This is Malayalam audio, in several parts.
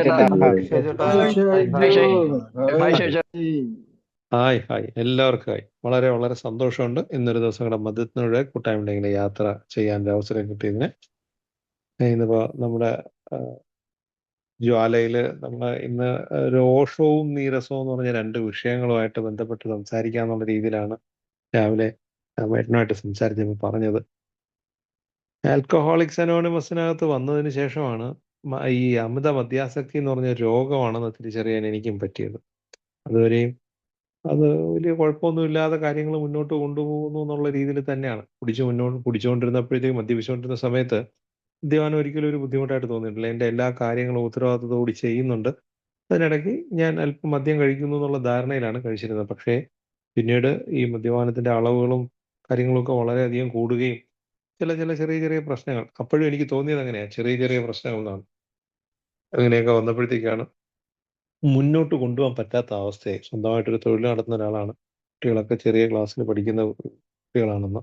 ചേട്ടാ, അക്ഷയ ചേട്ടാ, ഹായ് ഹായ് ഹായ് ചേട്ടാ. ഹായ് ഹായ്, എല്ലാവർക്കും ഹായ്. വളരെ വളരെ സന്തോഷമുണ്ട് ഇന്നൊരു ദിവസം കൂടെ മധ്യത്തിലൂടെ കൂട്ടായ്മയുടെ ഇങ്ങനെ യാത്ര ചെയ്യാൻ ഒരു അവസരം കിട്ടിയതിന്. ഇന്നിപ്പോ നമ്മുടെ ജ്വാലയിൽ നമ്മൾ ഇന്ന് രോഷവും നീരസവും എന്ന് പറഞ്ഞ രണ്ട് വിഷയങ്ങളുമായിട്ട് ബന്ധപ്പെട്ട് സംസാരിക്കാന്നുള്ള രീതിയിലാണ് രാവിലെ മേട്ടനുമായിട്ട് സംസാരിച്ചപ്പോൾ പറഞ്ഞത്. ആൽക്കഹോളിക്സ് അനോണിമസിനകത്ത് വന്നതിന് ശേഷമാണ് ഈ അമിത മദ്യാസക്തി എന്ന് പറഞ്ഞ രോഗമാണെന്ന് തിരിച്ചറിയാൻ എനിക്കും പറ്റിയത്. അതുവരെയും അത് വലിയ കുഴപ്പമൊന്നുമില്ലാതെ കാര്യങ്ങൾ മുന്നോട്ട് കൊണ്ടുപോകുന്നു എന്നുള്ള രീതിയിൽ തന്നെയാണ്. കുടിച്ചുകൊണ്ടിരുന്നപ്പോഴത്തേക്കും, മദ്യപിച്ചുകൊണ്ടിരുന്ന സമയത്ത് മദ്യപാനം ഒരിക്കലും ഒരു ബുദ്ധിമുട്ടായിട്ട് തോന്നിയിട്ടില്ല. എൻ്റെ എല്ലാ കാര്യങ്ങളും ഉത്തരവാദിത്തത്തോടെ ചെയ്യുന്നുണ്ട്. അതിനിടയ്ക്ക് ഞാൻ അല്പം മദ്യം കഴിക്കുന്നു എന്നുള്ള ധാരണയിലാണ് കഴിച്ചിരുന്നത്. പക്ഷേ പിന്നീട് ഈ മദ്യപാനത്തിൻ്റെ അളവുകളും കാര്യങ്ങളൊക്കെ വളരെയധികം കൂടുകയും ചെറിയ ചെറിയ പ്രശ്നങ്ങൾ, അപ്പോഴും എനിക്ക് തോന്നിയത് അങ്ങനെയാണ്, ചെറിയ ചെറിയ പ്രശ്നങ്ങളാണ്. അങ്ങനെയൊക്കെ വന്നപ്പോഴത്തേക്കാണ് മുന്നോട്ട് കൊണ്ടുപോകാൻ പറ്റാത്ത അവസ്ഥയായി. സ്വന്തമായിട്ടൊരു തൊഴിൽ നടത്തുന്ന ഒരാളാണ്. കുട്ടികളൊക്കെ ചെറിയ ക്ലാസ്സിൽ പഠിക്കുന്ന കുട്ടികളാണെന്ന്.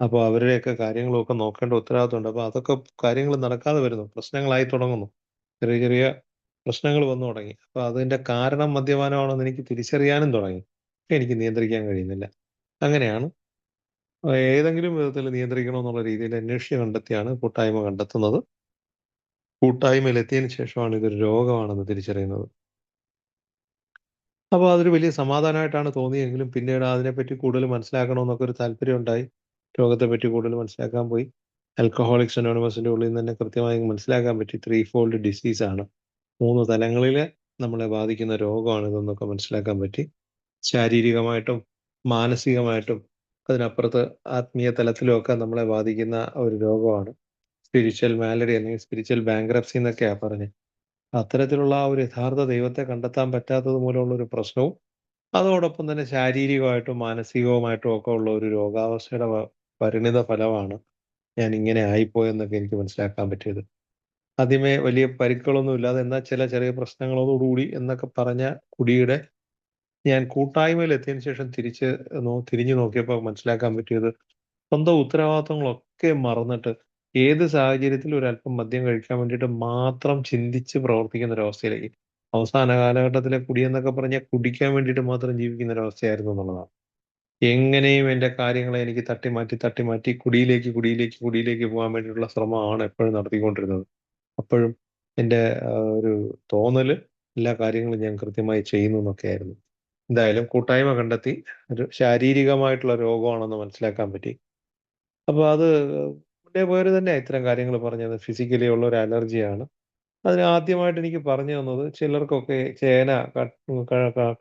അപ്പോൾ അവരുടെയൊക്കെ കാര്യങ്ങളൊക്കെ നോക്കേണ്ട ഉത്തരവാദിത്തമുണ്ട്. അപ്പോൾ അതൊക്കെ കാര്യങ്ങൾ നടക്കാതെ വരുന്നു, പ്രശ്നങ്ങളായി തുടങ്ങുന്നു, ചെറിയ ചെറിയ പ്രശ്നങ്ങൾ വന്നു തുടങ്ങി. അപ്പോൾ അതിൻ്റെ കാരണം മദ്യപാനമാണെന്ന് എനിക്ക് തിരിച്ചറിയാനും തുടങ്ങി. പക്ഷേ എനിക്ക് നിയന്ത്രിക്കാൻ കഴിയുന്നില്ല. അങ്ങനെയാണ് ഏതെങ്കിലും വിധത്തിൽ നിയന്ത്രിക്കണമെന്നുള്ള രീതിയിൽ അന്വേഷിച്ച് കണ്ടെത്തിയാണ് കൂട്ടായ്മ കണ്ടെത്തുന്നത്. കൂട്ടായ്മയിൽ എത്തിയതിന് ശേഷമാണ് ഇതൊരു രോഗമാണെന്ന് തിരിച്ചറിയുന്നത്. അപ്പോൾ അതൊരു വലിയ സമാധാനമായിട്ടാണ് തോന്നിയെങ്കിലും പിന്നീട് അതിനെപ്പറ്റി കൂടുതൽ മനസ്സിലാക്കണമെന്നൊക്കെ ഒരു താല്പര്യം ഉണ്ടായി. രോഗത്തെപ്പറ്റി കൂടുതൽ മനസ്സിലാക്കാൻ പോയി. ആൽക്കഹോളിക്സ് അനോണിമസിൻ്റെ ഉള്ളിൽ നിന്ന് തന്നെ കൃത്യമായി മനസ്സിലാക്കാൻ പറ്റി 3 ഫോൾഡ് ഡിസീസാണ്. 3 തലങ്ങളിൽ നമ്മളെ ബാധിക്കുന്ന രോഗമാണ് ഇതെന്നൊക്കെ മനസ്സിലാക്കാൻ പറ്റി. ശാരീരികമായിട്ടും മാനസികമായിട്ടും അതിനപ്പുറത്ത് ആത്മീയ തലത്തിലുമൊക്കെ നമ്മളെ ബാധിക്കുന്ന ഒരു രോഗമാണ്. സ്പിരിച്വൽ മാലഡി അല്ലെങ്കിൽ സ്പിരിച്വൽ ബാങ്ക്രപ്സി എന്നൊക്കെയാണ് പറഞ്ഞത്. അത്തരത്തിലുള്ള ആ ഒരു യഥാർത്ഥ ദൈവത്തെ കണ്ടെത്താൻ പറ്റാത്തത് മൂലമുള്ള ഒരു പ്രശ്നവും അതോടൊപ്പം തന്നെ ശാരീരികമായിട്ടും മാനസികവുമായിട്ടും ഒക്കെ ഉള്ള ഒരു രോഗാവസ്ഥയുടെ പരിണിത ഫലമാണ് ഞാൻ ഇങ്ങനെ ആയിപ്പോയെന്നൊക്കെ എനിക്ക് മനസ്സിലാക്കാൻ പറ്റിയത്. ആദ്യമേ വലിയ പരിക്കുകളൊന്നും ഇല്ലാതെ എന്നാൽ ചില ചെറിയ പ്രശ്നങ്ങളോടുകൂടി എന്നൊക്കെ പറഞ്ഞ കുടിയുടെ ഞാൻ കൂട്ടായ്മയിൽ എത്തിയതിനു ശേഷം തിരിഞ്ഞു നോക്കിയപ്പോൾ മനസ്സിലാക്കാൻ പറ്റിയത് സ്വന്തം ഉത്തരവാദിത്തങ്ങളൊക്കെ മറന്നിട്ട് ഏത് സാഹചര്യത്തിലും ഒരല്പം മദ്യം കഴിക്കാൻ വേണ്ടിയിട്ട് മാത്രം ചിന്തിച്ച് പ്രവർത്തിക്കുന്ന ഒരവസ്ഥയിലേക്ക്, അവസാന കാലഘട്ടത്തിലെ കുടി എന്നൊക്കെ പറഞ്ഞാൽ കുടിക്കാൻ വേണ്ടിയിട്ട് മാത്രം ജീവിക്കുന്ന ഒരവസ്ഥയായിരുന്നു എന്നുള്ളതാണ്. എങ്ങനെയും എൻ്റെ കാര്യങ്ങളെ എനിക്ക് തട്ടിമാറ്റി കുടിയിലേക്ക് പോകാൻ വേണ്ടിയിട്ടുള്ള ശ്രമമാണ് എപ്പോഴും നടത്തിക്കൊണ്ടിരുന്നത്. അപ്പോഴും എൻ്റെ ഒരു തോന്നല് എല്ലാ കാര്യങ്ങളും ഞാൻ കൃത്യമായി ചെയ്യുന്നു എന്നൊക്കെ ആയിരുന്നു. എന്തായാലും കൂട്ടായ്മ കണ്ടെത്തി ഒരു ശാരീരികമായിട്ടുള്ള രോഗമാണെന്ന് മനസ്സിലാക്കാൻ പറ്റി. അപ്പോൾ അത് പോയവർ തന്നെ ഇത്തരം കാര്യങ്ങൾ പറഞ്ഞത് ഫിസിക്കലി ഉള്ള ഒരു അലർജിയാണ്. അതിന് ആദ്യമായിട്ട് എനിക്ക് പറഞ്ഞു തന്നത്, ചിലർക്കൊക്കെ ചേന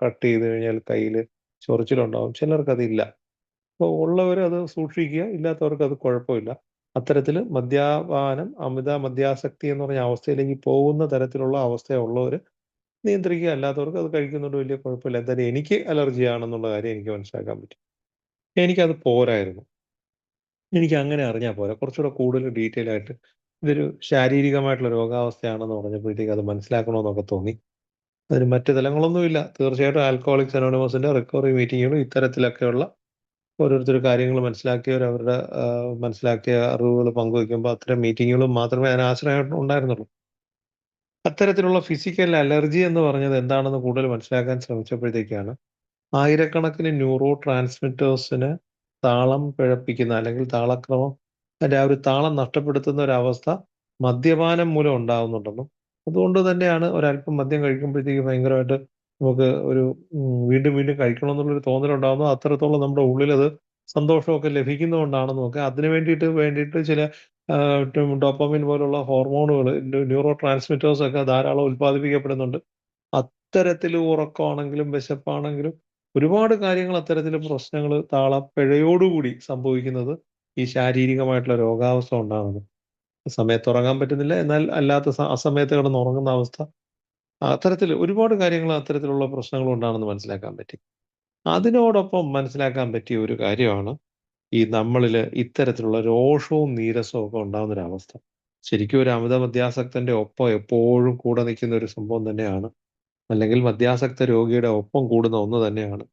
കട്ട് ചെയ്ത് കഴിഞ്ഞാൽ കയ്യിൽ ചൊറിച്ചിലുണ്ടാവും, ചിലർക്കതില്ല. അപ്പോൾ ഉള്ളവർ അത് സൂക്ഷിക്കുക, ഇല്ലാത്തവർക്ക് അത് കുഴപ്പമില്ല. അത്തരത്തിൽ മദ്യപാനം, അമിത മദ്യാസക്തി എന്ന് പറഞ്ഞ അവസ്ഥയിലേക്ക് പോകുന്ന തരത്തിലുള്ള അവസ്ഥയുള്ളവർ നിയന്ത്രിക്കുക, അല്ലാത്തവർക്ക് അത് കഴിക്കുന്നുണ്ട് വലിയ കുഴപ്പമില്ല. എന്തായാലും എനിക്ക് അലർജിയാണെന്നുള്ള കാര്യം എനിക്ക് മനസ്സിലാക്കാൻ പറ്റി. എനിക്കത് പോരായിരുന്നു. എനിക്ക് അങ്ങനെ അറിഞ്ഞാൽ പോരാ, കുറച്ചുകൂടെ കൂടുതൽ ഡീറ്റെയിൽ ആയിട്ട് ഇതൊരു ശാരീരികമായിട്ടുള്ള രോഗാവസ്ഥയാണെന്ന് പറഞ്ഞപ്പോഴത്തേക്ക് അത് മനസ്സിലാക്കണമെന്നൊക്കെ തോന്നി. അതിന് മറ്റ് തലങ്ങളൊന്നുമില്ല. തീർച്ചയായിട്ടും ആൽക്കഹോളിക്സ് അനോണിമസിന്റെ റിക്കവറി മീറ്റിങ്ങുകളും ഇത്തരത്തിലൊക്കെയുള്ള ഓരോരുത്തർ കാര്യങ്ങൾ മനസ്സിലാക്കിയവർ അവരുടെ മനസ്സിലാക്കിയ അറിവുകൾ പങ്കുവയ്ക്കുമ്പോൾ അത്തരം മീറ്റിങ്ങുകളും മാത്രമേ അതിന് ആശ്രയം ഉണ്ടായിരുന്നുള്ളൂ. അത്തരത്തിലുള്ള ഫിസിക്കൽ അലർജി എന്ന് പറഞ്ഞത് എന്താണെന്ന് കൂടുതൽ മനസ്സിലാക്കാൻ ശ്രമിച്ചപ്പോഴത്തേക്കാണ് ആയിരക്കണക്കിന് ന്യൂറോ ട്രാൻസ്മിറ്റേഴ്സിന് താളം പിഴപ്പിക്കുന്ന അല്ലെങ്കിൽ താളക്രമം, അതിൻ്റെ ആ ഒരു താളം നഷ്ടപ്പെടുത്തുന്ന ഒരവസ്ഥ മദ്യപാനം മൂലം ഉണ്ടാകുന്നുണ്ടെന്നും അതുകൊണ്ട് തന്നെയാണ് ഒരല്പം മദ്യം കഴിക്കുമ്പോഴത്തേക്ക് ഭയങ്കരമായിട്ട് നമുക്ക് ഒരു വീണ്ടും വീണ്ടും കഴിക്കണമെന്നുള്ളൊരു തോന്നലുണ്ടാകുന്നു. അത്രത്തോളം നമ്മുടെ ഉള്ളിലത് സന്തോഷമൊക്കെ ലഭിക്കുന്നതുകൊണ്ടാണെന്നും ഒക്കെ അതിന് വേണ്ടിയിട്ട് ചില ഡോപ്പമിൻ പോലുള്ള ഹോർമോണുകൾ, ന്യൂറോ ട്രാൻസ്മിറ്റേഴ്സ് ഒക്കെ ധാരാളം ഉൽപ്പാദിപ്പിക്കപ്പെടുന്നുണ്ട്. അത്തരത്തിൽ ഉറക്കമാണെങ്കിലും വിശപ്പാണെങ്കിലും ഒരുപാട് കാര്യങ്ങൾ അത്തരത്തിൽ പ്രശ്നങ്ങൾ താളപ്പിഴയോടുകൂടി സംഭവിക്കുന്നത് ഈ ശാരീരികമായിട്ടുള്ള രോഗാവസ്ഥ ഉണ്ടാകുന്നത്. സമയത്ത് ഉറങ്ങാൻ പറ്റുന്നില്ല, എന്നാൽ അല്ലാത്ത അസമയത്ത് കിടന്ന് ഉറങ്ങുന്ന അവസ്ഥ, അത്തരത്തിൽ ഒരുപാട് കാര്യങ്ങൾ അത്തരത്തിലുള്ള പ്രശ്നങ്ങൾ ഉണ്ടാണെന്ന് മനസ്സിലാക്കാൻ പറ്റി. അതിനോടൊപ്പം മനസ്സിലാക്കാൻ പറ്റിയ ഒരു കാര്യമാണ് ഈ നമ്മളിൽ ഇത്തരത്തിലുള്ള രോഷവും നീരസവും ഒക്കെ ഉണ്ടാകുന്നൊരവസ്ഥ. ശരിക്കും ഒരു അമിത മദ്യാസക്തന്റെ ഒപ്പം എപ്പോഴും കൂടെ നിൽക്കുന്ന ഒരു സംഭവം തന്നെയാണ്, അല്ലെങ്കിൽ മദ്യാസക്ത രോഗിയുടെ ഒപ്പം കൂടുന്ന ഒന്ന് തന്നെയാണ്.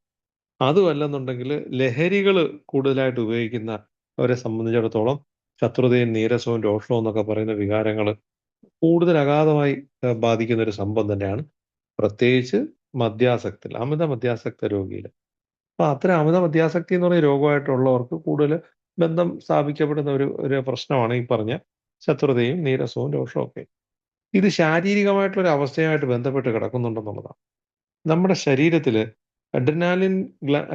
അതുമല്ലെന്നുണ്ടെങ്കിൽ ലഹരികൾ കൂടുതലായിട്ട് ഉപയോഗിക്കുന്നവരെ സംബന്ധിച്ചിടത്തോളം ശത്രുതയും നീരസവും രോഷവും എന്നൊക്കെ പറയുന്ന വികാരങ്ങൾ കൂടുതൽ അഗാധമായി ബാധിക്കുന്ന ഒരു സംഭവം തന്നെയാണ്, പ്രത്യേകിച്ച് മദ്യാസക്തി, അമിത മദ്യാസക്ത രോഗിയിൽ. അപ്പൊ അത്തരം അമിത മദ്യാസക്തി എന്ന് പറഞ്ഞ രോഗമായിട്ടുള്ളവർക്ക് കൂടുതൽ ബന്ധം സ്ഥാപിക്കപ്പെടുന്ന ഒരു ഒരു പ്രശ്നമാണ് ഈ പറഞ്ഞ ശത്രുതയും നീരസവും രോഷവും ഒക്കെ. ഇത് ശാരീരികമായിട്ടുള്ള ഒരു അവസ്ഥയുമായിട്ട് ബന്ധപ്പെട്ട് കിടക്കുന്നുണ്ടെന്നുള്ളതാണ്. നമ്മുടെ ശരീരത്തിൽ അഡ്രിനാലിൻ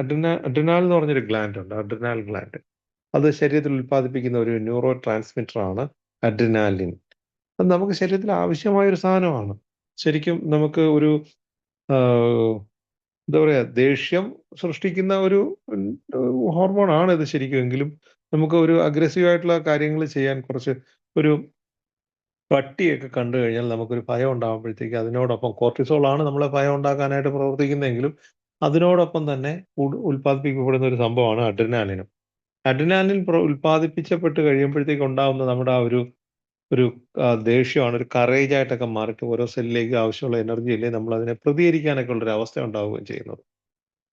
അഡ്രിനാൽ എന്ന് പറഞ്ഞൊരു ഗ്ലാൻഡ് ഉണ്ട്, അഡ്രിനാൽ ഗ്ലാൻഡ്. അത് ശരീരത്തിൽ ഉൽപ്പാദിപ്പിക്കുന്ന ഒരു ന്യൂറോ ട്രാൻസ്മിറ്റർ ആണ് അഡ്രിനാലിൻ. അത് നമുക്ക് ശരീരത്തിൽ ആവശ്യമായ ഒരു സാധനമാണ്. ശരിക്കും നമുക്ക് ഒരു എന്താ പറയാ, ദേഷ്യം സൃഷ്ടിക്കുന്ന ഒരു ഹോർമോൺ ആണ് ഇത് ശരിക്കും. എങ്കിലും നമുക്ക് ഒരു അഗ്രസീവ് ആയിട്ടുള്ള കാര്യങ്ങൾ ചെയ്യാൻ കുറച്ച്, ഒരു പട്ടിയൊക്കെ കണ്ടു കഴിഞ്ഞാൽ നമുക്കൊരു ഭയം ഉണ്ടാകുമ്പോഴത്തേക്ക് അതിനോടൊപ്പം കോർട്ടിസോൾ ആണ് നമ്മളെ ഭയം ഉണ്ടാക്കാനായിട്ട് പ്രവർത്തിക്കുന്നതെങ്കിലും അതിനോടൊപ്പം തന്നെ ഉൽപ്പാദിപ്പിക്കപ്പെടുന്ന ഒരു സംഭവമാണ് അഡ്രിനാലിനും. അഡ്രിനാലിൻ ഉൽപ്പാദിപ്പിക്കപ്പെട്ട് കഴിയുമ്പോഴത്തേക്ക് ഉണ്ടാകുന്ന നമ്മുടെ ആ ഒരു ഒരു ദേഷ്യമാണ്, ഒരു കറേജ് ആയിട്ടൊക്കെ മാറിയിട്ട് ഓരോ സെല്ലിലേക്ക് ആവശ്യമുള്ള എനർജി അല്ലേ നമ്മൾ അതിനെ പ്രതികരിക്കാനൊക്കെ ഉള്ളൊരു അവസ്ഥ ഉണ്ടാവുകയും ചെയ്യുന്നത്.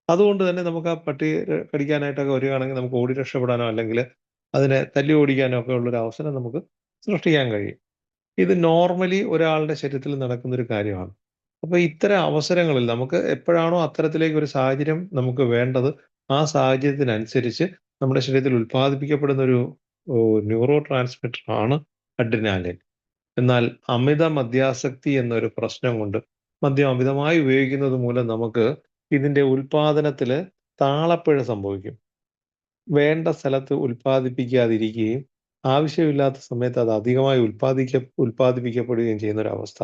അതുകൊണ്ട് തന്നെ നമുക്ക് ആ പട്ടി കടിക്കാനായിട്ടൊക്കെ വരികയാണെങ്കിൽ നമുക്ക് ഓടി രക്ഷപ്പെടാനോ അല്ലെങ്കിൽ അതിനെ തല്ലി ഓടിക്കാനോ ഒക്കെ ഉള്ളൊരു അവസരം നമുക്ക് സൃഷ്ടിക്കാൻ കഴിയും. ഇത് നോർമലി ഒരാളുടെ ശരീരത്തിൽ നടക്കുന്ന ഒരു കാര്യമാണ്. അപ്പൊ ഇത്തരം അവസരങ്ങളിൽ നമുക്ക് എപ്പോഴാണോ അത്തരത്തിലേക്ക് ഒരു സാഹചര്യം നമുക്ക് വേണ്ടത്, ആ സാഹചര്യത്തിനനുസരിച്ച് നമ്മുടെ ശരീരത്തിൽ ഉൽപ്പാദിപ്പിക്കപ്പെടുന്ന ഒരു ന്യൂറോ ട്രാൻസ്മിറ്റർ ആണ് അഡ്രിനാലിൻ. എന്നാൽ അമിത മദ്യാസക്തി എന്നൊരു പ്രശ്നം കൊണ്ട്, മദ്യം അമിതമായി ഉപയോഗിക്കുന്നത് മൂലം നമുക്ക് ഇതിന്റെ ഉൽപാദനത്തില് താളപ്പിഴ സംഭവിക്കും. വേണ്ട സ്ഥലത്ത് ഉൽപ്പാദിപ്പിക്കാതിരിക്കുകയും ആവശ്യമില്ലാത്ത സമയത്ത് അത് അധികമായി ഉൽപ്പാദിപ്പിക്കപ്പെടുകയും ചെയ്യുന്ന ഒരു അവസ്ഥ.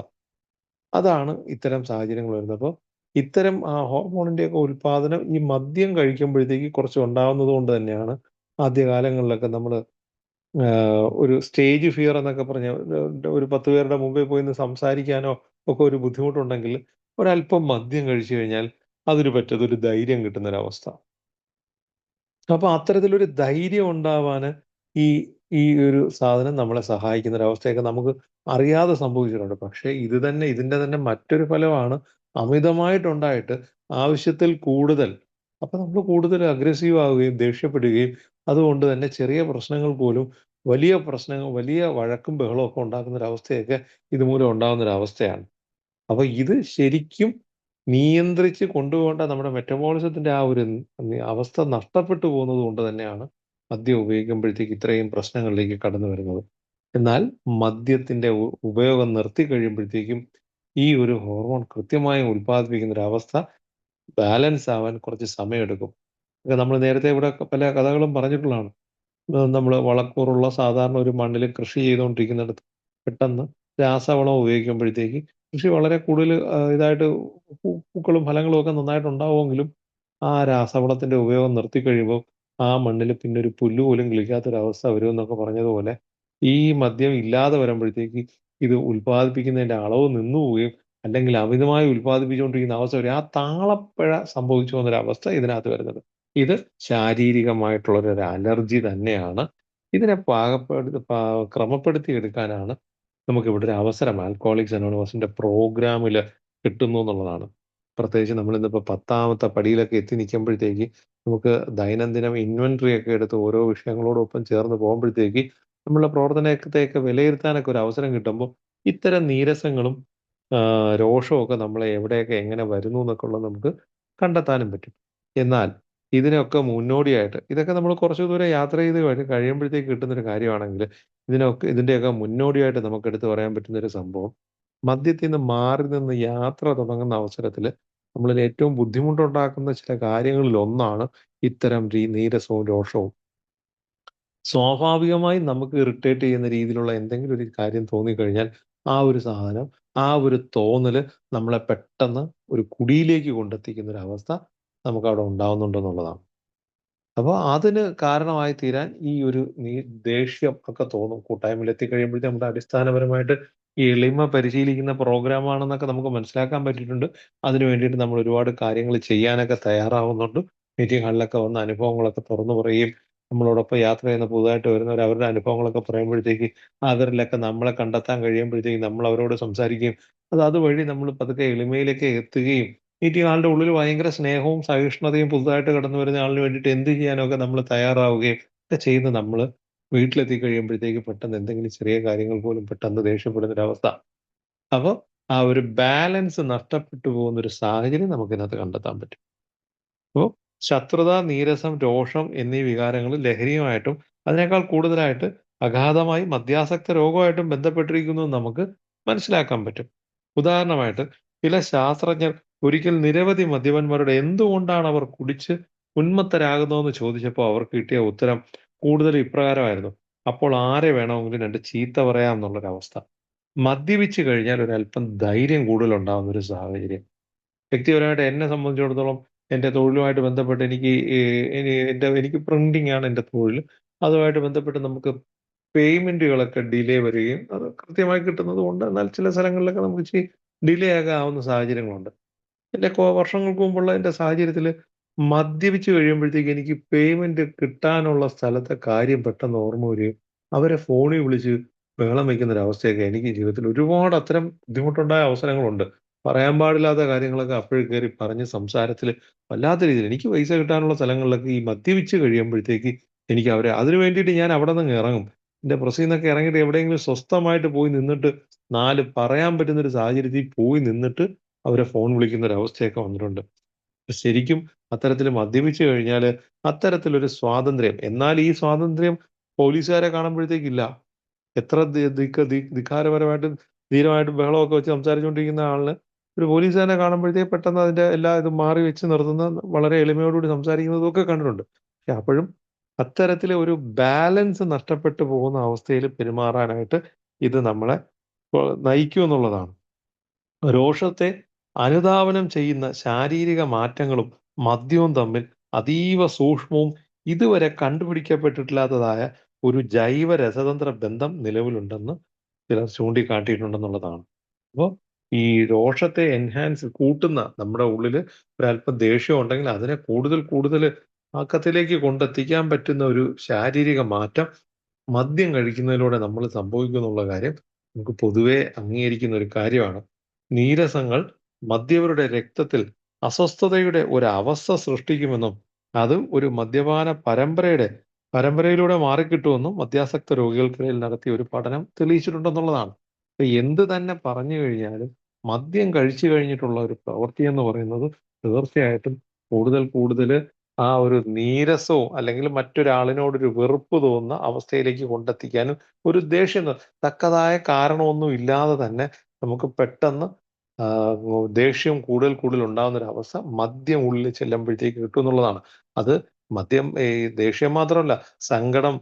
അതാണ് ഇത്തരം സാഹചര്യങ്ങൾ വരുന്നത്. അപ്പോൾ ഇത്തരം ഹോർമോണിന്റെയൊക്കെ ഉൽപാദനം ഈ മദ്യം കഴിക്കുമ്പോഴത്തേക്ക് കുറച്ച് ഉണ്ടാവുന്നത് കൊണ്ട് തന്നെയാണ് ആദ്യകാലങ്ങളിലൊക്കെ നമ്മൾ ഒരു സ്റ്റേജ് ഫിയർ എന്നൊക്കെ പറഞ്ഞ ഒരു 10 പേരുടെ മുമ്പിൽ പോയി നിന്ന് സംസാരിക്കാനോ ഒക്കെ ഒരു ബുദ്ധിമുട്ടുണ്ടെങ്കിൽ ഒരല്പം മദ്യം കഴിച്ചു കഴിഞ്ഞാൽ അതിന് പറ്റതൊരു ധൈര്യം കിട്ടുന്നൊരവസ്ഥ. അപ്പൊ അത്തരത്തിലൊരു ധൈര്യം ഉണ്ടാവാന് ഈ ഈ ഒരു സാധനം നമ്മളെ സഹായിക്കുന്ന ഒരവസ്ഥയൊക്കെ നമുക്ക് അറിയാതെ സംഭവിച്ചിട്ടുണ്ട്. പക്ഷേ ഇതിന്റെ തന്നെ മറ്റൊരു ഫലമാണ് അമിതമായിട്ടുണ്ടായിട്ട് ആവശ്യത്തിൽ കൂടുതൽ. അപ്പൊ നമ്മൾ കൂടുതൽ അഗ്രസീവ് ആവുകയും ദേഷ്യപ്പെടുകയും അതുകൊണ്ട് തന്നെ ചെറിയ പ്രശ്നങ്ങൾ പോലും വലിയ പ്രശ്നങ്ങൾ, വലിയ വഴക്കും ബഹളവും ഒക്കെ ഉണ്ടാക്കുന്ന ഒരവസ്ഥയൊക്കെ ഇതുമൂലം ഉണ്ടാകുന്ന ഒരവസ്ഥയാണ്. അപ്പൊ ഇത് ശരിക്കും നിയന്ത്രിച്ച് കൊണ്ടുപോകേണ്ട നമ്മുടെ മെറ്റബോളിസത്തിന്റെ ആ ഒരു അവസ്ഥ നഷ്ടപ്പെട്ടു പോകുന്നത് കൊണ്ട് തന്നെയാണ് മദ്യം ഉപയോഗിക്കുമ്പോഴത്തേക്ക് ഇത്രയും പ്രശ്നങ്ങളിലേക്ക് കടന്നു വരുന്നത്. എന്നാൽ മദ്യത്തിന്റെ ഉപയോഗം നിർത്തി കഴിയുമ്പോഴത്തേക്കും ഈ ഒരു ഹോർമോൺ കൃത്യമായി ഉൽപ്പാദിപ്പിക്കുന്ന ഒരു അവസ്ഥ ബാലൻസ് ആവാൻ കുറച്ച് സമയമെടുക്കും. ഇത് നമ്മൾ നേരത്തെ ഇവിടെ പല കഥകളും പറഞ്ഞിട്ടുള്ളതാണ്. നമ്മൾ വളക്കൂറുള്ള സാധാരണ ഒരു മണ്ണിൽ കൃഷി ചെയ്തുകൊണ്ടിരിക്കുന്നിടത്ത് പെട്ടെന്ന് രാസവളം ഉപയോഗിക്കുമ്പോഴത്തേക്ക് കൃഷി വളരെ കൂടുതൽ ഇതായിട്ട് പൂക്കളും ഫലങ്ങളും ഒക്കെ നന്നായിട്ട് ഉണ്ടാവുമെങ്കിലും ആ രാസവളത്തിന്റെ ഉപയോഗം നിർത്തിക്കഴിയുമ്പോൾ ആ മണ്ണിൽ പിന്നെ ഒരു പുല്ല് പോലും കിളിക്കാത്തൊരവസ്ഥ വരുമെന്നൊക്കെ പറഞ്ഞതുപോലെ ഈ മദ്യം ഇല്ലാതെ വരുമ്പോഴത്തേക്ക് ഇത് ഉൽപ്പാദിപ്പിക്കുന്നതിന്റെ അളവ് നിന്നു പോവുകയും അല്ലെങ്കിൽ അമിതമായി ഉൽപ്പാദിപ്പിച്ചുകൊണ്ടിരിക്കുന്ന അവസ്ഥ വരും. ആ താളപ്പിഴ സംഭവിച്ചു പോകുന്നൊരവസ്ഥ ഇതിനകത്ത് വരുന്നത്. ഇത് ശാരീരികമായിട്ടുള്ള ഒരു അലർജി തന്നെയാണ്. ഇതിനെ ക്രമപ്പെടുത്തി എടുക്കാനാണ് നമുക്കിവിടെ ഒരു അവസരം ആൽക്കഹോളിക്സ് അനോണിമസിന്റെ പ്രോഗ്രാമിൽ കിട്ടുന്നു എന്നുള്ളതാണ്. പ്രത്യേകിച്ച് നമ്മളിന്നിപ്പോൾ 10ാമത്തെ പടിയിലൊക്കെ എത്തി നിൽക്കുമ്പോഴത്തേക്ക് നമുക്ക് ദൈനംദിനം ഇൻവെന്ററി ഒക്കെ എടുത്ത് ഓരോ വിഷയങ്ങളോടൊപ്പം ചേർന്ന് പോകുമ്പോഴത്തേക്ക് നമ്മളുടെ പ്രവർത്തനത്തെയൊക്കെ വിലയിരുത്താനൊക്കെ ഒരു അവസരം കിട്ടുമ്പോൾ ഇത്തരം നീരസങ്ങളും രോഷവും ഒക്കെ നമ്മളെ എവിടെയൊക്കെ എങ്ങനെ വരുന്നു എന്നൊക്കെ ഉള്ളത് നമുക്ക് കണ്ടെത്താനും പറ്റും. എന്നാൽ ഇതിനൊക്കെ മുന്നോടിയായിട്ട് ഇതൊക്കെ നമ്മൾ കുറച്ച് ദൂരം യാത്ര ചെയ്ത് കഴിയുമ്പോഴത്തേക്ക് കിട്ടുന്നൊരു കാര്യമാണെങ്കിൽ ഇതിന്റെയൊക്കെ മുന്നോടിയായിട്ട് നമുക്ക് എടുത്ത് പറയാൻ പറ്റുന്ന ഒരു സംഭവം, മദ്യത്തിൽ നിന്ന് മാറി നിന്ന് യാത്ര തുടങ്ങുന്ന അവസരത്തിൽ നമ്മളിൽ ഏറ്റവും ബുദ്ധിമുട്ടുണ്ടാക്കുന്ന ചില കാര്യങ്ങളിൽ ഒന്നാണ് ഇത്തരം നീരസവും രോഷവും. സ്വാഭാവികമായും നമുക്ക് ഇറിറ്റേറ്റ് ചെയ്യുന്ന രീതിയിലുള്ള എന്തെങ്കിലും ഒരു കാര്യം തോന്നിക്കഴിഞ്ഞാൽ ആ ഒരു സാധനം, ആ ഒരു തോന്നല് നമ്മളെ പെട്ടെന്ന് ഒരു കുഴിയിലേക്ക് കൊണ്ടെത്തിക്കുന്ന ഒരു അവസ്ഥ നമുക്ക് അവിടെ ഉണ്ടാവുന്നുണ്ടെന്നുള്ളതാണ്. അപ്പോൾ അതിന് കാരണമായി തീരാൻ ഈ ഒരു ദേഷ്യം ഒക്കെ തോന്നും. കൂട്ടായ്മയിൽ എത്തിക്കഴിയുമ്പോഴത്തേക്കും നമ്മുടെ അടിസ്ഥാനപരമായിട്ട് ഈ എളിമ പരിശീലിക്കുന്ന പ്രോഗ്രാമാണെന്നൊക്കെ നമുക്ക് മനസ്സിലാക്കാൻ പറ്റിയിട്ടുണ്ട്. അതിന് വേണ്ടിയിട്ട് നമ്മൾ ഒരുപാട് കാര്യങ്ങൾ ചെയ്യാനൊക്കെ തയ്യാറാവുന്നുണ്ട്. മീറ്റിംഗ് ഹാളിലൊക്കെ വന്ന് അനുഭവങ്ങളൊക്കെ തുറന്നു പറയുകയും നമ്മളോടൊപ്പം യാത്ര ചെയ്യുന്ന പുതുതായിട്ട് വരുന്നവർ അവരുടെ അനുഭവങ്ങളൊക്കെ പറയുമ്പോഴത്തേക്ക് അവരിലൊക്കെ നമ്മളെ കണ്ടെത്താൻ കഴിയുമ്പോഴത്തേക്കും നമ്മൾ അവരോട് സംസാരിക്കുകയും അതുവഴി നമ്മൾ പതുക്കെ എളിമയിലേക്ക് എത്തുകയും മീറ്റിംഗ് ഹാളിന്റെ ഉള്ളിൽ ഭയങ്കര സ്നേഹവും സഹിഷ്ണുതയും പുതുതായിട്ട് കടന്നു വരുന്ന ആളിന് വേണ്ടിയിട്ട് എന്ത് ചെയ്യാനൊക്കെ നമ്മൾ തയ്യാറാവുകയും ഒക്കെ ചെയ്യുന്ന നമ്മൾ വീട്ടിലെത്തി കഴിയുമ്പോഴത്തേക്ക് പെട്ടെന്ന് എന്തെങ്കിലും ചെറിയ കാര്യങ്ങൾ പോലും പെട്ടെന്ന് ദേഷ്യപ്പെടുന്നൊരവസ്ഥ. അപ്പോൾ ആ ഒരു ബാലൻസ് നഷ്ടപ്പെട്ടു പോകുന്ന ഒരു സാഹചര്യം നമുക്കിതിനകത്ത് കണ്ടെത്താൻ പറ്റും. അപ്പോൾ ശത്രുത, നീരസം, രോഷം എന്നീ വികാരങ്ങൾ ലഹരിയുമായിട്ടും അതിനേക്കാൾ കൂടുതലായിട്ട് അഗാധമായി മദ്യാസക്ത രോഗമായിട്ടും ബന്ധപ്പെട്ടിരിക്കുന്നു എന്ന് നമുക്ക് മനസ്സിലാക്കാൻ പറ്റും. ഉദാഹരണമായിട്ട് ചില ശാസ്ത്രജ്ഞർ ഒരിക്കൽ നിരവധി മദ്യപന്മാരോട് എന്തുകൊണ്ടാണ് അവർ കുടിച്ച് ഉന്മത്തരാകുന്നതെന്ന് ചോദിച്ചപ്പോൾ അവർക്ക് കിട്ടിയ ഉത്തരം കൂടുതലും ഇപ്രകാരമായിരുന്നു: അപ്പോൾ ആരെ വേണമെങ്കിലും രണ്ട് ചീത്ത പറയാം എന്നുള്ളൊരവസ്ഥ. മദ്യപിച്ചു കഴിഞ്ഞാൽ ഒരല്പം ധൈര്യം കൂടുതലുണ്ടാകുന്ന ഒരു സാഹചര്യം. വ്യക്തിപരമായിട്ട് എന്നെ സംബന്ധിച്ചിടത്തോളം എൻ്റെ തൊഴിലുമായിട്ട് ബന്ധപ്പെട്ട് എനിക്ക് എനിക്ക് പ്രിന്റിംഗ് ആണ് എൻ്റെ തൊഴിൽ. അതുമായിട്ട് ബന്ധപ്പെട്ട് നമുക്ക് പേയ്മെന്റുകളൊക്കെ ഡിലേ വരികയും അത് കൃത്യമായി കിട്ടുന്നത് കൊണ്ട്, എന്നാൽ ചില സ്ഥലങ്ങളിലൊക്കെ നമുക്ക് ഇച്ചിരി ഡിലേ ഒക്കെ ആവുന്ന സാഹചര്യങ്ങളുണ്ട്. എൻ്റെ വർഷങ്ങൾക്ക് മുമ്പുള്ള എൻ്റെ സാഹചര്യത്തിൽ മദ്യപിച്ച് കഴിയുമ്പോഴത്തേക്ക് എനിക്ക് പേയ്മെന്റ് കിട്ടാനുള്ള സ്ഥലത്തെ കാര്യം പെട്ടെന്ന് ഓർമ്മ വരികയും അവരെ ഫോണിൽ വിളിച്ച് ബഹളം വയ്ക്കുന്ന ഒരു അവസ്ഥയൊക്കെ എനിക്ക് ജീവിതത്തിൽ ഒരുപാട് അത്തരം ബുദ്ധിമുട്ടുണ്ടായ അവസരങ്ങളുണ്ട്. പറയാൻ പാടില്ലാത്ത കാര്യങ്ങളൊക്കെ അപ്പോഴേ കയറി പറഞ്ഞ് സംസാരത്തിൽ വല്ലാത്ത രീതിയിൽ എനിക്ക് പൈസ കിട്ടാനുള്ള സ്ഥലങ്ങളിലൊക്കെ ഈ മദ്യപിച്ച് കഴിയുമ്പോഴത്തേക്ക് എനിക്ക് അവരെ അതിനു വേണ്ടിയിട്ട് ഞാൻ അവിടെ നിന്ന് ഇറങ്ങും. എൻ്റെ പ്രസ്സിൽ നിന്നൊക്കെ ഇറങ്ങിയിട്ട് എവിടെയെങ്കിലും സ്വസ്ഥമായിട്ട് പോയി നിന്നിട്ട് നാല് പറയാൻ പറ്റുന്ന ഒരു സാഹചര്യത്തിൽ പോയി നിന്നിട്ട് അവരെ ഫോൺ വിളിക്കുന്ന ഒരു അവസ്ഥയൊക്കെ വന്നിട്ടുണ്ട്. ശരിക്കും അത്തരത്തിൽ മദ്യപിച്ചു കഴിഞ്ഞാല് അത്തരത്തിലൊരു സ്വാതന്ത്ര്യം, എന്നാൽ ഈ സ്വാതന്ത്ര്യം പോലീസുകാരെ കാണുമ്പോഴത്തേക്കില്ല. എത്ര ധിക്കാരപരമായിട്ടും ധീരമായിട്ടും ബഹളമൊക്കെ വെച്ച് സംസാരിച്ചുകൊണ്ടിരിക്കുന്ന ആളിന് ഒരു പോലീസുകാരനെ കാണുമ്പോഴത്തേക്ക് പെട്ടെന്ന് അതിന്റെ എല്ലാ ഇതും മാറി വെച്ച് നിർത്തുന്ന, വളരെ എളിമയോടുകൂടി സംസാരിക്കുന്നതും ഒക്കെ കണ്ടിട്ടുണ്ട്. പക്ഷെ അപ്പോഴും അത്തരത്തിലെ ഒരു ബാലൻസ് നഷ്ടപ്പെട്ടു പോകുന്ന അവസ്ഥയിൽ പെരുമാറാനായിട്ട് ഇത് നമ്മളെ നയിക്കും എന്നുള്ളതാണ്. രോഷത്തെ അനുധാവനം ചെയ്യുന്ന ശാരീരിക മാറ്റങ്ങളും മദ്യവും തമ്മിൽ അതീവ സൂക്ഷ്മവും ഇതുവരെ കണ്ടുപിടിക്കപ്പെട്ടിട്ടില്ലാത്തതായ ഒരു ജൈവ രസതന്ത്ര ബന്ധം നിലവിലുണ്ടെന്ന് ചിലർ ചൂണ്ടിക്കാട്ടിയിട്ടുണ്ടെന്നുള്ളതാണ്. അപ്പോൾ ഈ രോഷത്തെ കൂട്ടുന്ന, നമ്മുടെ ഉള്ളിൽ ഒരല്പം ദേഷ്യം ഉണ്ടെങ്കിൽ അതിനെ കൂടുതൽ കൂടുതൽ ആക്കത്തിലേക്ക് കൊണ്ടെത്തിക്കാൻ പറ്റുന്ന ഒരു ശാരീരിക മാറ്റം മദ്യം കഴിക്കുന്നതിലൂടെ നമ്മൾ സംഭവിക്കുന്നുള്ള കാര്യം നമുക്ക് പൊതുവെ അംഗീകരിക്കുന്ന ഒരു കാര്യമാണ്. നീരസങ്ങൾ മദ്യപരുടെ രക്തത്തിൽ അസ്വസ്ഥതയുടെ ഒരു അവസ്ഥ സൃഷ്ടിക്കുമെന്നും അത് ഒരു മദ്യപാന പരമ്പരയിലൂടെ മാറിക്കിട്ടുമെന്നും മദ്യാസക്ത രോഗികൾക്കിടയിൽ നടത്തിയ ഒരു പഠനം തെളിയിച്ചിട്ടുണ്ടെന്നുള്ളതാണ്. അപ്പൊ എന്ത് തന്നെ പറഞ്ഞു കഴിഞ്ഞാലും മദ്യം കഴിച്ചു കഴിഞ്ഞിട്ടുള്ള ഒരു പ്രവൃത്തി എന്ന് പറയുന്നത് തീർച്ചയായിട്ടും കൂടുതൽ കൂടുതൽ ആ ഒരു നീരസവും അല്ലെങ്കിൽ മറ്റൊരാളിനോടൊരു വെറുപ്പ് തോന്നുന്ന അവസ്ഥയിലേക്ക് കൊണ്ടെത്തിക്കാനും, ഒരു ദേഷ്യം തക്കതായ കാരണമൊന്നും ഇല്ലാതെ തന്നെ നമുക്ക് പെട്ടെന്ന് ദേഷ്യം കൂടുതൽ കൂടുതൽ ഉണ്ടാകുന്ന ഒരു അവസ്ഥ മദ്യം ഉള്ളിൽ ചെല്ലുമ്പോഴത്തേക്ക് കിട്ടും എന്നുള്ളതാണ്. അത് മദ്യം ഈ ദേഷ്യം മാത്രമല്ല, സങ്കടം,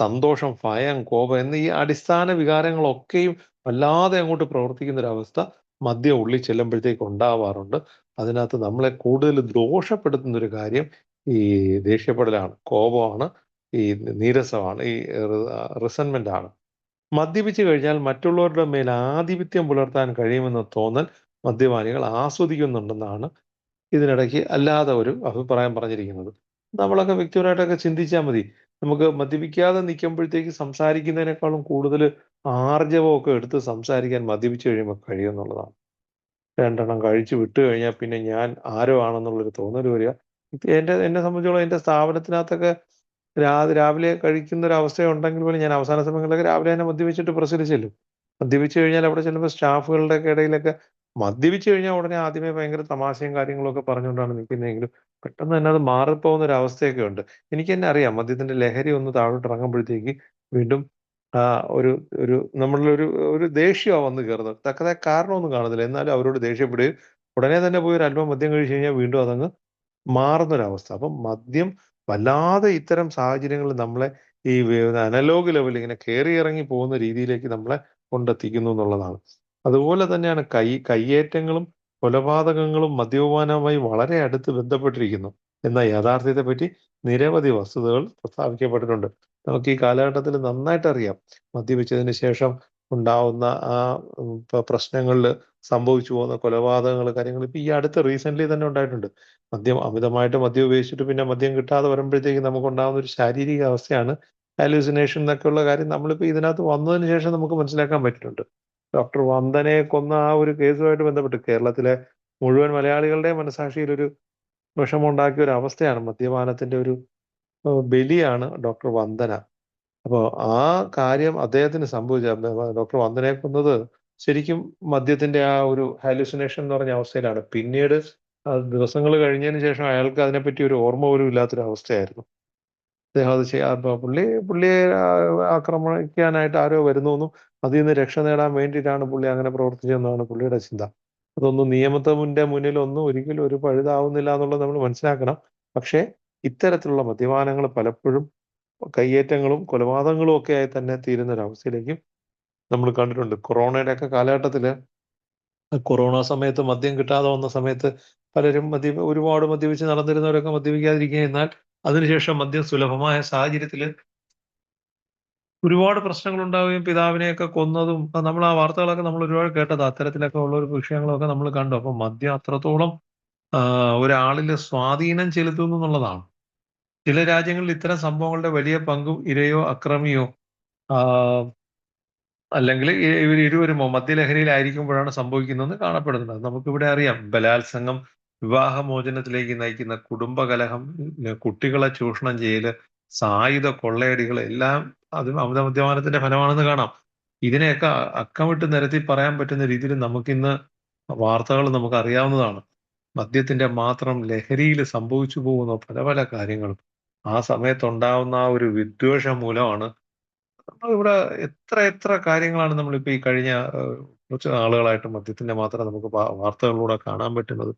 സന്തോഷം, ഭയം, കോപം എന്നീ അടിസ്ഥാന വികാരങ്ങളൊക്കെയും വല്ലാതെ അങ്ങോട്ട് പ്രവർത്തിക്കുന്ന ഒരു അവസ്ഥ മദ്യം ഉള്ളിൽ ചെല്ലുമ്പോഴത്തേക്ക് ഉണ്ടാവാറുണ്ട്. അതിനകത്ത് നമ്മളെ കൂടുതൽ ദോഷപ്പെടുത്തുന്ന ഒരു കാര്യം ഈ ദേഷ്യപ്പെടലാണ്, കോപമാണ്, ഈ നീരസമാണ്, ഈ റിസന്റ്മെന്റ് ആണ്. മദ്യപിച്ചു കഴിഞ്ഞാൽ മറ്റുള്ളവരുടെ മേൽ ആധിപത്യം പുലർത്താൻ കഴിയുമെന്ന തോന്നൽ മദ്യപാനികൾ ആസ്വദിക്കുന്നുണ്ടെന്നാണ് ഇതിനിടയ്ക്ക് അല്ലാതെ ഒരു അഭിപ്രായം പറഞ്ഞിരിക്കുന്നത്. നമ്മളൊക്കെ വ്യക്തിപരമായിട്ടൊക്കെ ചിന്തിച്ചാൽ മതി. നമുക്ക് മദ്യപിക്കാതെ നിൽക്കുമ്പോഴത്തേക്ക് സംസാരിക്കുന്നതിനേക്കാളും കൂടുതൽ ആർജവമൊക്കെ എടുത്ത് സംസാരിക്കാൻ മദ്യപിച്ചു കഴിയുമ്പോൾ കഴിയുമെന്നുള്ളതാണ്. രണ്ടെണ്ണം കഴിച്ചു വിട്ട് കഴിഞ്ഞാൽ പിന്നെ ഞാൻ ആരോ ആണെന്നുള്ളൊരു തോന്നൽ വരിക. എന്നെ സംബന്ധിച്ചോളം എൻ്റെ സ്ഥാപനത്തിനകത്തൊക്കെ രാവിലെ കഴിക്കുന്ന ഒരു അവസ്ഥയുണ്ടെങ്കിൽ പോലും ഞാൻ അവസാന സമയങ്ങളിലൊക്കെ രാവിലെ തന്നെ മദ്യപിച്ചിട്ട് പ്രസ്സിൽ ചെല്ലും. മദ്യപിച്ചു കഴിഞ്ഞാൽ അവിടെ ചെല്ലുമ്പോൾ സ്റ്റാഫുകളുടെ ഒക്കെ ഇടയിലൊക്കെ മദ്യപിച്ചു കഴിഞ്ഞാൽ ഉടനെ ആദ്യമേ ഭയങ്കര തമാശയും കാര്യങ്ങളും ഒക്കെ പറഞ്ഞുകൊണ്ടാണ് നിൽക്കുന്നതെങ്കിലും പെട്ടെന്ന് തന്നെ അത് മാറിപ്പോകുന്ന ഒരു അവസ്ഥയൊക്കെ ഉണ്ട്. എനിക്ക് തന്നെ അറിയാം, മദ്യത്തിന്റെ ലഹരി ഒന്ന് താഴോട്ട് ഇറങ്ങുമ്പോഴത്തേക്ക് വീണ്ടും ആ ഒരു ഒരു നമ്മളിലൊരു ഒരു ദേഷ്യമാണ് വന്ന് കയറുന്നത്. തക്കതായ കാരണമൊന്നും കാണുന്നില്ല, എന്നാലും അവരോട് ദേഷ്യപ്പെടുകയും ഉടനെ തന്നെ പോയി ഒരു അല്പം മദ്യം കഴിച്ചു കഴിഞ്ഞാൽ വീണ്ടും അതങ്ങ് മാറുന്നൊരവസ്ഥ. അപ്പം മദ്യം വല്ലാതെ ഇത്തരം സാഹചര്യങ്ങളിൽ നമ്മളെ ഈ അനലോഗ് ലെവലിൽ ഇങ്ങനെ കയറി ഇറങ്ങി പോകുന്ന രീതിയിലേക്ക് നമ്മളെ കൊണ്ടെത്തിക്കുന്നു എന്നുള്ളതാണ്. അതുപോലെ തന്നെയാണ് കയ്യേറ്റങ്ങളും കൊലപാതകങ്ങളും മദ്യപാനവുമായി വളരെ അടുത്ത് ബന്ധപ്പെട്ടിരിക്കുന്നു എന്ന യാഥാർത്ഥ്യത്തെ പറ്റി നിരവധി വസ്തുതകൾ പ്രസ്താവിക്കപ്പെട്ടിട്ടുണ്ട്. നമുക്ക് ഈ കാലഘട്ടത്തിൽ നന്നായിട്ട് അറിയാം മദ്യപിച്ചതിന് ശേഷം ഉണ്ടാവുന്ന ആ പ്രശ്നങ്ങളിൽ സംഭവിച്ചു പോകുന്ന കൊലപാതകങ്ങൾ, കാര്യങ്ങൾ ഇപ്പൊ ഈ അടുത്ത് റീസെന്റ് തന്നെ ഉണ്ടായിട്ടുണ്ട്. അമിതമായിട്ട് മദ്യം ഉപയോഗിച്ചിട്ട് പിന്നെ മദ്യം കിട്ടാതെ വരുമ്പോഴത്തേക്ക് നമുക്കുണ്ടാകുന്ന ഒരു ശാരീരിക അവസ്ഥയാണ് ഹാലൂസിനേഷൻ എന്നൊക്കെയുള്ള കാര്യം നമ്മളിപ്പോ ഇതിനകത്ത് വന്നതിന് ശേഷം നമുക്ക് മനസ്സിലാക്കാൻ പറ്റിയിട്ടുണ്ട്. ഡോക്ടർ വന്ദനയെ കൊന്ന ആ ഒരു കേസുമായിട്ട് ബന്ധപ്പെട്ട് കേരളത്തിലെ മുഴുവൻ മലയാളികളുടെ മനസാക്ഷിയിൽ ഒരു വിഷമമുണ്ടാക്കിയ ഒരു അവസ്ഥയാണ്. മദ്യപാനത്തിന്റെ ഒരു ബലിയാണ് ഡോക്ടർ വന്ദന. അപ്പോൾ ആ കാര്യം അദ്ദേഹത്തിന് സംഭവിച്ച ഡോക്ടർ വന്ദനയെ കൊന്നത് ശരിക്കും മദ്യത്തിന്റെ ആ ഒരു ഹാലുസിനേഷൻ എന്ന് പറഞ്ഞ അവസ്ഥയിലാണ്. പിന്നീട് ദിവസങ്ങൾ കഴിഞ്ഞതിന് ശേഷം അയാൾക്ക് അതിനെപ്പറ്റി ഒരു ഓർമ്മ പോലും ഇല്ലാത്തൊരു അവസ്ഥയായിരുന്നു. അദ്ദേഹം അത് പുള്ളിയെ ആക്രമിക്കാനായിട്ട് ആരോ വരുന്നുവെന്നും അതിൽ നിന്ന് രക്ഷ നേടാൻ വേണ്ടിയിട്ടാണ് പുള്ളി അങ്ങനെ പ്രവർത്തിച്ചതെന്നാണ് പുള്ളിയുടെ ചിന്ത. അതൊന്നും നിയമത്തിന്റെ മുന്നിലൊന്നും ഒരിക്കലും ഒരു പഴുതാവുന്നില്ല എന്നുള്ളത് നമ്മൾ മനസ്സിലാക്കണം. പക്ഷേ ഇത്തരത്തിലുള്ള മദ്യപാനങ്ങൾ പലപ്പോഴും കയ്യേറ്റങ്ങളും കൊലപാതകങ്ങളും ഒക്കെ ആയി തന്നെ തീരുന്ന ഒരു അവസ്ഥയിലേക്കും നമ്മൾ കണ്ടിട്ടുണ്ട്. കൊറോണയുടെ ഒക്കെ കാലഘട്ടത്തില് കൊറോണ സമയത്ത് മദ്യം കിട്ടാതെ വന്ന സമയത്ത് പലരും ഒരുപാട് മദ്യപിച്ച് നടന്നിരുന്നവരൊക്കെ മദ്യപിക്കാതിരിക്കുക. എന്നാൽ അതിനുശേഷം മദ്യം സുലഭമായ സാഹചര്യത്തില് ഒരുപാട് പ്രശ്നങ്ങൾ ഉണ്ടാവുകയും പിതാവിനെയൊക്കെ കൊന്നതും നമ്മൾ ആ വാർത്തകളൊക്കെ നമ്മൾ ഒരുപാട് കേട്ടത് അത്തരത്തിലൊക്കെ ഉള്ള ഒരു വിഷയങ്ങളൊക്കെ നമ്മൾ കണ്ടു. അപ്പൊ മദ്യം അത്രത്തോളം ഒരാളിൽ സ്വാധീനം ചെലുത്തുന്നു എന്നുള്ളതാണ്. ചില രാജ്യങ്ങളിൽ ഇത്തരം സംഭവങ്ങളുടെ വലിയ പങ്കും ഇരയോ അക്രമിയോ അല്ലെങ്കിൽ ഇവർ ഇരുവരും മദ്യലഹരിയിലായിരിക്കുമ്പോഴാണ് സംഭവിക്കുന്നതെന്ന് കാണപ്പെടുന്നത്. അത് നമുക്കിവിടെ അറിയാം. ബലാത്സംഗം, വിവാഹമോചനത്തിലേക്ക് നയിക്കുന്ന കുടുംബകലഹം, കുട്ടികളെ ചൂഷണം ചെയ്യല്, സായുധ കൊള്ളയടികൾ എല്ലാം അത് അമിത മദ്യപാനത്തിന്റെ ഫലമാണെന്ന് കാണാം. ഇതിനെയൊക്കെ അക്കമിട്ട് നിരത്തി പറയാൻ പറ്റുന്ന രീതിയിൽ നമുക്കിന്ന് വാർത്തകൾ നമുക്ക് അറിയാവുന്നതാണ്. മദ്യത്തിന്റെ മാത്രം ലഹരിയിൽ സംഭവിച്ചു പോകുന്ന പല പല കാര്യങ്ങളും ആ സമയത്തുണ്ടാവുന്ന ആ ഒരു വിദ്വേഷം മൂലമാണ്. നമ്മളിവിടെ എത്ര എത്ര കാര്യങ്ങളാണ് നമ്മളിപ്പോ ഈ കഴിഞ്ഞ കുറച്ച് നാളുകളായിട്ട് മദ്യത്തിന്റെ മാത്രം നമുക്ക് വാർത്തകളിലൂടെ കാണാൻ പറ്റുന്നത്.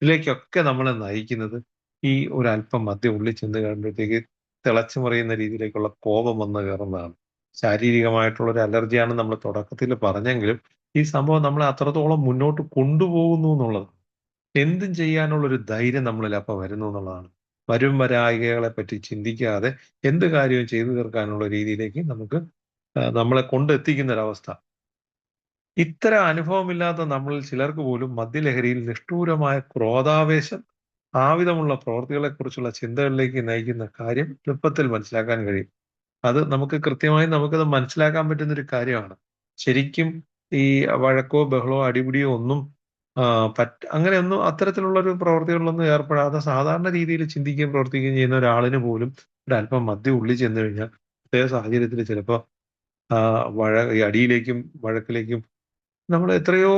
ഇതിലേക്കൊക്കെ നമ്മളെ നയിക്കുന്നത് ഈ ഒരല്പം മദ്യം ഉള്ളിൽ ചെന്ന് കഴിയുമ്പോഴത്തേക്ക് തിളച്ചു മറിയുന്ന രീതിയിലേക്കുള്ള കോപം വന്ന് കയറുന്നതാണ്. ശാരീരികമായിട്ടുള്ള ഒരു അലർജിയാണ് നമ്മൾ തുടക്കത്തിൽ പറഞ്ഞെങ്കിലും ഈ സംഭവം നമ്മളെ അത്രത്തോളം മുന്നോട്ട് കൊണ്ടുപോകുന്നു എന്നുള്ളത്, എന്തും ചെയ്യാനുള്ള ഒരു ധൈര്യം നമ്മളിൽ അപ്പൊ വരുന്നു എന്നുള്ളതാണ്. വരും വരായികകളെ പറ്റി ചിന്തിക്കാതെ എന്ത് കാര്യവും ചെയ്തു തീർക്കാനുള്ള രീതിയിലേക്ക് നമുക്ക് നമ്മളെ കൊണ്ടെത്തിക്കുന്ന ഒരവസ്ഥ. ഇത്തരം അനുഭവമില്ലാത്ത നമ്മളിൽ ചിലർക്ക് പോലും മദ്യലഹരിയിൽ നിഷ്ഠൂരമായ ക്രോധാവേശം, ആവിധമുള്ള പ്രവൃത്തികളെ കുറിച്ചുള്ള ചിന്തകളിലേക്ക് നയിക്കുന്ന കാര്യം എളുപ്പത്തിൽ മനസ്സിലാക്കാൻ കഴിയും. അത് നമുക്ക് കൃത്യമായി നമുക്കത് മനസ്സിലാക്കാൻ പറ്റുന്ന ഒരു കാര്യമാണ്. ശരിക്കും ഈ വഴക്കോ ബഹളോ അടിപിടിയോ ഒന്നും അങ്ങനെയൊന്നും അത്തരത്തിലുള്ള ഒരു പ്രവൃത്തികളിലൊന്നും ഏർപ്പെടാതെ സാധാരണ രീതിയിൽ ചിന്തിക്കുകയും പ്രവർത്തിക്കുകയും ചെയ്യുന്ന ഒരാളിന് പോലും ഒരല്പം മദ്യം ഉള്ളിൽ ചെന്ന് കഴിഞ്ഞാൽ പ്രത്യേക സാഹചര്യത്തിൽ ചിലപ്പോ ഈ അടിയിലേക്കും വഴക്കിലേക്കും നമ്മൾ എത്രയോ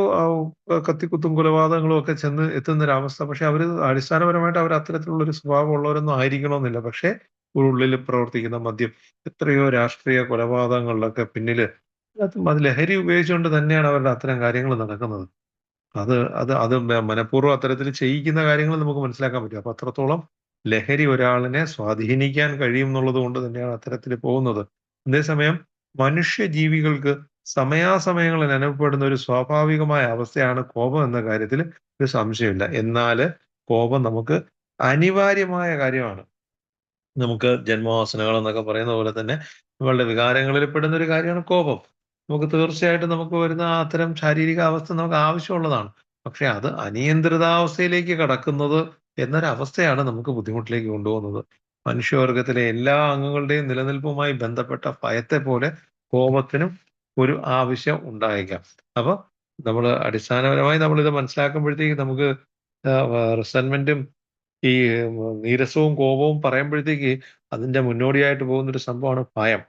കത്തിക്കുത്തും കൊലപാതകങ്ങളും ഒക്കെ ചെന്ന് എത്തുന്ന ഒരവസ്ഥ. പക്ഷെ അവര് അടിസ്ഥാനപരമായിട്ട് അവർ അത്തരത്തിലുള്ള ഒരു സ്വഭാവം ഉള്ളവരൊന്നും ആയിരിക്കണമെന്നില്ല. പക്ഷെ ഉള്ളിൽ പ്രവർത്തിക്കുന്ന മദ്യം എത്രയോ രാഷ്ട്രീയ കൊലപാതകങ്ങളിലൊക്കെ പിന്നില് അത് ലഹരി ഉപയോഗിച്ചുകൊണ്ട് തന്നെയാണ് അവരുടെ അത്തരം കാര്യങ്ങൾ നടക്കുന്നത്. അത് അത് അത് മനഃപൂർവ്വം അത്തരത്തിൽ ചെയ്യിക്കുന്ന കാര്യങ്ങൾ നമുക്ക് മനസ്സിലാക്കാൻ പറ്റും. അപ്പൊ അത്രത്തോളം ലഹരി ഒരാളിനെ സ്വാധീനിക്കാൻ കഴിയും എന്നുള്ളത് കൊണ്ട് തന്നെയാണ് അത്തരത്തിൽ പോകുന്നത്. അതേസമയം മനുഷ്യജീവികൾക്ക് സമയാസമയങ്ങളിൽ അനുഭവപ്പെടുന്ന ഒരു സ്വാഭാവികമായ അവസ്ഥയാണ് കോപം എന്ന കാര്യത്തിൽ ഒരു സംശയമില്ല. എന്നാല് കോപം നമുക്ക് അനിവാര്യമായ കാര്യമാണ്. നമുക്ക് ജന്മവാസനകൾ എന്നൊക്കെ പറയുന്ന പോലെ തന്നെ നമ്മളുടെ വികാരങ്ങളിൽ പെടുന്ന ഒരു കാര്യമാണ് കോപം. നമുക്ക് തീർച്ചയായിട്ടും നമുക്ക് വരുന്ന അത്തരം ശാരീരിക അവസ്ഥ നമുക്ക് ആവശ്യമുള്ളതാണ്. പക്ഷെ അത് അനിയന്ത്രിതാവസ്ഥയിലേക്ക് കടക്കുന്നത് എന്നൊരവസ്ഥയാണ് നമുക്ക് ബുദ്ധിമുട്ടിലേക്ക് കൊണ്ടുപോകുന്നത്. മനുഷ്യവർഗത്തിലെ എല്ലാ അംഗങ്ങളുടെയും നിലനിൽപ്പുമായി ബന്ധപ്പെട്ട ഭയത്തെ പോലെ കോപത്തിനും ഒരു ആവശ്യം ഉണ്ടായേക്കാം. അപ്പൊ നമ്മൾ അടിസ്ഥാനപരമായി നമ്മളിത് മനസ്സിലാക്കുമ്പോഴത്തേക്ക് നമുക്ക് റിസന്റ്മെന്റും ഈ നീരസവും കോപവും പറയുമ്പോഴത്തേക്ക് അതിന്റെ മുന്നോടിയായിട്ട് പോകുന്ന ഒരു സംഭവമാണ് ഭയം.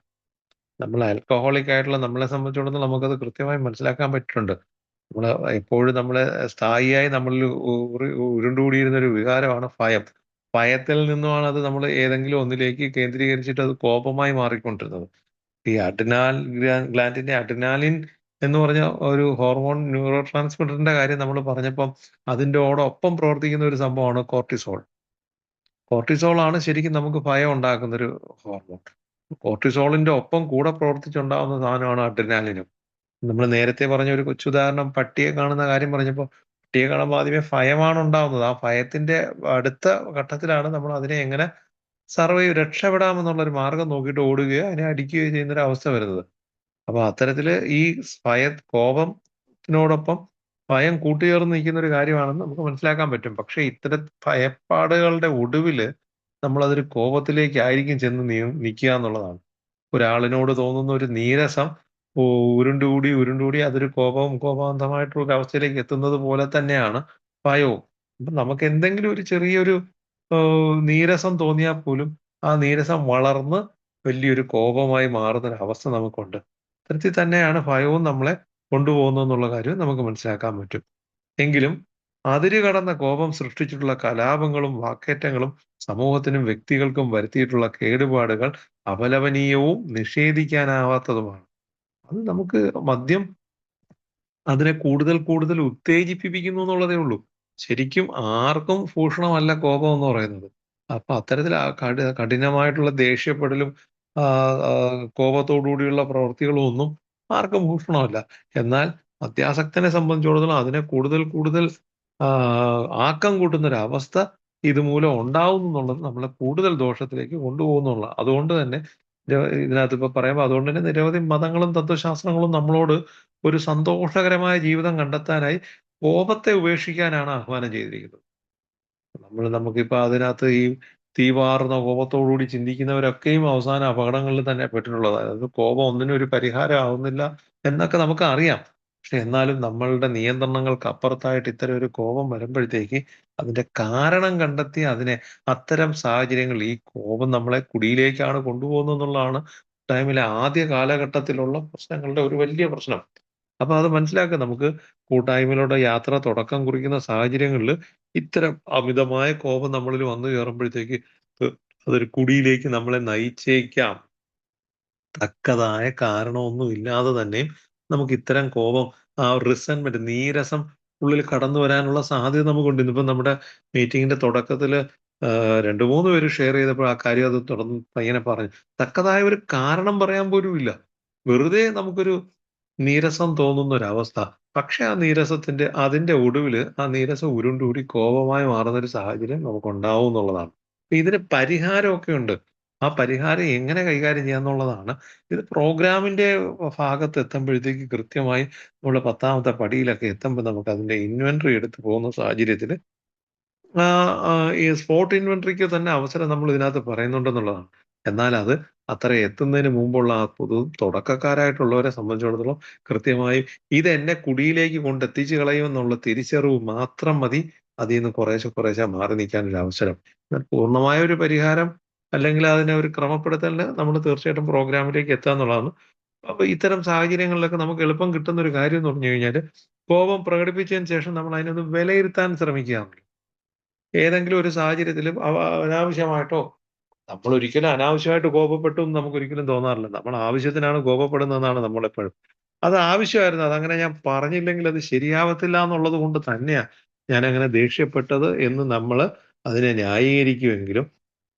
നമ്മൾ ആൽക്കഹോളിക് ആയിട്ടുള്ള നമ്മളെ സംബന്ധിച്ചിടത്തോളം നമുക്കത് കൃത്യമായി മനസ്സിലാക്കാൻ പറ്റിയിട്ടുണ്ട്. നമ്മള് എപ്പോഴും നമ്മളെ സ്ഥായിയായി നമ്മളിൽ ഉരുണ്ടുകൂടിയിരുന്ന ഒരു വികാരമാണ് ഭയം. ഭയത്തിൽ നിന്നുമാണ് അത് നമ്മൾ ഏതെങ്കിലും ഒന്നിലേക്ക് കേന്ദ്രീകരിച്ചിട്ട് അത് കോപമായി മാറിക്കൊണ്ടിരുന്നത്. ഈ ഗ്ലാൻഡിന്റെ അഡ്രിനാലിൻ എന്ന് പറഞ്ഞ ഒരു ഹോർമോൺ ന്യൂറോ ട്രാൻസ്മിറ്ററിന്റെ കാര്യം നമ്മൾ പറഞ്ഞപ്പം അതിൻ്റെയോടൊപ്പം പ്രവർത്തിക്കുന്ന ഒരു സംഭവമാണ് കോർട്ടിസോൾ. കോർട്ടിസോൾ ആണ് ശരിക്കും നമുക്ക് ഭയം ഉണ്ടാക്കുന്ന ഒരു ഹോർമോൺ. കോർട്ടിസോളിന്റെ ഒപ്പം കൂടെ പ്രവർത്തിച്ചുണ്ടാകുന്ന സാധനമാണ് അഡ്രിനാലിനും. നമ്മൾ നേരത്തെ പറഞ്ഞ ഒരു കൊച്ചുദാഹരണം, പട്ടിയെ കാണുന്ന കാര്യം പറഞ്ഞപ്പോൾ പട്ടിയെ കാണുമ്പോൾ ആദ്യമേ ഭയമാണ് ഉണ്ടാവുന്നത്. ആ ഭയത്തിന്റെ അടുത്ത ഘട്ടത്തിലാണ് നമ്മൾ അതിനെ എങ്ങനെ രക്ഷപ്പെടാമെന്നുള്ള ഒരു മാർഗം നോക്കിയിട്ട് ഓടുകയോ അതിനെ അടിക്കുകയോ ചെയ്യുന്ന ഒരു അവസ്ഥ വരുന്നത്. അപ്പൊ അത്തരത്തില് ഈ കോപത്തിനോടൊപ്പം ഭയം കൂട്ടുചേർന്ന് നിൽക്കുന്ന ഒരു കാര്യമാണെന്ന് നമുക്ക് മനസ്സിലാക്കാൻ പറ്റും. പക്ഷെ ഇത്തരം ഭയപ്പാടുകളുടെ ഒടുവില് നമ്മളതൊരു കോപത്തിലേക്കായിരിക്കും ചെന്ന് നിൽക്കുക എന്നുള്ളതാണ്. ഒരാളിനോട് തോന്നുന്ന ഒരു നീരസം ഉരുണ്ടുകൂടി അതൊരു കോപാന്തമായിട്ടുള്ള ഒരു അവസ്ഥയിലേക്ക് എത്തുന്നത് പോലെ തന്നെയാണ് ഭയവും. അപ്പൊ നമുക്ക് എന്തെങ്കിലും ഒരു ചെറിയൊരു നീരസം തോന്നിയാൽ പോലും ആ നീരസം വളർന്ന് വലിയൊരു കോപമായി മാറുന്നൊരവസ്ഥ നമുക്കുണ്ട്. അത്തരത്തിൽ തന്നെയാണ് ഭയവും നമ്മളെ കൊണ്ടുപോകുന്നതെന്നുള്ള കാര്യം നമുക്ക് മനസ്സിലാക്കാൻ പറ്റും. എങ്കിലും അതിര് കടന്ന കോപം സൃഷ്ടിച്ചിട്ടുള്ള കലാപങ്ങളും വാക്കേറ്റങ്ങളും സമൂഹത്തിനും വ്യക്തികൾക്കും വരുത്തിയിട്ടുള്ള കേടുപാടുകൾ അപലപനീയവും നിഷേധിക്കാനാവാത്തതുമാണ്. അത് നമുക്ക് മദ്യം അതിനെ കൂടുതൽ കൂടുതൽ ഉത്തേജിപ്പിക്കുന്നു എന്നുള്ളതേ ഉള്ളൂ. ശരിക്കും ആർക്കും ഭൂഷണമല്ല കോപം എന്ന് പറയുന്നത്. അപ്പൊ അത്തരത്തിൽ കഠിനമായിട്ടുള്ള ദേഷ്യപ്പെടലും കോപത്തോടു കൂടിയുള്ള പ്രവൃത്തികളും ഒന്നും ആർക്കും ഭൂഷണമല്ല. എന്നാൽ മദ്യാസക്തനെ സംബന്ധിച്ചിടത്തോളം അതിനെ കൂടുതൽ കൂടുതൽ ആക്കം കൂട്ടുന്ന ഒരു അവസ്ഥ ഇതുമൂലം ഉണ്ടാവുന്നു എന്നുള്ളത് നമ്മളെ കൂടുതൽ ദോഷത്തിലേക്ക് കൊണ്ടുപോകുന്നുള്ള. അതുകൊണ്ട് തന്നെ ഇതിനകത്ത് ഇപ്പൊ പറയുമ്പോൾ അതുകൊണ്ട് തന്നെ നിരവധി മതങ്ങളും തത്വശാസ്ത്രങ്ങളും നമ്മളോട് ഒരു സന്തോഷകരമായ ജീവിതം കണ്ടെത്താനായി കോപത്തെ ഉപേക്ഷിക്കാനാണ് ആഹ്വാനം ചെയ്തിരിക്കുന്നത്. നമുക്കിപ്പോ അതിനകത്ത് ഈ തീവാർന്ന കോപത്തോടുകൂടി ചിന്തിക്കുന്നവരൊക്കെയും അവസാന അപകടങ്ങളിൽ തന്നെ പെട്ടിട്ടുള്ളത്. അതായത് കോപം ഒന്നിനും ഒരു പരിഹാരം ആവുന്നില്ല എന്നൊക്കെ നമുക്ക് അറിയാം. പക്ഷെ എന്നാലും നമ്മളുടെ നിയന്ത്രണങ്ങൾക്ക് അപ്പുറത്തായിട്ട് ഇത്തരം ഒരു കോപം വരുമ്പോഴത്തേക്ക് അതിന്റെ കാരണം കണ്ടെത്തി അതിനെ അത്തരം സാഹചര്യങ്ങളിൽ ഈ കോപം നമ്മളെ കുടിയിലേക്കാണ് കൊണ്ടുപോകുന്നത് എന്നുള്ളതാണ് ടൈമിലെ ആദ്യ കാലഘട്ടത്തിലുള്ള പ്രശ്നങ്ങളുടെ ഒരു വലിയ പ്രശ്നം. അപ്പൊ അത് മനസ്സിലാക്കുക. നമുക്ക് കൂട്ടായ്മയിലൂടെ യാത്ര തുടക്കം കുറിക്കുന്ന സാഹചര്യങ്ങളിൽ ഇത്തരം അമിതമായ കോപം നമ്മളിൽ വന്നു കയറുമ്പോഴത്തേക്ക് അതൊരു കുടിയിലേക്ക് നമ്മളെ നയിച്ചേക്കാം. തക്കതായ കാരണമൊന്നും ഇല്ലാതെ തന്നെയും നമുക്ക് ഇത്തരം കോപം, ആ റിസന്റ്മെന്റ്, നീരസം ഉള്ളിൽ കടന്നു വരാനുള്ള സാധ്യത നമുക്കുണ്ട്. ഇന്നിപ്പോ നമ്മുടെ മീറ്റിംഗിന്റെ തുടക്കത്തില് 2-3 പേര് ഷെയർ ചെയ്തപ്പോൾ ആ കാര്യം അത് തുടർന്ന് പയ്യനെ പറഞ്ഞു. തക്കതായ ഒരു കാരണം പറയാൻ പോലും ഇല്ല. വെറുതെ നമുക്കൊരു നീരസം തോന്നുന്ന ഒരവസ്ഥ. പക്ഷെ ആ നീരസത്തിന്റെ അതിന്റെ ഒടുവില് ആ നീരസം ഉരുണ്ടൂടി കോപമായി മാറുന്ന ഒരു സാഹചര്യം നമുക്കുണ്ടാവും എന്നുള്ളതാണ്. ഇതിന് പരിഹാരമൊക്കെ ഉണ്ട്. ആ പരിഹാരം എങ്ങനെ കൈകാര്യം ചെയ്യാന്നുള്ളതാണ്. ഇത് പ്രോഗ്രാമിന്റെ ഭാഗത്ത് എത്തുമ്പോഴത്തേക്ക് കൃത്യമായി നമ്മള് 10ാമത്തെ പടിയിലൊക്കെ എത്തുമ്പോൾ നമുക്ക് അതിന്റെ ഇൻവെന്ററി എടുത്ത് പോകുന്ന സാഹചര്യത്തില് ഈ സ്പോട്ട് ഇൻവെന്ററിക്ക് തന്നെ അവസരം നമ്മൾ ഇതിനകത്ത് പറയുന്നുണ്ടെന്നുള്ളതാണ്. എന്നാൽ അത് അത്ര എത്തുന്നതിന് മുമ്പുള്ള ആ തുടക്കക്കാരായിട്ടുള്ളവരെ സംബന്ധിച്ചിടത്തോളം കൃത്യമായും ഇത് എന്നെ കുടിയിലേക്ക് കൊണ്ടെത്തിച്ചു കളയുമെന്നുള്ള തിരിച്ചറിവ് മാത്രം മതി അതിൽ നിന്ന് കുറേശ്ശെ കുറേശ്ശെ മാറി നിൽക്കാനൊരു അവസരം. എന്നാൽ പൂർണ്ണമായ ഒരു പരിഹാരം അല്ലെങ്കിൽ അതിനെ ഒരു ക്രമപ്പെടുത്തലിന് നമ്മൾ തീർച്ചയായിട്ടും പ്രോഗ്രാമിലേക്ക് എത്തുക എന്നുള്ളതാണ്. അപ്പൊ ഇത്തരം സാഹചര്യങ്ങളിലൊക്കെ നമുക്ക് എളുപ്പം കിട്ടുന്ന ഒരു കാര്യം എന്ന് പറഞ്ഞു കഴിഞ്ഞാൽ കോപം പ്രകടിപ്പിച്ചതിന് ശേഷം നമ്മൾ അതിനൊന്ന് വിലയിരുത്താൻ ശ്രമിക്കുക. ഏതെങ്കിലും ഒരു സാഹചര്യത്തിലും അനാവശ്യമായിട്ടോ, നമ്മൾ ഒരിക്കലും അനാവശ്യമായിട്ട് കോപപ്പെട്ടു എന്ന് നമുക്ക് ഒരിക്കലും തോന്നാറില്ല. നമ്മൾ ആവശ്യത്തിനാണ് കോപപ്പെടുന്നതെന്നാണ് നമ്മളെപ്പോഴും. അത് ആവശ്യമായിരുന്നു. അതങ്ങനെ ഞാൻ പറഞ്ഞില്ലെങ്കിൽ അത് ശരിയാവത്തില്ല എന്നുള്ളത് കൊണ്ട് തന്നെയാ ഞാനങ്ങനെ ദേഷ്യപ്പെട്ടത് എന്ന് നമ്മള് അതിനെ ന്യായീകരിക്കുമെങ്കിലും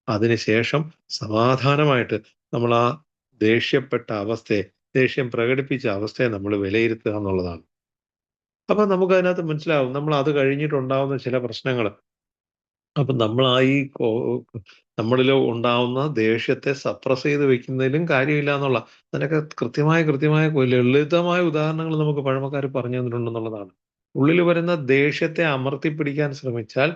അതിനുശേഷം സമാധാനമായിട്ട് നമ്മൾ ആ ദേഷ്യപ്പെട്ട അവസ്ഥയെ, ദേഷ്യം പ്രകടിപ്പിച്ച അവസ്ഥയെ നമ്മൾ വിലയിരുത്തുക എന്നുള്ളതാണ്. അപ്പൊ നമുക്കതിനകത്ത് മനസ്സിലാവും നമ്മൾ അത് കഴിഞ്ഞിട്ടുണ്ടാവുന്ന ചില പ്രശ്നങ്ങൾ. അപ്പൊ നമ്മൾ നമ്മളിൽ ഉണ്ടാവുന്ന ദേഷ്യത്തെ സപ്രസ് ചെയ്ത് വെക്കുന്നതിലും കാര്യമില്ല എന്നുള്ള അതിനൊക്കെ കൃത്യമായ ലളിതമായ ഉദാഹരണങ്ങൾ നമുക്ക് പഴമക്കാർ പറഞ്ഞു തന്നിട്ടുണ്ടെന്നുള്ളതാണ്. ഉള്ളിൽ വരുന്ന ദേഷ്യത്തെ അമർത്തിപ്പിടിക്കാൻ ശ്രമിച്ചാൽ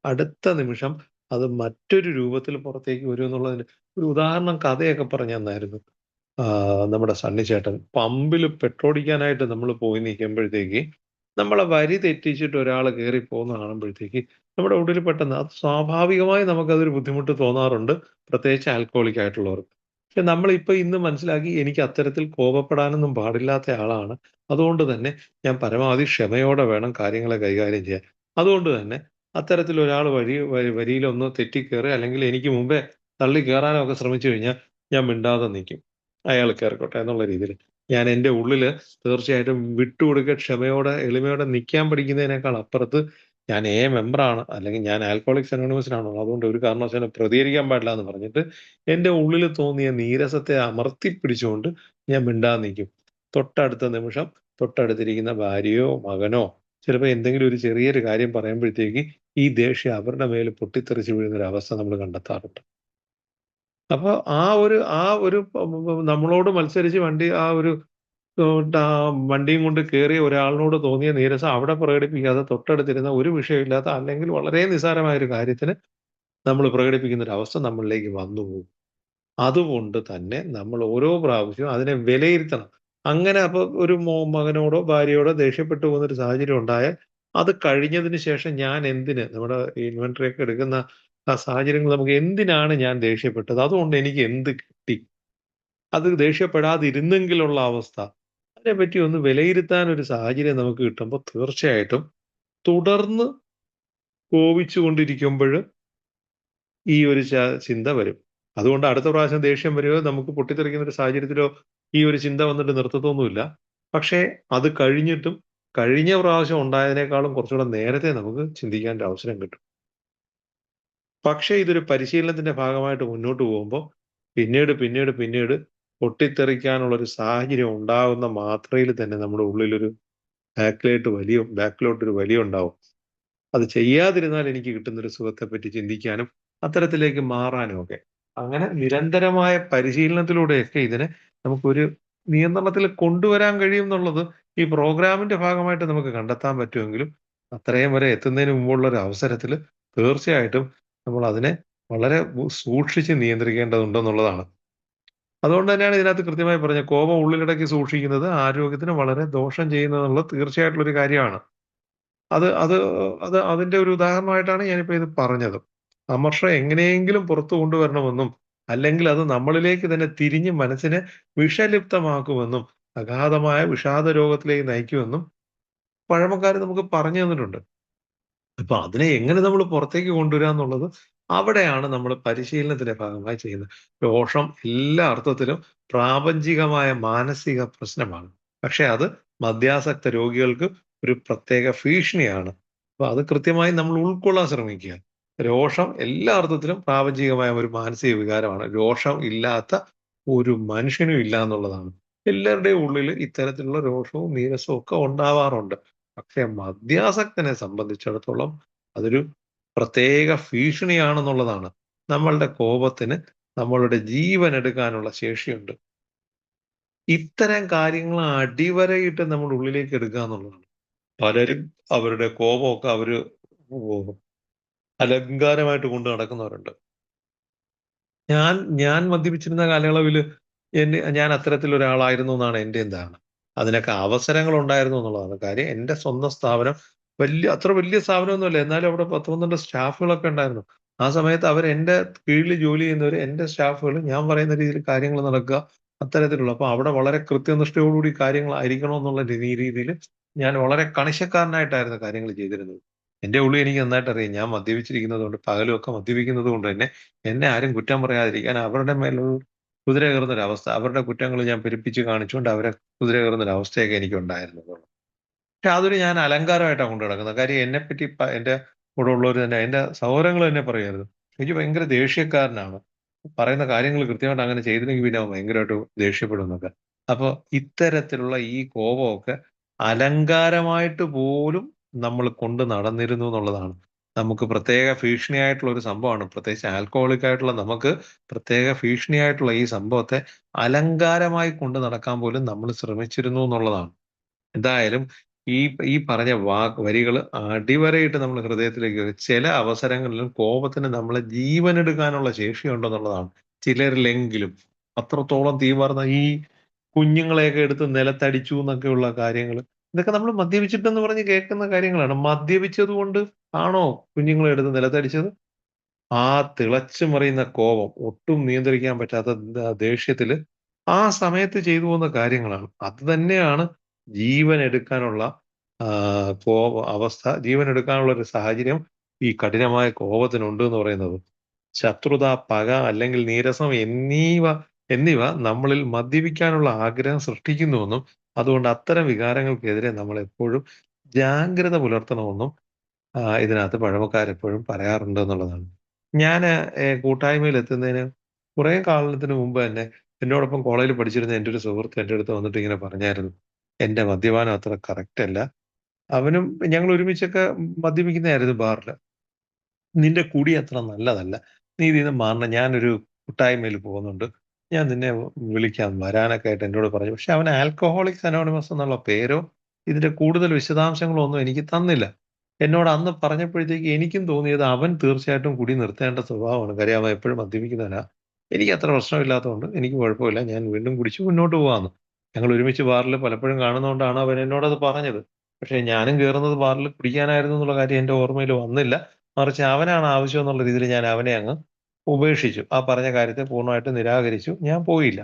അടുത്ത നിമിഷം അത് മറ്റൊരു രൂപത്തിൽ പുറത്തേക്ക് വരും എന്നുള്ളതിന് ഒരു ഉദാഹരണം കഥയൊക്കെ പറഞ്ഞു തന്നായിരുന്നു നമ്മുടെ സണ്ണി ചേട്ടൻ. പമ്പിൽ പെട്രോടിക്കാനായിട്ട് നമ്മൾ പോയി നിൽക്കുമ്പോഴത്തേക്ക് നമ്മളെ വരി തെറ്റിച്ചിട്ട് ഒരാൾ കയറി പോകുന്ന കാണുമ്പോഴത്തേക്ക് നമ്മുടെ ഉള്ളിൽ പെട്ടെന്ന് അത് സ്വാഭാവികമായി നമുക്കതൊരു ബുദ്ധിമുട്ട് തോന്നാറുണ്ട്, പ്രത്യേകിച്ച് ആൽക്കഹോളിക് ആയിട്ടുള്ളവർക്ക്. പക്ഷെ നമ്മളിപ്പോ ഇന്ന് മനസ്സിലാക്കി എനിക്ക് അത്തരത്തിൽ കോപപ്പെടാനൊന്നും പാടില്ലാത്ത ആളാണ്. അതുകൊണ്ട് തന്നെ ഞാൻ പരമാവധി ക്ഷമയോടെ വേണം കാര്യങ്ങളെ കൈകാര്യം ചെയ്യാൻ. അതുകൊണ്ട് തന്നെ അത്തരത്തിൽ ഒരാൾ വരിയിലൊന്ന് തെറ്റിക്കേറി അല്ലെങ്കിൽ എനിക്ക് മുമ്പേ തള്ളി കയറാനോ ഒക്കെ ശ്രമിച്ചു കഴിഞ്ഞാൽ ഞാൻ മിണ്ടാതെ നിൽക്കും. അയാൾ കയറിക്കോട്ടെ എന്നുള്ള രീതിയിൽ. ഞാൻ എൻ്റെ ഉള്ളില് തീർച്ചയായിട്ടും വിട്ടുകൊടുക്കുക, ക്ഷമയോടെ എളിമയോടെ നിൽക്കാൻ പഠിക്കുന്നതിനേക്കാൾ അപ്പുറത്ത് ഞാൻ മെമ്പറാണ് അല്ലെങ്കിൽ ഞാൻ ആൽക്കഹോളിക്സ് അനോണിമസിലാണോ അതുകൊണ്ട് ഒരു കാരണവശാലും പ്രതികരിക്കാൻ പാടില്ല എന്ന് പറഞ്ഞിട്ട് എൻ്റെ ഉള്ളിൽ തോന്നിയ നീരസത്തെ അമർത്തിപ്പിടിച്ചുകൊണ്ട് ഞാൻ മിണ്ടാതെ നിൽക്കും. തൊട്ടടുത്ത നിമിഷം തൊട്ടടുത്തിരിക്കുന്ന ഭാര്യയോ മകനോ ചിലപ്പോൾ എന്തെങ്കിലും ഒരു ചെറിയൊരു കാര്യം പറയുമ്പോഴത്തേക്ക് ഈ ദേഷ്യം അവരുടെ മേൽ പൊട്ടിത്തെറിച്ച് വീഴുന്ന ഒരു അവസ്ഥ നമ്മൾ കണ്ടെത്താറുണ്ട്. അപ്പൊ ആ ഒരു നമ്മളോട് മത്സരിച്ച് വണ്ടിയും കൊണ്ട് കേറിയ ഒരാളിനോട് തോന്നിയ നീരസം അവിടെ പ്രകടിപ്പിക്കാതെ തൊട്ടടുത്തിരുന്ന ഒരു വിഷയമില്ലാത്ത അല്ലെങ്കിൽ വളരെ നിസ്സാരമായ ഒരു കാര്യത്തിന് നമ്മൾ പ്രകടിപ്പിക്കുന്ന ഒരു അവസ്ഥ നമ്മളിലേക്ക് വന്നു പോകും. അതുകൊണ്ട് തന്നെ നമ്മൾ ഓരോ പ്രാവശ്യവും അതിനെ വിലയിരുത്തണം. അങ്ങനെ അപ്പൊ ഒരു മകനോടോ ഭാര്യയോടോ ദേഷ്യപ്പെട്ടു പോകുന്ന ഒരു സാഹചര്യം ഉണ്ടായാൽ അത് കഴിഞ്ഞതിന് ശേഷം ഞാൻ എന്തിന് നമ്മുടെ ഇൻവെന്ററി ഒക്കെ എടുക്കുന്ന ആ സാഹചര്യങ്ങൾ നമുക്ക് എന്തിനാണ് ഞാൻ ദേഷ്യപ്പെട്ടത്? അതുകൊണ്ട് എനിക്ക് എന്ത് കിട്ടി? അത് ദേഷ്യപ്പെടാതിരുന്നെങ്കിലുള്ള അവസ്ഥ, അതിനെപ്പറ്റി ഒന്ന് വിലയിരുത്താൻ ഒരു സാഹചര്യം നമുക്ക് കിട്ടുമ്പോൾ തീർച്ചയായിട്ടും തുടർന്ന് കോപിച്ചുകൊണ്ടിരിക്കുമ്പോൾ ഈ ഒരു ചിന്ത വരും. അതുകൊണ്ട് അടുത്ത പ്രാവശ്യം ദേഷ്യം വരികയോ നമുക്ക് പൊട്ടിത്തെറിക്കുന്ന ഒരു സാഹചര്യത്തിലോ ഈ ഒരു ചിന്ത വന്നിട്ട് നിർത്തത്തൊന്നുമില്ല. പക്ഷേ അത് കഴിഞ്ഞിട്ടും കഴിഞ്ഞ പ്രാവശ്യം ഉണ്ടായതിനേക്കാളും കുറച്ചുകൂടെ നേരത്തെ നമുക്ക് ചിന്തിക്കാൻ ഒരു അവസരം കിട്ടും. പക്ഷേ ഇതൊരു പരിശീലനത്തിന്റെ ഭാഗമായിട്ട് മുന്നോട്ട് പോകുമ്പോൾ പിന്നീട് പൊട്ടിത്തെറിക്കാനുള്ള ഒരു സാഹചര്യം ഉണ്ടാകുന്ന മാത്രയിൽ തന്നെ നമ്മുടെ ഉള്ളിലൊരു ബാക്കിലോട്ടൊരു വലിയ ഉണ്ടാവും. അത് ചെയ്യാതിരുന്നാൽ എനിക്ക് കിട്ടുന്നൊരു സുഖത്തെപ്പറ്റി ചിന്തിക്കാനും അത്തരത്തിലേക്ക് മാറാനും ഒക്കെ. അങ്ങനെ നിരന്തരമായ പരിശീലനത്തിലൂടെയൊക്കെ ഇതിനെ നമുക്കൊരു നിയന്ത്രണത്തിൽ കൊണ്ടുവരാൻ കഴിയും എന്നുള്ളത് ഈ പ്രോഗ്രാമിന്റെ ഭാഗമായിട്ട് നമുക്ക് കണ്ടെത്താൻ പറ്റുമെങ്കിലും അത്രയും വരെ എത്തുന്നതിന് മുമ്പുള്ള ഒരു അവസരത്തിൽ തീർച്ചയായിട്ടും നമ്മൾ അതിനെ വളരെ സൂക്ഷിച്ച് നിയന്ത്രിക്കേണ്ടതുണ്ടെന്നുള്ളതാണ്. അതുകൊണ്ട് തന്നെയാണ് ഇതിനകത്ത് കൃത്യമായി പറഞ്ഞത് കോപം ഉള്ളിലടക്കി സൂക്ഷിക്കുന്നത് ആരോഗ്യത്തിന് വളരെ ദോഷം ചെയ്യുന്നതെന്നുള്ളത് തീർച്ചയായിട്ടുള്ള ഒരു കാര്യമാണ്. അത് അത് അത് അതിന്റെ ഒരു ഉദാഹരണമായിട്ടാണ് ഞാനിപ്പോ ഇത് പറഞ്ഞത്. അമർഷം എങ്ങനെയെങ്കിലും പുറത്തു കൊണ്ടുവരണമെന്നും, അല്ലെങ്കിൽ അത് നമ്മളിലേക്ക് തന്നെ തിരിഞ്ഞ് മനസ്സിനെ വിഷലിപ്തമാക്കുമെന്നും, അഗാധമായ വിഷാദ രോഗത്തിലേക്ക് നയിക്കുമെന്നും പഴമക്കാര് നമുക്ക് പറഞ്ഞു തന്നിട്ടുണ്ട്. അപ്പൊ അതിനെ എങ്ങനെ നമ്മൾ പുറത്തേക്ക് കൊണ്ടുവരാന്നുള്ളത് അവിടെയാണ് നമ്മൾ പരിശീലനത്തിന്റെ ഭാഗമായി ചെയ്യുന്നത്. രോഷം എല്ലാ അർത്ഥത്തിലും പ്രാപഞ്ചികമായ മാനസിക പ്രശ്നമാണ്. പക്ഷെ അത് മദ്യാസക്ത രോഗികൾക്ക് ഒരു പ്രത്യേക ഭീഷണിയാണ്. അപ്പൊ അത് കൃത്യമായി നമ്മൾ ഉൾക്കൊള്ളാൻ ശ്രമിക്കുക. രോഷം എല്ലാ അർത്ഥത്തിലും പ്രാപഞ്ചികമായ ഒരു മാനസിക വികാരമാണ്. രോഷം ഇല്ലാത്ത ഒരു മനുഷ്യനും ഇല്ല എന്നുള്ളതാണ്. എല്ലാവരുടെയും ഉള്ളിൽ ഇത്തരത്തിലുള്ള രോഷവും നീരസവും ഒക്കെ ഉണ്ടാവാറുണ്ട്. പക്ഷെ മദ്യാസക്തനെ സംബന്ധിച്ചിടത്തോളം അതൊരു പ്രത്യേക ഭീഷണിയാണെന്നുള്ളതാണ്. നമ്മളുടെ കോപത്തിന് നമ്മളുടെ ജീവൻ എടുക്കാനുള്ള ശേഷിയുണ്ട്. ഇത്തരം കാര്യങ്ങൾ അടിവരയിട്ട് നമ്മുടെ ഉള്ളിലേക്ക് എടുക്കുക എന്നുള്ളതാണ്. പലരും അവരുടെ കോപമൊക്കെ അവര് അലങ്കാരമായിട്ട് കൊണ്ട് നടക്കുന്നവരുണ്ട്. ഞാൻ മദ്യപിച്ചിരുന്ന കാലയളവില് ഞാൻ അത്തരത്തിലൊരാളായിരുന്നു എന്നാണ് എന്റെയും ധാരണ. അതിനൊക്കെ അവസരങ്ങൾ ഉണ്ടായിരുന്നു എന്നുള്ളതാണ് കാര്യം. എന്റെ സ്വന്തം സ്ഥാപനം അത്ര വലിയ സ്ഥാപനമൊന്നുമല്ല. എന്നാലും അവിടെ 10, 12 സ്റ്റാഫുകളൊക്കെ ഉണ്ടായിരുന്നു. ആ സമയത്ത് എന്റെ കീഴിൽ ജോലി ചെയ്യുന്നവര് എന്റെ സ്റ്റാഫുകൾ ഞാൻ പറയുന്ന രീതിയിൽ കാര്യങ്ങൾ നടക്കുക അത്തരത്തിലുള്ള. അപ്പൊ അവിടെ വളരെ കൃത്യനിഷ്ഠയോടുകൂടി കാര്യങ്ങളായിരിക്കണം എന്നുള്ള രീതിയിൽ ഞാൻ വളരെ കണിശക്കാരനായിട്ടായിരുന്നു കാര്യങ്ങൾ ചെയ്തിരുന്നത്. എന്റെ ഉള്ളിൽ എനിക്ക് നന്നായിട്ട് അറിയാം. ഞാൻ മദ്യപിച്ചിരിക്കുന്നത് കൊണ്ട് പകലും ഒക്കെ മദ്യപിക്കുന്നത് കൊണ്ട് തന്നെ എന്നെ ആരും കുറ്റം പറയാതിരിക്കാൻ അവരുടെ മേലുള്ള കുതിര കയറുന്ന ഒരു അവസ്ഥ, അവരുടെ കുറ്റങ്ങൾ ഞാൻ പെരുപ്പിച്ച് കാണിച്ചുകൊണ്ട് അവരെ കുതിര കയറുന്ന ഒരു അവസ്ഥയൊക്കെ എനിക്ക് ഉണ്ടായിരുന്നത്. പക്ഷെ അതൊരു ഞാൻ അലങ്കാരമായിട്ടാണ് കൊണ്ട് നടക്കുന്നത്. കാര്യം എന്നെപ്പറ്റി എന്റെ കൂടെ ഉള്ളവർ തന്നെ എന്റെ സഹോദരങ്ങൾ തന്നെ പറയുമായിരുന്നു. എനിക്ക് ഭയങ്കര ദേഷ്യക്കാരനാണ്. പറയുന്ന കാര്യങ്ങൾ കൃത്യമായിട്ട് അങ്ങനെ ചെയ്തില്ലെങ്കിൽ പിന്നെ അവൻ ഭയങ്കരമായിട്ട് ദേഷ്യപ്പെടും എന്നൊക്കെ. അപ്പൊ ഇത്തരത്തിലുള്ള ഈ കോപമൊക്കെ അലങ്കാരമായിട്ട് പോലും നമ്മൾ കൊണ്ട് നടന്നിരുന്നു എന്നുള്ളതാണ്. നമുക്ക് പ്രത്യേക ഭീഷണിയായിട്ടുള്ള ഒരു സംഭവമാണ്. പ്രത്യേകിച്ച് ആൽക്കഹോളിക് ആയിട്ടുള്ള നമുക്ക് പ്രത്യേക ഭീഷണിയായിട്ടുള്ള ഈ സംഭവത്തെ അലങ്കാരമായി കൊണ്ട് നടക്കാൻ പോലും നമ്മൾ ശ്രമിച്ചിരുന്നു എന്നുള്ളതാണ്. എന്തായാലും ഈ ഈ പറഞ്ഞ വരികള് അടിവരയിട്ട് നമ്മൾ ഹൃദയത്തിലേക്ക് ചില അവസരങ്ങളിലും കോപത്തിന് നമ്മളെ ജീവനെടുക്കാനുള്ള ശേഷിയുണ്ടെന്നുള്ളതാണ്. ചിലരിലെങ്കിലും. അത്രത്തോളം തീവ്രത ഈ കുഞ്ഞുങ്ങളെയൊക്കെ എടുത്ത് നിലത്തടിച്ചു എന്നൊക്കെയുള്ള കാര്യങ്ങള്. ഇതൊക്കെ നമ്മൾ മദ്യപിച്ചിട്ടെന്ന് പറഞ്ഞ് കേൾക്കുന്ന കാര്യങ്ങളാണ്. മദ്യപിച്ചത് കൊണ്ട് ആണോ കുഞ്ഞുങ്ങളെ എടുത്ത് നിലത്തടിച്ചത്? ആ തിളച്ചു മറിയുന്ന കോപം, ഒട്ടും നിയന്ത്രിക്കാൻ പറ്റാത്ത ദേഷ്യത്തില് ആ സമയത്ത് ചെയ്തു പോകുന്ന കാര്യങ്ങളാണ്. അത് തന്നെയാണ് ജീവൻ എടുക്കാനുള്ള ജീവൻ എടുക്കാനുള്ള ഒരു സാഹചര്യം ഈ കഠിനമായ കോപത്തിനുണ്ട് എന്ന് പറയുന്നത്. ശത്രുത, പക അല്ലെങ്കിൽ നീരസം എന്നിവ നമ്മളിൽ മദ്യപിക്കാനുള്ള ആഗ്രഹം സൃഷ്ടിക്കുന്നുവെന്നും അതുകൊണ്ട് അത്തരം വികാരങ്ങൾക്കെതിരെ നമ്മൾ എപ്പോഴും ജാഗ്രത പുലർത്തണമെന്നും ഇതിനകത്ത് പഴമക്കാരെപ്പോഴും പറയാറുണ്ട് എന്നുള്ളതാണ്. ഞാന് കൂട്ടായ്മയിൽ എത്തുന്നതിന് കുറെ കാലത്തിന് മുമ്പ് തന്നെ എന്നോടൊപ്പം കോളേജിൽ പഠിച്ചിരുന്ന എന്റെ ഒരു സുഹൃത്ത് എന്റെ അടുത്ത് വന്നിട്ട് ഇങ്ങനെ പറഞ്ഞായിരുന്നു. എന്റെ മദ്യപാനം അത്ര കറക്റ്റ് അല്ല. അവനും ഞങ്ങൾ ഒരുമിച്ചൊക്കെ മദ്യപിക്കുന്നതായിരുന്നു ബാറില്. നിന്റെ കുടി അത്ര നല്ലതല്ല. നീ ഇതിന്ന് മാറണം. ഞാനൊരു കൂട്ടായ്മയിൽ പോകുന്നുണ്ട്. ഞാൻ നിന്നെ വിളിക്കാം വരാനൊക്കെ ആയിട്ട് എന്നോട് പറഞ്ഞു. പക്ഷെ അവൻ ആൽക്കഹോളിക്സ് അനോണിമസ് എന്നുള്ള പേരോ ഇതിന്റെ കൂടുതൽ വിശദാംശങ്ങളോ ഒന്നും എനിക്ക് തന്നില്ല. എന്നോട് അന്ന് പറഞ്ഞപ്പോഴത്തേക്ക് എനിക്കും തോന്നിയത് അവൻ തീർച്ചയായിട്ടും കുടി നിർത്തേണ്ട സ്വഭാവമാണ്. കാര്യം അവൻ എപ്പോഴും മദ്യപിക്കുന്നവനാ. എനിക്ക് അത്ര പ്രശ്നമില്ലാത്തതുകൊണ്ട് എനിക്ക് കുഴപ്പമില്ല. ഞാൻ വീണ്ടും കുടിച്ച് മുന്നോട്ട് പോവാന്ന്. ഞങ്ങൾ ഒരുമിച്ച് ബാറിൽ പലപ്പോഴും കാണുന്നതുകൊണ്ടാണ് അവൻ എന്നോടത് പറഞ്ഞത്. പക്ഷെ ഞാനും കേറുന്നത് ബാറിൽ കുടിക്കാനായിരുന്നു എന്നുള്ള കാര്യം എന്റെ ഓർമ്മയിൽ വന്നില്ല. മറിച്ച് അവനാണ് ആവശ്യം എന്നുള്ള രീതിയിൽ ഞാൻ അവനെ അങ്ങ് ഉപേക്ഷിച്ചു. ആ പറഞ്ഞ കാര്യത്തെ പൂർണ്ണമായിട്ടും നിരാകരിച്ചു. ഞാൻ പോയില്ല.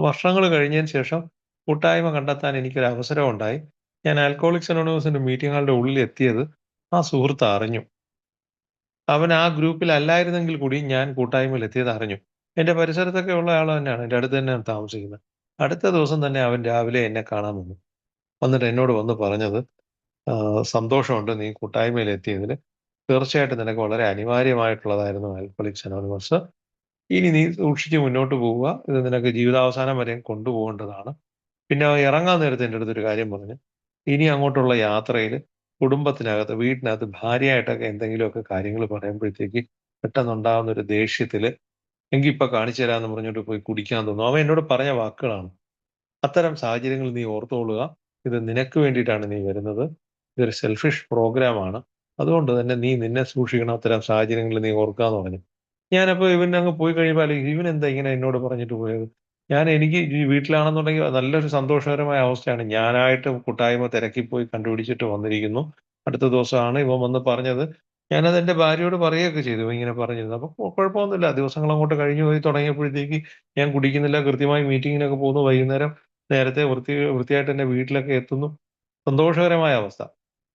വർഷങ്ങൾ കഴിഞ്ഞതിന് ശേഷം കൂട്ടായ്മ കണ്ടെത്താൻ എനിക്കൊരു അവസരം ഉണ്ടായി. ഞാൻ ആൽക്കഹോളിക്സ് അനോണിമസിന്റെ മീറ്റിംഗ് ഹാളിന്റെ ഉള്ളിൽ എത്തിയത് ആ സുഹൃത്ത് അറിഞ്ഞു. അവൻ ആ ഗ്രൂപ്പിൽ അല്ലായിരുന്നെങ്കിൽ കൂടി ഞാൻ കൂട്ടായ്മയിൽ എത്തിയത് അറിഞ്ഞു. എന്റെ പരിസരത്തൊക്കെ ഉള്ള ആൾ തന്നെയാണ്. എന്റെ അടുത്ത് തന്നെയാണ് താമസിക്കുന്നത്. അടുത്ത ദിവസം തന്നെ അവൻ രാവിലെ എന്നെ കാണാൻ വന്നു. വന്നിട്ട് എന്നോട് വന്ന് പറഞ്ഞത്, സന്തോഷമുണ്ട് നീ കൂട്ടായ്മയിൽ എത്തിയതില്. തീർച്ചയായിട്ടും നിനക്ക് വളരെ അനിവാര്യമായിട്ടുള്ളതായിരുന്നു ആൽക്കഹോളിക്സ് അനോണിമസ്. ഇനി നീ സൂക്ഷിച്ച് മുന്നോട്ട് പോവുക. ഇത് നിനക്ക് ജീവിതാവസാനം വരെയും കൊണ്ടുപോകേണ്ടതാണ്. പിന്നെ അവൻ ഇറങ്ങാൻ നേരത്ത് എൻ്റെ അടുത്തൊരു കാര്യം പറഞ്ഞു. ഇനി അങ്ങോട്ടുള്ള യാത്രയില് കുടുംബത്തിനകത്ത്, വീട്ടിനകത്ത് ഭാര്യയായിട്ടൊക്കെ എന്തെങ്കിലുമൊക്കെ കാര്യങ്ങൾ പറയുമ്പോഴത്തേക്ക് പെട്ടെന്നുണ്ടാകുന്ന ഒരു ദേഷ്യത്തില് എങ്കി ഇപ്പൊ കാണിച്ചു തരാന്ന് പറഞ്ഞിട്ട് പോയി കുടിക്കാൻ തോന്നും. അവൻ എന്നോട് പറഞ്ഞ വാക്കുകളാണ്. അത്തരം സാഹചര്യങ്ങൾ നീ ഓർത്തുകൊള്ളുക. ഇത് നിനക്ക് വേണ്ടിയിട്ടാണ് നീ വരുന്നത്. ഇതൊരു സെൽഫിഷ് പ്രോഗ്രാമാണ്. അതുകൊണ്ട് തന്നെ നീ നിന്നെ സൂക്ഷിക്കണം. അത്തരം സാഹചര്യങ്ങളിൽ നീ ഓർക്കാന്ന് പറഞ്ഞു. ഞാനപ്പോ ഇവൻ അങ്ങ് പോയി കഴിയുമ്പോ ആലോചിക്കും, ഇവനെന്താ ഇങ്ങനെ എന്നോട് പറഞ്ഞിട്ട് പോയത്? എനിക്ക് ഈ വീട്ടിലാണെന്നുണ്ടെങ്കിൽ നല്ലൊരു സന്തോഷകരമായ അവസ്ഥയാണ്. ഞാനായിട്ട് കൂട്ടായ്മ തിരക്കിപ്പോയി കണ്ടുപിടിച്ചിട്ട് വന്നിരിക്കുന്നു. അടുത്ത ദിവസമാണ് ഇവൻ വന്ന് പറഞ്ഞത്. ഞാനത് എന്റെ ഭാര്യയോട് പറയുകയൊക്കെ ചെയ്തു. ഇവൻ ഇങ്ങനെ പറഞ്ഞിരുന്നു. അപ്പൊ കുഴപ്പമൊന്നുമില്ല. ദിവസങ്ങൾ അങ്ങോട്ട് കഴിഞ്ഞു പോയി തുടങ്ങിയപ്പോഴത്തേക്ക് ഞാൻ കുടിക്കുന്നില്ല. കൃത്യമായി മീറ്റിങ്ങിനൊക്കെ പോകുന്നു. വൈകുന്നേരം നേരത്തെ വൃത്തിയായിട്ട് എന്റെ വീട്ടിലൊക്കെ എത്തുന്നു. സന്തോഷകരമായ അവസ്ഥ.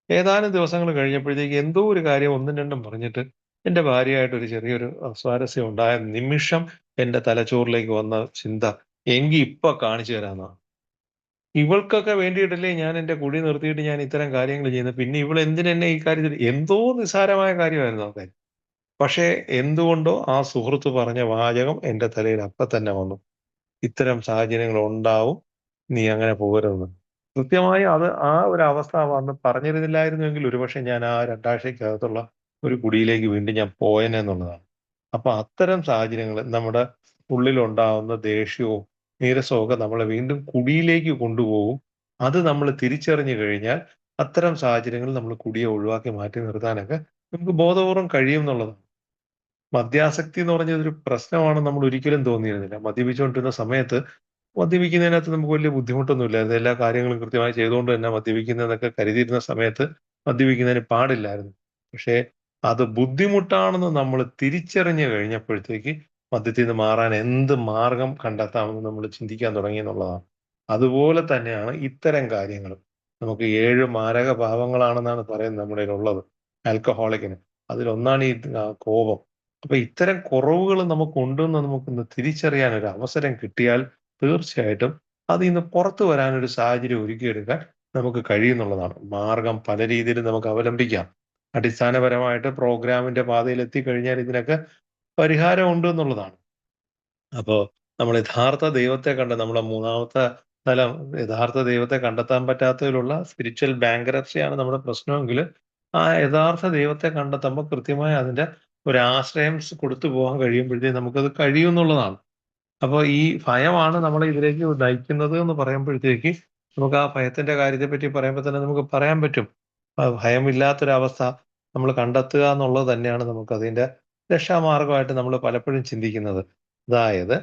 ഏതാനും ദിവസങ്ങൾ കഴിഞ്ഞപ്പോഴത്തേക്ക് എന്തോ ഒരു കാര്യം ഒന്നും രണ്ടും പറഞ്ഞിട്ട് എന്റെ ഭാര്യയായിട്ട് ഒരു ചെറിയൊരു സ്വാരസ്യം ഉണ്ടായ നിമിഷം എന്റെ തലച്ചോറിലേക്ക് വന്ന ചിന്ത, എങ്കി ഇപ്പൊ കാണിച്ചു തരാന്നാ. ഇവൾക്കൊക്കെ വേണ്ടിയിട്ടല്ലേ ഞാൻ എന്റെ കുടി നിർത്തിയിട്ട് ഞാൻ ഇത്തരം കാര്യങ്ങൾ ചെയ്യുന്നത്. പിന്നെ ഇവൾ എന്തിനെന്നെ ഈ കാര്യത്തിൽ, എന്തോ നിസ്സാരമായ കാര്യമായിരുന്നു ആ കാര്യം. പക്ഷേ എന്തുകൊണ്ടോ ആ സുഹൃത്ത് പറഞ്ഞ വാചകം എന്റെ തലയിൽ അപ്പൊ തന്നെ വന്നു. ഇത്തരം സാഹചര്യങ്ങൾ ഉണ്ടാവും. നീ അങ്ങനെ പോകരുതെന്ന്. കൃത്യമായി അത് ആ ഒരു അവസ്ഥ വന്ന് പറഞ്ഞിരുന്നില്ലായിരുന്നുവെങ്കിൽ ഒരുപക്ഷെ ഞാൻ ആ 2 ആഴ്ചക്കകത്തുള്ള ഒരു കുടിയിലേക്ക് വീണ്ടും ഞാൻ പോയേനെ എന്നുള്ളതാണ്. അപ്പൊ അത്തരം സാഹചര്യങ്ങൾ നമ്മുടെ ഉള്ളിലുണ്ടാവുന്ന ദേഷ്യവും നീരസവും ഒക്കെ നമ്മളെ വീണ്ടും കുടിയിലേക്ക് കൊണ്ടുപോകും. അത് നമ്മൾ തിരിച്ചറിഞ്ഞു കഴിഞ്ഞാൽ അത്തരം സാഹചര്യങ്ങളിൽ നമ്മൾ കുടിയെ ഒഴിവാക്കി മാറ്റി നിർത്താനൊക്കെ നമുക്ക് ബോധപൂർവം കഴിയും എന്നുള്ളതാണ്. മദ്യാസക്തി എന്ന് പറഞ്ഞത് ഒരു പ്രശ്നമാണെന്ന് നമ്മൾ ഒരിക്കലും തോന്നിയിരുന്നില്ല. മദ്യപിച്ചുകൊണ്ടിരുന്ന സമയത്ത് മദ്യപിക്കുന്നതിനകത്ത് നമുക്ക് വലിയ ബുദ്ധിമുട്ടൊന്നുമില്ലായിരുന്നു. എല്ലാ കാര്യങ്ങളും കൃത്യമായി ചെയ്തുകൊണ്ട് തന്നെ മദ്യപിക്കുന്നതെന്നൊക്കെ കരുതിയിരുന്ന സമയത്ത് മദ്യപിക്കുന്നതിന് പാടില്ലായിരുന്നു. പക്ഷേ അത് ബുദ്ധിമുട്ടാണെന്ന് നമ്മൾ തിരിച്ചറിഞ്ഞു കഴിഞ്ഞപ്പോഴത്തേക്ക് മദ്യത്തിൽ നിന്ന് മാറാൻ എന്ത് മാർഗം കണ്ടെത്താമെന്ന് നമ്മൾ ചിന്തിക്കാൻ തുടങ്ങി എന്നുള്ളതാണ്. അതുപോലെ തന്നെയാണ് ഇത്തരം കാര്യങ്ങളും. നമുക്ക് 7 മാരക പാവങ്ങളാണെന്നാണ് പറയുന്നത് നമ്മുടെ കയ്യിലുള്ളത് ആൽക്കഹോളിക്കിന്. അതിലൊന്നാണ് ഈ കോപം. അപ്പൊ ഇത്തരം കുറവുകൾ നമുക്കുണ്ടെന്ന് നമുക്കൊന്ന് തിരിച്ചറിയാൻ ഒരു അവസരം കിട്ടിയാൽ തീർച്ചയായിട്ടും അതീന്ന് പുറത്തു വരാനൊരു സാഹചര്യം ഒരുക്കിയെടുക്കാൻ നമുക്ക് കഴിയുന്നുള്ളതാണ്. മാർഗം പല രീതിയിലും നമുക്ക് അവലംബിക്കാം. അടിസ്ഥാനപരമായിട്ട് പ്രോഗ്രാമിന്റെ പാതയിൽ എത്തിക്കഴിഞ്ഞാൽ ഇതിനൊക്കെ പരിഹാരമുണ്ട് എന്നുള്ളതാണ്. അപ്പോ നമ്മൾ യഥാർത്ഥ ദൈവത്തെ കണ്ട് നമ്മുടെ 3ാമത്തെ തലം, യഥാർത്ഥ ദൈവത്തെ കണ്ടെത്താൻ പറ്റാത്തതിലുള്ള സ്പിരിച്വൽ ബാങ്ക്രപ്സിയാണ് നമ്മുടെ പ്രശ്നമെങ്കില്, ആ യഥാർത്ഥ ദൈവത്തെ കണ്ടെത്തുമ്പോൾ കൃത്യമായി അതിന്റെ ഒരാശ്രയം കൊടുത്തു പോകാൻ കഴിയുമ്പോഴത്തേക്കും നമുക്കത് കഴിയുമെന്നുള്ളതാണ്. അപ്പൊ ഈ ഭയമാണ് നമ്മളെ ഇതിലേക്ക് നയിക്കുന്നത് എന്ന് പറയുമ്പോഴത്തേക്ക് നമുക്ക് ആ ഭയത്തിന്റെ കാര്യത്തെപ്പറ്റി പറയുമ്പോൾ തന്നെ നമുക്ക് പറയാൻ പറ്റും. ഭയമില്ലാത്തൊരവസ്ഥ നമ്മൾ കണ്ടെത്തുക എന്നുള്ളത് തന്നെയാണ് നമുക്ക് അതിന്റെ രക്ഷാമാർഗമായിട്ട് നമ്മൾ പലപ്പോഴും ചിന്തിക്കുന്നത്. അതായത്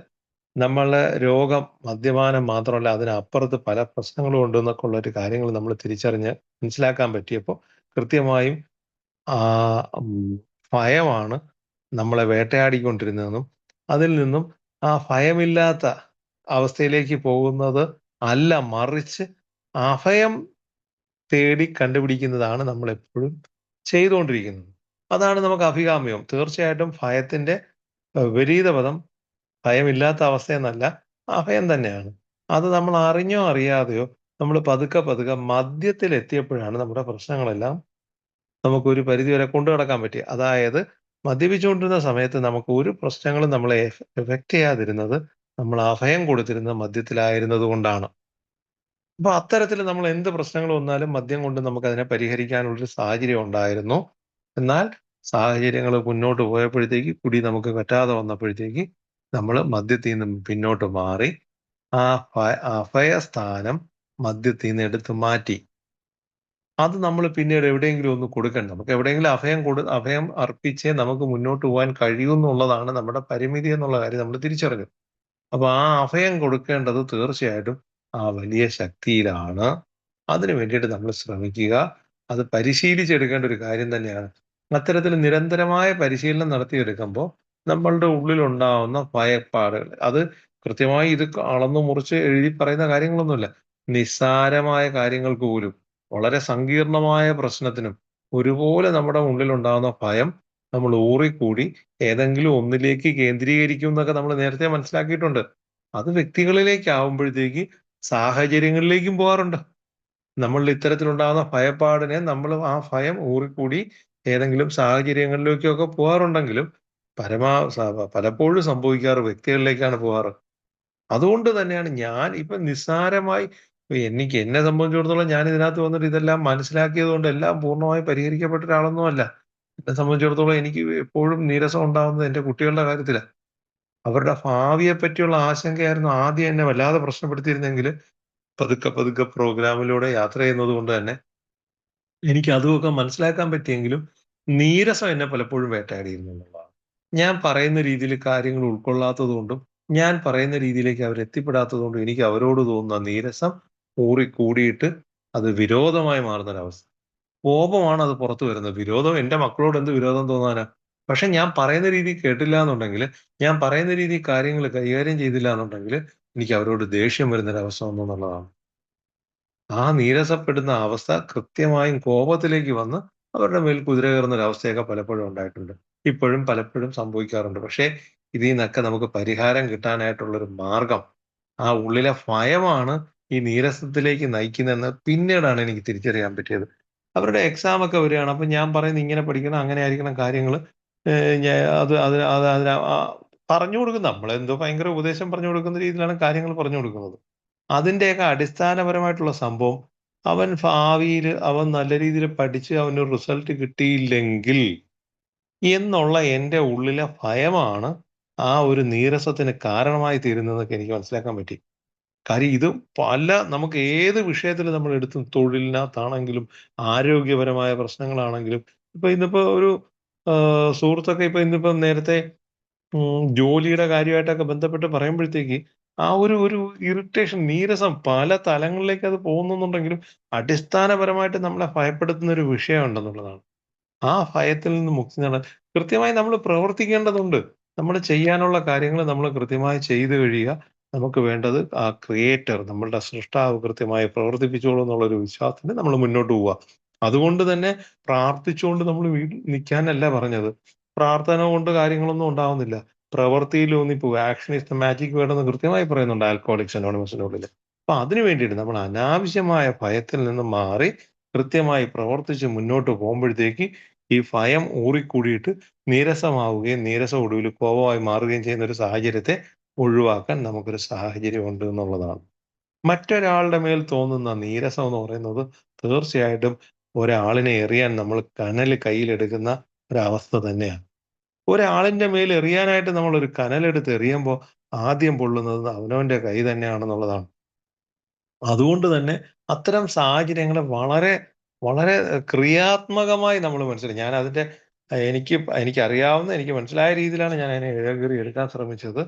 നമ്മളെ രോഗം മദ്യപാനം മാത്രമല്ല അതിനപ്പുറത്ത് പല പ്രശ്നങ്ങളും ഉണ്ടെന്നൊക്കെ ഉള്ള ഒരു കാര്യങ്ങൾ നമ്മൾ തിരിച്ചറിഞ്ഞ് മനസ്സിലാക്കാൻ പറ്റിയപ്പോൾ കൃത്യമായും ആ ഉം, ഭയമാണ് നമ്മളെ വേട്ടയാടിക്കൊണ്ടിരുന്നതെന്നും അതിൽ നിന്നും ആ ഭയമില്ലാത്ത അവസ്ഥയിലേക്ക് പോകുന്നത് അല്ല, മറിച്ച് അഭയം തേടി കണ്ടുപിടിക്കുന്നതാണ് നമ്മൾ എപ്പോഴും ചെയ്തുകൊണ്ടിരിക്കുന്നത്. അതാണ് നമുക്ക് അഭികാമ്യം. തീർച്ചയായിട്ടും ഭയത്തിന്റെ വിപരീത പദം ഭയമില്ലാത്ത അവസ്ഥയെന്നല്ല, അഭയം തന്നെയാണ്. അത് നമ്മൾ അറിഞ്ഞോ അറിയാതെയോ നമ്മൾ പതുക്കെ പതുക്കെ മദ്യത്തിൽ എത്തിയപ്പോഴാണ് നമ്മുടെ പ്രശ്നങ്ങളെല്ലാം നമുക്കൊരു പരിധിവരെ കൊണ്ടു നടക്കാൻ പറ്റി. അതായത് മദ്യപിച്ചുകൊണ്ടിരുന്ന സമയത്ത് നമുക്ക് ഒരു പ്രശ്നങ്ങളും നമ്മളെ എഫക്ട് ചെയ്യാതിരുന്നത് നമ്മൾ അഭയം കൊടുത്തിരുന്നത് മദ്യത്തിലായിരുന്നത് കൊണ്ടാണ്. അപ്പൊ അത്തരത്തിൽ നമ്മൾ എന്ത് പ്രശ്നങ്ങൾ വന്നാലും മദ്യം കൊണ്ട് നമുക്ക് അതിനെ പരിഹരിക്കാനുള്ളൊരു സാഹചര്യം ഉണ്ടായിരുന്നു. എന്നാൽ സാഹചര്യങ്ങൾ മുന്നോട്ട് പോയപ്പോഴത്തേക്ക് കുടി നമുക്ക് പറ്റാതെ വന്നപ്പോഴത്തേക്ക് നമ്മൾ മദ്യത്തിൽ നിന്നും പിന്നോട്ട് മാറി ആ അഭയസ്ഥാനം മദ്യത്തിൽ നിന്ന് എടുത്ത് മാറ്റി. അത് നമ്മൾ പിന്നീട് എവിടെയെങ്കിലും ഒന്ന് കൊടുക്കണം. നമുക്ക് എവിടെയെങ്കിലും അഭയം അർപ്പിച്ചേ നമുക്ക് മുന്നോട്ട് പോകാൻ കഴിയൂ എന്നുള്ളതാണ് നമ്മുടെ പരിമിതി എന്നുള്ള കാര്യം നമ്മൾ തിരിച്ചറിഞ്ഞു. അപ്പൊ ആ അഭയം കൊടുക്കേണ്ടത് തീർച്ചയായിട്ടും ആ വലിയ ശക്തിയിലാണ്. അതിനു വേണ്ടിയിട്ട് നമ്മൾ ശ്രമിക്കുക. അത് പരിശീലിച്ചെടുക്കേണ്ട ഒരു കാര്യം തന്നെയാണ്. അത്തരത്തിൽ നിരന്തരമായ പരിശീലനം നടത്തിയെടുക്കുമ്പോൾ നമ്മളുടെ ഉള്ളിലുണ്ടാവുന്ന ഭയപ്പാടുകൾ അത് കൃത്യമായി ഇത് അളന്നു മുറിച്ച് എഴുതി പറയുന്ന കാര്യങ്ങളൊന്നുമല്ല. നിസ്സാരമായ കാര്യങ്ങൾക്ക് പോലും, വളരെ സങ്കീർണമായ പ്രശ്നത്തിനും ഒരുപോലെ നമ്മുടെ ഉള്ളിലുണ്ടാകുന്ന ഭയം നമ്മൾ ഊറിക്കൂടി ഏതെങ്കിലും ഒന്നിലേക്ക് കേന്ദ്രീകരിക്കും എന്നൊക്കെ നമ്മൾ നേരത്തെ മനസ്സിലാക്കിയിട്ടുണ്ട്. അത് വ്യക്തികളിലേക്കാവുമ്പോഴത്തേക്ക് സാഹചര്യങ്ങളിലേക്കും പോകാറുണ്ട്. നമ്മളിൽ ഇത്തരത്തിലുണ്ടാകുന്ന ഭയപ്പാടിനെ നമ്മൾ ആ ഭയം ഊറിക്കൂടി ഏതെങ്കിലും സാഹചര്യങ്ങളിലേക്കൊക്കെ പോകാറുണ്ടെങ്കിലും പലപ്പോഴും സംഭവിക്കാറ് വ്യക്തികളിലേക്കാണ് പോകാറ്. അതുകൊണ്ട് തന്നെയാണ് ഞാൻ ഇപ്പൊ നിസ്സാരമായി എന്നെ സംബന്ധിച്ചിടത്തോളം ഞാൻ ഇതിനകത്ത് വന്നിട്ട് ഇതെല്ലാം മനസ്സിലാക്കിയത് കൊണ്ട് എല്ലാം പൂർണ്ണമായി പരിഹരിക്കപ്പെട്ട ഒരാളൊന്നുമല്ല. എന്നെ സംബന്ധിച്ചിടത്തോളം എനിക്ക് എപ്പോഴും നീരസം ഉണ്ടാവുന്നത് എന്റെ കുട്ടികളുടെ കാര്യത്തിലാ. അവരുടെ ഭാവിയെ പറ്റിയുള്ള ആശങ്കയായിരുന്നു ആദ്യം എന്നെ വല്ലാതെ പ്രശ്നപ്പെടുത്തിയിരുന്നെങ്കിൽ പതുക്കെ പതുക്കെ പ്രോഗ്രാമിലൂടെ യാത്ര ചെയ്യുന്നത് കൊണ്ട് തന്നെ എനിക്ക് അതുമൊക്കെ മനസ്സിലാക്കാൻ പറ്റിയെങ്കിലും നീരസം എന്നെ പലപ്പോഴും വേട്ടയാടിയിരുന്നു എന്നുള്ളതാണ്. ഞാൻ പറയുന്ന രീതിയിൽ കാര്യങ്ങൾ ഉൾക്കൊള്ളാത്തത് കൊണ്ടും ഞാൻ പറയുന്ന രീതിയിലേക്ക് അവരെത്തിപ്പെടാത്തത് കൊണ്ടും എനിക്ക് അവരോട് തോന്നുന്ന നീരസം ഊറിക്കൂടിയിട്ട് അത് വിരോധമായി മാറുന്നൊരവസ്ഥ. കോപമാണ് അത് പുറത്തു വരുന്നത്. വിരോധം എന്റെ മക്കളോട് എന്ത് വിരോധം തോന്നാനാ? പക്ഷെ ഞാൻ പറയുന്ന രീതിയിൽ കേട്ടില്ല എന്നുണ്ടെങ്കില്, ഞാൻ പറയുന്ന രീതിയിൽ കാര്യങ്ങൾ കൈകാര്യം ചെയ്തില്ല എന്നുണ്ടെങ്കില് എനിക്ക് അവരോട് ദേഷ്യം വരുന്നൊരവസ്ഥ വന്നു എന്നുള്ളതാണ്. ആ നീരസപ്പെടുന്ന അവസ്ഥ കൃത്യമായും കോപത്തിലേക്ക് വന്ന് അവരുടെ മേൽ കുതിര കയറുന്ന ഒരവസ്ഥയൊക്കെ പലപ്പോഴും ഉണ്ടായിട്ടുണ്ട്. ഇപ്പോഴും പലപ്പോഴും സംഭവിക്കാറുണ്ട്. പക്ഷേ ഇതിന്നൊക്കെ നമുക്ക് പരിഹാരം കിട്ടാനായിട്ടുള്ള ഒരു മാർഗം, ആ ഉള്ളിലെ ഭയമാണ് ഈ നീരസത്തിലേക്ക് നയിക്കുന്നതെന്ന് പിന്നീടാണ് എനിക്ക് തിരിച്ചറിയാൻ പറ്റിയത്. അവരുടെ എക്സാം ഒക്കെ വരികയാണ്. അപ്പൊ ഞാൻ പറയുന്നത് ഇങ്ങനെ പഠിക്കണം, അങ്ങനെ ആയിരിക്കണം കാര്യങ്ങള്. ഞാ അത് അത് അത് അതിന പറഞ്ഞു കൊടുക്കും. നമ്മളെന്തോ ഭയങ്കര ഉപദേശം പറഞ്ഞു കൊടുക്കുന്ന രീതിയിലാണ് കാര്യങ്ങൾ പറഞ്ഞു കൊടുക്കുന്നത്. അതിന്റെയൊക്കെ അടിസ്ഥാനപരമായിട്ടുള്ള സംഭവം, അവൻ ഭാവിയില് അവൻ നല്ല രീതിയിൽ പഠിച്ച് അവനൊരു റിസൾട്ട് കിട്ടിയില്ലെങ്കിൽ എന്നുള്ള എന്റെ ഉള്ളിലെ ഭയമാണ് ആ ഒരു നീരസത്തിന് കാരണമായി തീരുന്നതെന്നൊക്കെ എനിക്ക് മനസ്സിലാക്കാൻ പറ്റി. കാര്യം ഇത് നമുക്ക് ഏത് വിഷയത്തിൽ നമ്മൾ എടുത്തും തൊഴിലിനകത്താണെങ്കിലും ആരോഗ്യപരമായ പ്രശ്നങ്ങളാണെങ്കിലും ഇപ്പൊ ഇന്നിപ്പോ ഒരു സുഹൃത്തൊക്കെ ഇന്നിപ്പോ നേരത്തെ ജോലിയുടെ കാര്യമായിട്ടൊക്കെ ബന്ധപ്പെട്ട് പറയുമ്പോഴത്തേക്ക് ആ ഒരു ഇറിറ്റേഷൻ, നീരസം പല തലങ്ങളിലേക്ക് അത് പോകുന്നുണ്ടെങ്കിലും അടിസ്ഥാനപരമായിട്ട് നമ്മളെ ഭയപ്പെടുത്തുന്ന ഒരു വിഷയം ഉണ്ടെന്നുള്ളതാണ്. ആ ഭയത്തിൽ നിന്ന് മുക്തി നേടാൻ കൃത്യമായി നമ്മൾ പ്രവർത്തിക്കേണ്ടതുണ്ട്. നമ്മൾ ചെയ്യാനുള്ള കാര്യങ്ങൾ നമ്മൾ കൃത്യമായി ചെയ്തു കഴിയുക. നമുക്ക് വേണ്ടത് ആ ക്രിയേറ്റർ, നമ്മളുടെ സൃഷ്ടാവ് കൃത്യമായി പ്രവർത്തിപ്പിച്ചോളും എന്നുള്ളൊരു വിശ്വാസത്തിന് നമ്മൾ മുന്നോട്ട് പോവുക. അതുകൊണ്ട് തന്നെ പ്രാർത്ഥിച്ചുകൊണ്ട് നമ്മൾ വീട്ടിൽ നിൽക്കാനല്ല പറഞ്ഞത്. പ്രാർത്ഥന കൊണ്ട് കാര്യങ്ങളൊന്നും ഉണ്ടാവുന്നില്ല. പ്രവൃത്തിയിലൂന്നി പോവുക. Action is the magic word എന്ന് കൃത്യമായി പറയുന്നുണ്ട് ആൽക്കഹോളിക്സ് അനോണിമസിനുള്ളിൽ. അപ്പൊ അതിനു വേണ്ടിയിട്ട് നമ്മൾ അനാവശ്യമായ ഭയത്തിൽ നിന്ന് മാറി കൃത്യമായി പ്രവർത്തിച്ച് മുന്നോട്ട് പോകുമ്പോഴത്തേക്ക് ഈ ഭയം ഊറിക്കൂടിയിട്ട് നീരസമാവുകയും നീരസം ഒടുവിൽ കോപമായി മാറുകയും ചെയ്യുന്ന ഒരു സാഹചര്യത്തെ ഒഴിവാക്കാൻ നമുക്കൊരു സാഹചര്യം ഉണ്ട് എന്നുള്ളതാണ്. മറ്റൊരാളുടെ മേൽ തോന്നുന്ന നീരസം എന്ന് പറയുന്നത് തീർച്ചയായിട്ടും ഒരാളിനെ എറിയാൻ നമ്മൾ കനല് കയ്യിലെടുക്കുന്ന ഒരവസ്ഥ തന്നെയാണ്. ഒരാളിന്റെ മേൽ എറിയാനായിട്ട് നമ്മൾ ഒരു കനലെടുത്ത് എറിയുമ്പോൾ ആദ്യം പൊള്ളുന്നത് അവനവന്റെ കൈ തന്നെയാണെന്നുള്ളതാണ്. അതുകൊണ്ട് തന്നെ അത്തരം സാഹചര്യങ്ങളെ വളരെ, വളരെ ക്രിയാത്മകമായി നമ്മൾ മനസ്സിലാക്കി. ഞാൻ അതിന്റെ എനിക്കറിയാവുന്ന, എനിക്ക് മനസ്സിലായ രീതിയിലാണ് ഞാൻ അതിനെ ഇഴകീറി എടുക്കാൻ ശ്രമിച്ചത്.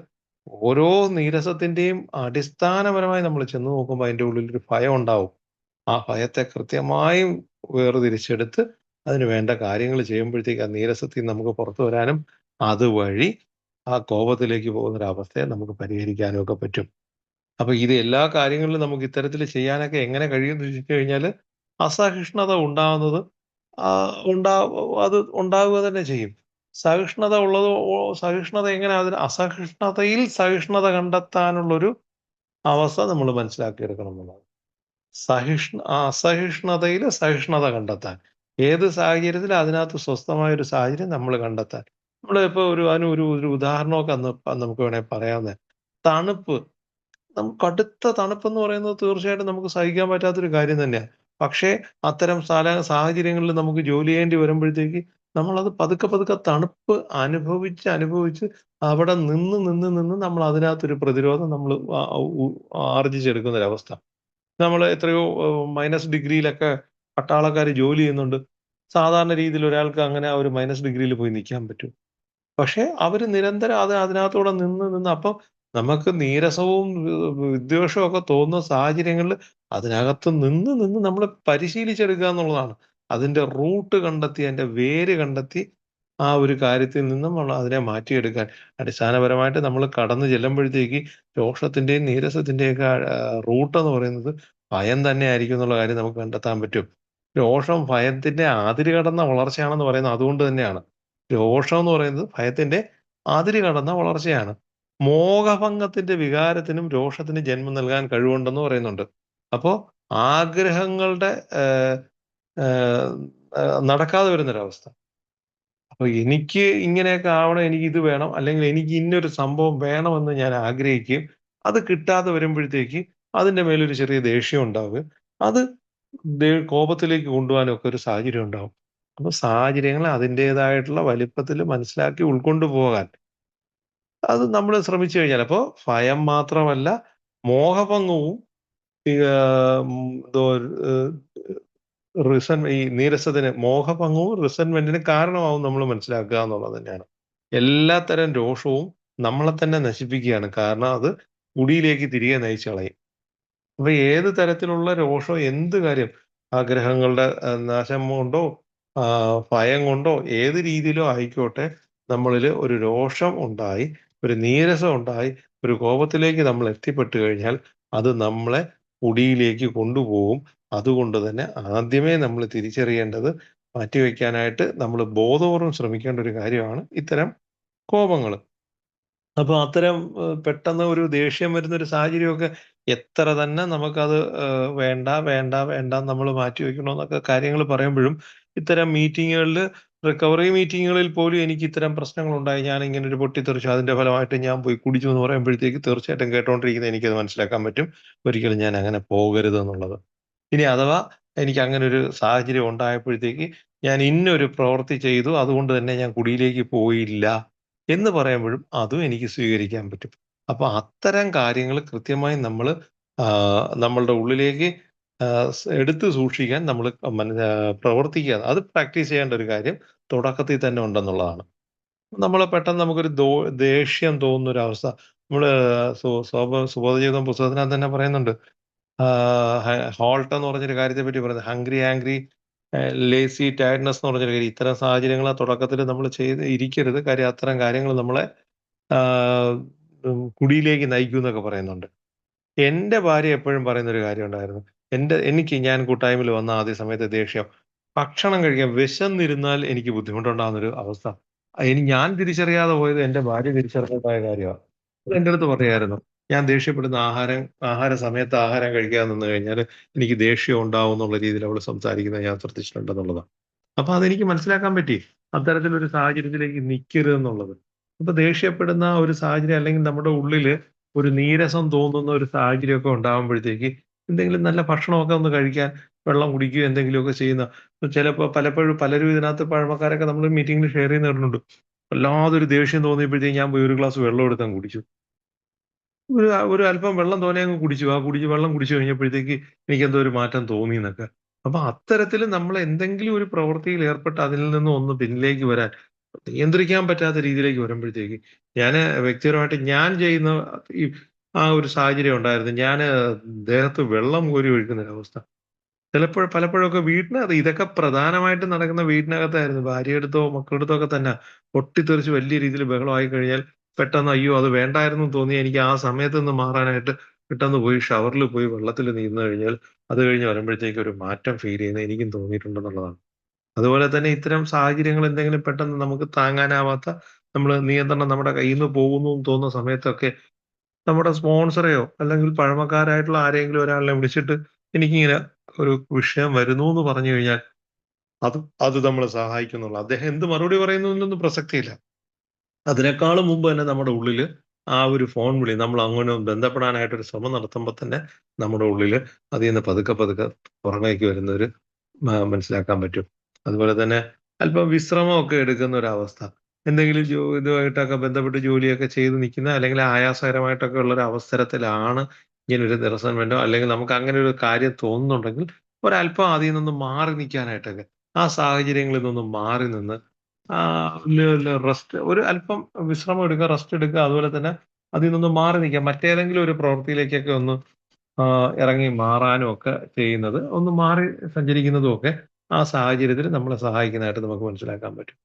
ഓരോ നീരസത്തിന്റെയും അടിസ്ഥാനപരമായി നമ്മൾ ചെന്ന് നോക്കുമ്പോൾ അതിന്റെ ഉള്ളിൽ ഒരു ഭയം ഉണ്ടാവും. ആ ഭയത്തെ കൃത്യമായും വേർതിരിച്ചെടുത്ത് അതിന് വേണ്ട കാര്യങ്ങൾ ചെയ്യുമ്പോഴത്തേക്ക് ആ നീരസത്തിൽ നിന്ന് നമുക്ക് പുറത്തു വരാനും അതുവഴി ആ കോപത്തിലേക്ക് പോകുന്ന ഒരു അവസ്ഥയെ നമുക്ക് പരിഹരിക്കാനും ഒക്കെ പറ്റും. അപ്പൊ ഇത് എല്ലാ കാര്യങ്ങളിലും നമുക്ക് ഇത്തരത്തിൽ ചെയ്യാനൊക്കെ എങ്ങനെ കഴിയുമെന്ന് ചോദിച്ചു കഴിഞ്ഞാല് അസഹിഷ്ണുത ഉണ്ടാവുന്നത് ആ ഉണ്ടാ അത് ഉണ്ടാവുക തന്നെ ചെയ്യും. സഹിഷ്ണുത ഉള്ളത് സഹിഷ്ണുത എങ്ങനെ അസഹിഷ്ണുതയിൽ സഹിഷ്ണുത കണ്ടെത്താനുള്ളൊരു അവസ്ഥ നമ്മൾ മനസ്സിലാക്കിയെടുക്കണം എന്നുള്ളതാണ്. അസഹിഷ്ണുതയിൽ സഹിഷ്ണുത കണ്ടെത്താൻ. ഏത് സാഹചര്യത്തിൽ അതിനകത്ത് സ്വസ്ഥമായ ഒരു സാഹചര്യം നമ്മൾ കണ്ടെത്താൻ. നമ്മളിപ്പോ ഒരു ഉദാഹരണമൊക്കെ അന്ന് നമുക്ക് വേണമെങ്കിൽ പറയാവുന്നേ. തണുപ്പ്. കടുത്ത തണുപ്പെന്ന് പറയുന്നത് തീർച്ചയായിട്ടും നമുക്ക് സഹിക്കാൻ പറ്റാത്തൊരു കാര്യം തന്നെയാണ്. പക്ഷേ അത്തരം സാഹചര്യങ്ങളിൽ നമുക്ക് ജോലി ചെയ്യേണ്ടി വരുമ്പോഴത്തേക്ക് നമ്മളത് പതുക്കെ പതുക്കെ തണുപ്പ് അനുഭവിച്ച് അവിടെ നിന്ന് നമ്മൾ അതിനകത്തൊരു പ്രതിരോധം നമ്മൾ ആർജിച്ചെടുക്കുന്ന ഒരവസ്ഥ. നമ്മൾ എത്രയോ മൈനസ് ഡിഗ്രിയിലൊക്കെ പട്ടാളക്കാര് ജോലി ചെയ്യുന്നുണ്ട്. സാധാരണ രീതിയിൽ ഒരാൾക്ക് അങ്ങനെ ആ ഒരു മൈനസ് ഡിഗ്രിയിൽ പോയി നിൽക്കാൻ പറ്റും. പക്ഷേ അവര് നിരന്തരം അതിനകത്തൂടെ നിന്ന് അപ്പം നമുക്ക് നീരസവും വിദ്വേഷവും ഒക്കെ തോന്നുന്ന സാഹചര്യങ്ങളിൽ അതിനകത്ത് നിന്ന് നമ്മൾ പരിശീലിച്ചെടുക്കുക എന്നുള്ളതാണ്. അതിന്റെ റൂട്ട് കണ്ടെത്തി, അതിന്റെ വേര് കണ്ടെത്തി ആ ഒരു കാര്യത്തിൽ നിന്നും അതിനെ മാറ്റിയെടുക്കാൻ അടിസ്ഥാനപരമായിട്ട് നമ്മൾ കടന്നു ചെല്ലുമ്പോഴത്തേക്ക് രോഷത്തിന്റെയും നീരസത്തിന്റെയൊക്കെ റൂട്ട് എന്ന് പറയുന്നത് ഭയം തന്നെ ആയിരിക്കും എന്നുള്ള കാര്യം നമുക്ക് കണ്ടെത്താൻ പറ്റും. രോഷം ഭയത്തിന്റെ അതിര് കടന്ന വളർച്ചയാണെന്ന് പറയുന്നത് അതുകൊണ്ട് തന്നെയാണ്. രോഷം എന്ന് പറയുന്നത് ഭയത്തിന്റെ അതിര് കടന്ന വളർച്ചയാണ്. മോഹഭംഗത്തിന്റെ വികാരത്തിനും രോഷത്തിന് ജന്മം നൽകാൻ കഴിവുണ്ടെന്ന് പറയുന്നുണ്ട്. അപ്പോ ആഗ്രഹങ്ങളുടെ നടക്കാതെ വരുന്നൊരവസ്ഥ. അപ്പൊ എനിക്ക് ഇങ്ങനെയൊക്കെ ആവണം, എനിക്ക് ഇത് വേണം, അല്ലെങ്കിൽ എനിക്ക് ഇന്നൊരു സംഭവം വേണമെന്ന് ഞാൻ ആഗ്രഹിക്കുകയും അത് കിട്ടാതെ വരുമ്പോഴത്തേക്ക് അതിന്റെ മേലൊരു ചെറിയ ദേഷ്യം ഉണ്ടാവുകയും അത് കോപത്തിലേക്ക് കൊണ്ടുപോകാനും ഒക്കെ ഒരു സാഹചര്യം ഉണ്ടാവും. അപ്പൊ സാഹചര്യങ്ങളെ അതിൻ്റെതായിട്ടുള്ള വലിപ്പത്തിൽ മനസ്സിലാക്കി ഉൾക്കൊണ്ടു പോകാൻ അത് നമ്മൾ ശ്രമിച്ചു കഴിഞ്ഞാൽ, അപ്പോ ഭയം മാത്രമല്ല മോഹഭംഗവും എന്തോ ഈ നീരസത്തിന് മോഹഭംഗവും റിസന്റ്മെന്റിന് കാരണമാവും നമ്മൾ മനസ്സിലാക്കുക എന്നുള്ളത് തന്നെയാണ്. എല്ലാത്തരം രോഷവും നമ്മളെ തന്നെ നശിപ്പിക്കുകയാണ്. കാരണം അത് കുടിയിലേക്ക് തിരികെ നയിച്ചു കളയും. അപ്പൊ ഏത് തരത്തിലുള്ള രോഷം, എന്ത് കാര്യം, ആഗ്രഹങ്ങളുടെ നാശം കൊണ്ടോ ഭയം കൊണ്ടോ ഏത് രീതിയിലോ ആയിക്കോട്ടെ, നമ്മളിൽ ഒരു രോഷം ഉണ്ടായി, ഒരു നീരസം ഉണ്ടായി, ഒരു കോപത്തിലേക്ക് നമ്മൾ എത്തിപ്പെട്ടു കഴിഞ്ഞാൽ അത് നമ്മളെ കുടിയിലേക്ക് കൊണ്ടുപോകും. അതുകൊണ്ട് തന്നെ ആദ്യമേ നമ്മൾ തിരിച്ചറിയേണ്ടത്, മാറ്റിവെക്കാനായിട്ട് നമ്മൾ ബോധപൂർവം ശ്രമിക്കേണ്ട ഒരു കാര്യമാണ് ഇത്തരം കോപങ്ങൾ. അപ്പൊ അത്തരം പെട്ടെന്ന് ഒരു ദേഷ്യം വരുന്ന ഒരു സാഹചര്യമൊക്കെ എത്ര തന്നെ നമുക്കത് വേണ്ട വേണ്ട വേണ്ട നമ്മൾ മാറ്റി വെക്കണമെന്നൊക്കെ കാര്യങ്ങൾ പറയുമ്പോഴും, ഇത്തരം മീറ്റിങ്ങുകളിൽ, റിക്കവറി മീറ്റിങ്ങുകളിൽ പോലും എനിക്ക് ഇത്തരം പ്രശ്നങ്ങളുണ്ടായി, ഞാൻ ഇങ്ങനെ ഒരു പൊട്ടിത്തെറിച്ചു, അതിന്റെ ഫലമായിട്ട് ഞാൻ പോയി കുടിച്ചു എന്ന് പറയുമ്പോഴത്തേക്ക് തീർച്ചയായിട്ടും കേട്ടോണ്ടിരിക്കുന്ന എനിക്കത് മനസ്സിലാക്കാൻ പറ്റും ഒരിക്കലും ഞാൻ അങ്ങനെ പോകരുത് എന്നുള്ളത്. ഇനി അഥവാ എനിക്ക് അങ്ങനെ ഒരു സാഹചര്യം ഉണ്ടായപ്പോഴത്തേക്ക് ഞാൻ ഇന്നൊരു പ്രവൃത്തി ചെയ്തു, അതുകൊണ്ട് തന്നെ ഞാൻ കുടിയിലേക്ക് പോയില്ല എന്ന് പറയുമ്പോഴും അതും എനിക്ക് സ്വീകരിക്കാൻ പറ്റും. അപ്പൊ അത്തരം കാര്യങ്ങൾ കൃത്യമായി നമ്മൾ നമ്മളുടെ ഉള്ളിലേക്ക് എടുത്തു സൂക്ഷിക്കാൻ നമ്മൾ പ്രവർത്തിക്കുക, അത് പ്രാക്ടീസ് ചെയ്യേണ്ട ഒരു കാര്യം തുടക്കത്തിൽ തന്നെ ഉണ്ടെന്നുള്ളതാണ്. നമ്മൾ പെട്ടെന്ന് നമുക്കൊരു ദേഷ്യം തോന്നുന്ന ഒരു അവസ്ഥ, നമ്മള് സുബോധജീവിതം പുസ്തകത്തിനകത്ത് തന്നെ പറയുന്നുണ്ട്. ഹോൾട്ട് എന്ന് പറഞ്ഞൊരു കാര്യത്തെ പറ്റി പറയുന്നത്, ഹംഗ്രി, ആംഗ്രി, ലേസി, ടയർഡ്നെസ് എന്ന് പറഞ്ഞൊരു കാര്യം. ഇത്തരം സാഹചര്യങ്ങൾ തുടക്കത്തിൽ നമ്മൾ ചെയ്ത് ഇരിക്കരുത്. കാര്യം അത്തരം കാര്യങ്ങൾ നമ്മളെ കുടിയിലേക്ക് നയിക്കും എന്നൊക്കെ പറയുന്നുണ്ട്. എന്റെ ഭാര്യ എപ്പോഴും പറയുന്ന ഒരു കാര്യം ഉണ്ടായിരുന്നു. ഞാൻ കൂട്ടായ്മയിൽ വന്ന ആദ്യ സമയത്ത് ദേഷ്യം, ഭക്ഷണം കഴിക്കാൻ വിശന്നിരുന്നാൽ എനിക്ക് ബുദ്ധിമുട്ടുണ്ടാകുന്നൊരു അവസ്ഥ. ഞാൻ തിരിച്ചറിയാതെ പോയത് എന്റെ ഭാര്യ തിരിച്ചറിഞ്ഞതായ കാര്യമാണ്. അത് എന്റെ അടുത്ത് പറയായിരുന്നു. ഞാൻ ദേഷ്യപ്പെടുന്ന ആഹാര സമയത്ത് ആഹാരം കഴിക്കാൻ നിന്ന് കഴിഞ്ഞാൽ എനിക്ക് ദേഷ്യം ഉണ്ടാവും എന്നുള്ള രീതിയിൽ അവൾ സംസാരിക്കുന്നത് ഞാൻ ശ്രദ്ധിച്ചിട്ടുണ്ടെന്നുള്ളതാണ്. അപ്പൊ അതെനിക്ക് മനസ്സിലാക്കാൻ പറ്റി, അത്തരത്തിലൊരു സാഹചര്യത്തിലേക്ക് നിൽക്കരുതെന്നുള്ളത്. അപ്പൊ ദേഷ്യപ്പെടുന്ന ഒരു സാഹചര്യം, അല്ലെങ്കിൽ നമ്മുടെ ഉള്ളില് ഒരു നീരസം തോന്നുന്ന ഒരു സാഹചര്യമൊക്കെ ഉണ്ടാകുമ്പോഴത്തേക്ക് എന്തെങ്കിലും നല്ല ഭക്ഷണമൊക്കെ ഒന്ന് കഴിക്കാൻ, വെള്ളം കുടിക്കുകയോ എന്തെങ്കിലുമൊക്കെ ചെയ്യുന്ന, പലപ്പോഴും പലരും ഇതിനകത്ത് പഴമക്കാരൊക്കെ നമ്മൾ മീറ്റിംഗിൽ ഷെയർ ചെയ്യുന്ന കേട്ടിട്ടുണ്ട്. വല്ലാതൊരു ദേഷ്യം തോന്നിയപ്പോഴത്തേക്ക് ഞാൻ പോയി ഒരു ഗ്ലാസ് വെള്ളം എടുത്തങ്ങ് കുടിച്ചു. ഒരു അല്പം വെള്ളം തോനെ അങ്ങ് കുടിച്ചു. വെള്ളം കുടിച്ചു കഴിഞ്ഞപ്പോഴത്തേക്ക് എനിക്കെന്തോ ഒരു മാറ്റം തോന്നിന്നൊക്കെ. അപ്പൊ അത്തരത്തില് നമ്മൾ എന്തെങ്കിലും ഒരു പ്രവൃത്തിയിൽ ഏർപ്പെട്ട് അതിൽ നിന്ന് ഒന്ന് പിന്നിലേക്ക് വരാൻ, നിയന്ത്രിക്കാൻ പറ്റാത്ത രീതിയിലേക്ക് വരുമ്പോഴത്തേക്ക്, വ്യക്തിപരമായിട്ട് ഞാൻ ചെയ്യുന്ന ഈ ആ ഒരു സാഹചര്യം ഉണ്ടായിരുന്നു. ദേഹത്ത് വെള്ളം കോരി ഒഴിക്കുന്ന ഒരവസ്ഥ. പലപ്പോഴൊക്കെ വീട്ടിനകത്ത്, ഇതൊക്കെ പ്രധാനമായിട്ടും നടക്കുന്ന വീട്ടിനകത്തായിരുന്നു. ഭാര്യയെടുത്തോ മക്കളുടെടുത്തോ ഒക്കെ തന്നെ പൊട്ടിത്തെറിച്ച് വലിയ രീതിയിൽ ബഹളമായി കഴിഞ്ഞാൽ പെട്ടെന്ന് അയ്യോ അത് വേണ്ടായിരുന്നു തോന്നി എനിക്ക് ആ സമയത്ത് നിന്ന് മാറാനായിട്ട് പെട്ടെന്ന് പോയി ഷവറിൽ പോയി വെള്ളത്തിൽ നീന്തു കഴിഞ്ഞാൽ അത് കഴിഞ്ഞ് വരുമ്പോഴത്തേക്ക് ഒരു മാറ്റം ഫീൽ ചെയ്യുന്നത് എനിക്കും തോന്നിയിട്ടുണ്ടെന്നുള്ളതാണ്. അതുപോലെ തന്നെ ഇത്തരം സാഹചര്യങ്ങൾ എന്തെങ്കിലും പെട്ടെന്ന് നമുക്ക് താങ്ങാനാവാത്ത, നിയന്ത്രണം നമ്മുടെ കയ്യിൽ നിന്ന് പോകുന്നു എന്ന് തോന്നുന്ന സമയത്തൊക്കെ നമ്മുടെ സ്പോൺസറെയോ അല്ലെങ്കിൽ പഴമക്കാരായിട്ടുള്ള ആരെങ്കിലും ഒരാളിനെ വിളിച്ചിട്ട് എനിക്കിങ്ങനെ ഒരു വിഷയം വരുന്നു എന്ന് പറഞ്ഞു കഴിഞ്ഞാൽ അത് അത് നമ്മളെ സഹായിക്കുന്നുള്ളൂ. അദ്ദേഹം എന്ത് മറുപടി പറയുന്നു എന്നൊന്നും പ്രസക്തിയില്ല. അതിനേക്കാളും മുമ്പ് തന്നെ നമ്മുടെ ഉള്ളില് ആ ഒരു ഫോൺ വിളി, നമ്മൾ അങ്ങനെ ബന്ധപ്പെടാനായിട്ടൊരു ശ്രമം നടത്തുമ്പോൾ തന്നെ നമ്മുടെ ഉള്ളില് അതിൽ നിന്ന് പതുക്കെ പതുക്കെ പുറമേക്ക് വരുന്നൊരു മനസ്സിലാക്കാൻ പറ്റും. അതുപോലെ തന്നെ അല്പം വിശ്രമമൊക്കെ എടുക്കുന്ന ഒരവസ്ഥ, എന്തെങ്കിലും ഇതുമായിട്ടൊക്കെ ബന്ധപ്പെട്ട് ജോലിയൊക്കെ ചെയ്ത് നിൽക്കുന്ന, അല്ലെങ്കിൽ ആയാസകരമായിട്ടൊക്കെ ഉള്ള ഒരു അവസരത്തിലാണ് ഇങ്ങനൊരു നിറസൻമെന്റോ അല്ലെങ്കിൽ നമുക്ക് അങ്ങനെ ഒരു കാര്യം തോന്നുന്നുണ്ടെങ്കിൽ ഒരല്പം അതിൽ നിന്ന് മാറി നിൽക്കാനായിട്ടൊക്കെ, ആ സാഹചര്യങ്ങളിൽ നിന്നും മാറി നിന്ന് റെസ്റ്റ്, ഒരു അല്പം വിശ്രമം എടുക്കുക, റെസ്റ്റ് എടുക്കുക. അതുപോലെ തന്നെ അതിൽ നിന്ന് മാറി നിൽക്കുക, മറ്റേതെങ്കിലും ഒരു പ്രവൃത്തിയിലേക്കൊക്കെ ഒന്ന് ഇറങ്ങി മാറാനും ഒക്കെ ചെയ്യുന്നത്, ഒന്ന് മാറി സഞ്ചരിക്കുന്നതും ഒക്കെ ആ സാഹചര്യത്തിൽ നമ്മളെ സഹായിക്കുന്നതായിട്ട് നമുക്ക് മനസ്സിലാക്കാൻ പറ്റും.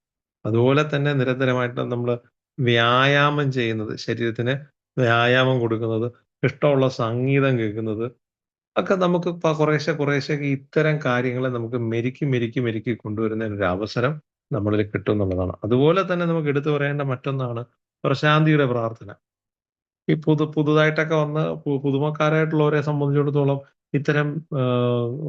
അതുപോലെ തന്നെ നിരന്തരമായിട്ട് നമ്മൾ വ്യായാമം ചെയ്യുന്നത്, ശരീരത്തിന് വ്യായാമം കൊടുക്കുന്നത്, ഇഷ്ടമുള്ള സംഗീതം കേൾക്കുന്നത് ഒക്കെ നമുക്ക് കുറേശ്ശെ കുറേശ്ശെ ഇത്തരം കാര്യങ്ങളെ നമുക്ക് മെരുക്കി കൊണ്ടുവരുന്നതിന് ഒരു അവസരം നമ്മളിൽ കിട്ടും എന്നുള്ളതാണ്. അതുപോലെ തന്നെ നമുക്ക് എടുത്തു പറയേണ്ട മറ്റൊന്നാണ് പ്രശാന്തിയുടെ പ്രാർത്ഥന. ഈ പുതുതായിട്ടൊക്കെ വന്ന പുതുമക്കാരായിട്ടുള്ളവരെ സംബന്ധിച്ചിടത്തോളം ഇത്തരം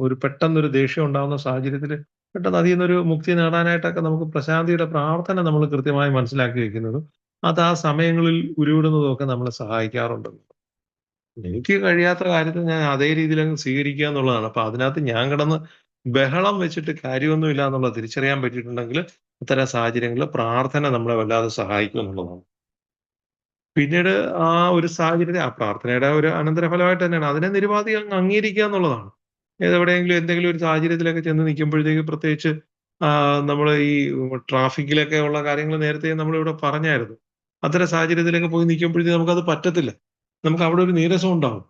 ഒരു പെട്ടെന്നൊരു ദേഷ്യം ഉണ്ടാകുന്ന സാഹചര്യത്തില് പെട്ടെന്ന് അതിൽ നിന്നൊരു മുക്തി നേടാനായിട്ടൊക്കെ നമുക്ക് പ്രശാന്തിയുടെ പ്രാർത്ഥന നമ്മൾ കൃത്യമായി മനസ്സിലാക്കി വെക്കുന്നതും, അത് ആ സമയങ്ങളിൽ ഉരുവിടുന്നതും ഒക്കെ നമ്മളെ സഹായിക്കാറുണ്ട്. എനിക്ക് കഴിയാത്ത കാര്യത്തിൽ ഞാൻ അതേ രീതിയിലങ്ങ് സ്വീകരിക്കുക എന്നുള്ളതാണ്. അപ്പൊ അതിനകത്ത് ഞാൻ കിടന്ന് ബഹളം വെച്ചിട്ട് കാര്യമൊന്നുമില്ല എന്നുള്ളത് തിരിച്ചറിയാൻ പറ്റിയിട്ടുണ്ടെങ്കിൽ ഇത്തരം സാഹചര്യങ്ങളിൽ പ്രാർത്ഥന നമ്മളെ വല്ലാതെ സഹായിക്കും എന്നുള്ളതാണ്. പിന്നീട് ആ ഒരു സാഹചര്യത്തെ ആ പ്രാർത്ഥനയുടെ ഒരു അനന്തരഫലമായിട്ട് തന്നെയാണ്. അതിനെ നിരുപാധികം അങ്ങ് അംഗീകരിക്കുക എന്നുള്ളതാണ്. എവിടെയെങ്കിലും എന്തെങ്കിലും ഒരു സാഹചര്യത്തിലൊക്കെ ചെന്ന് നിൽക്കുമ്പോഴത്തേക്ക് പ്രത്യേകിച്ച് നമ്മള് ഈ ട്രാഫിക്കിലൊക്കെ ഉള്ള കാര്യങ്ങൾ നേരത്തെ നമ്മളിവിടെ പറഞ്ഞായിരുന്നു. അത്തരം സാഹചര്യത്തിലൊക്കെ പോയി നിൽക്കുമ്പോഴത്തേക്ക് നമുക്കത് പറ്റത്തില്ല. നമുക്ക് അവിടെ ഒരു നീരസം ഉണ്ടാവും.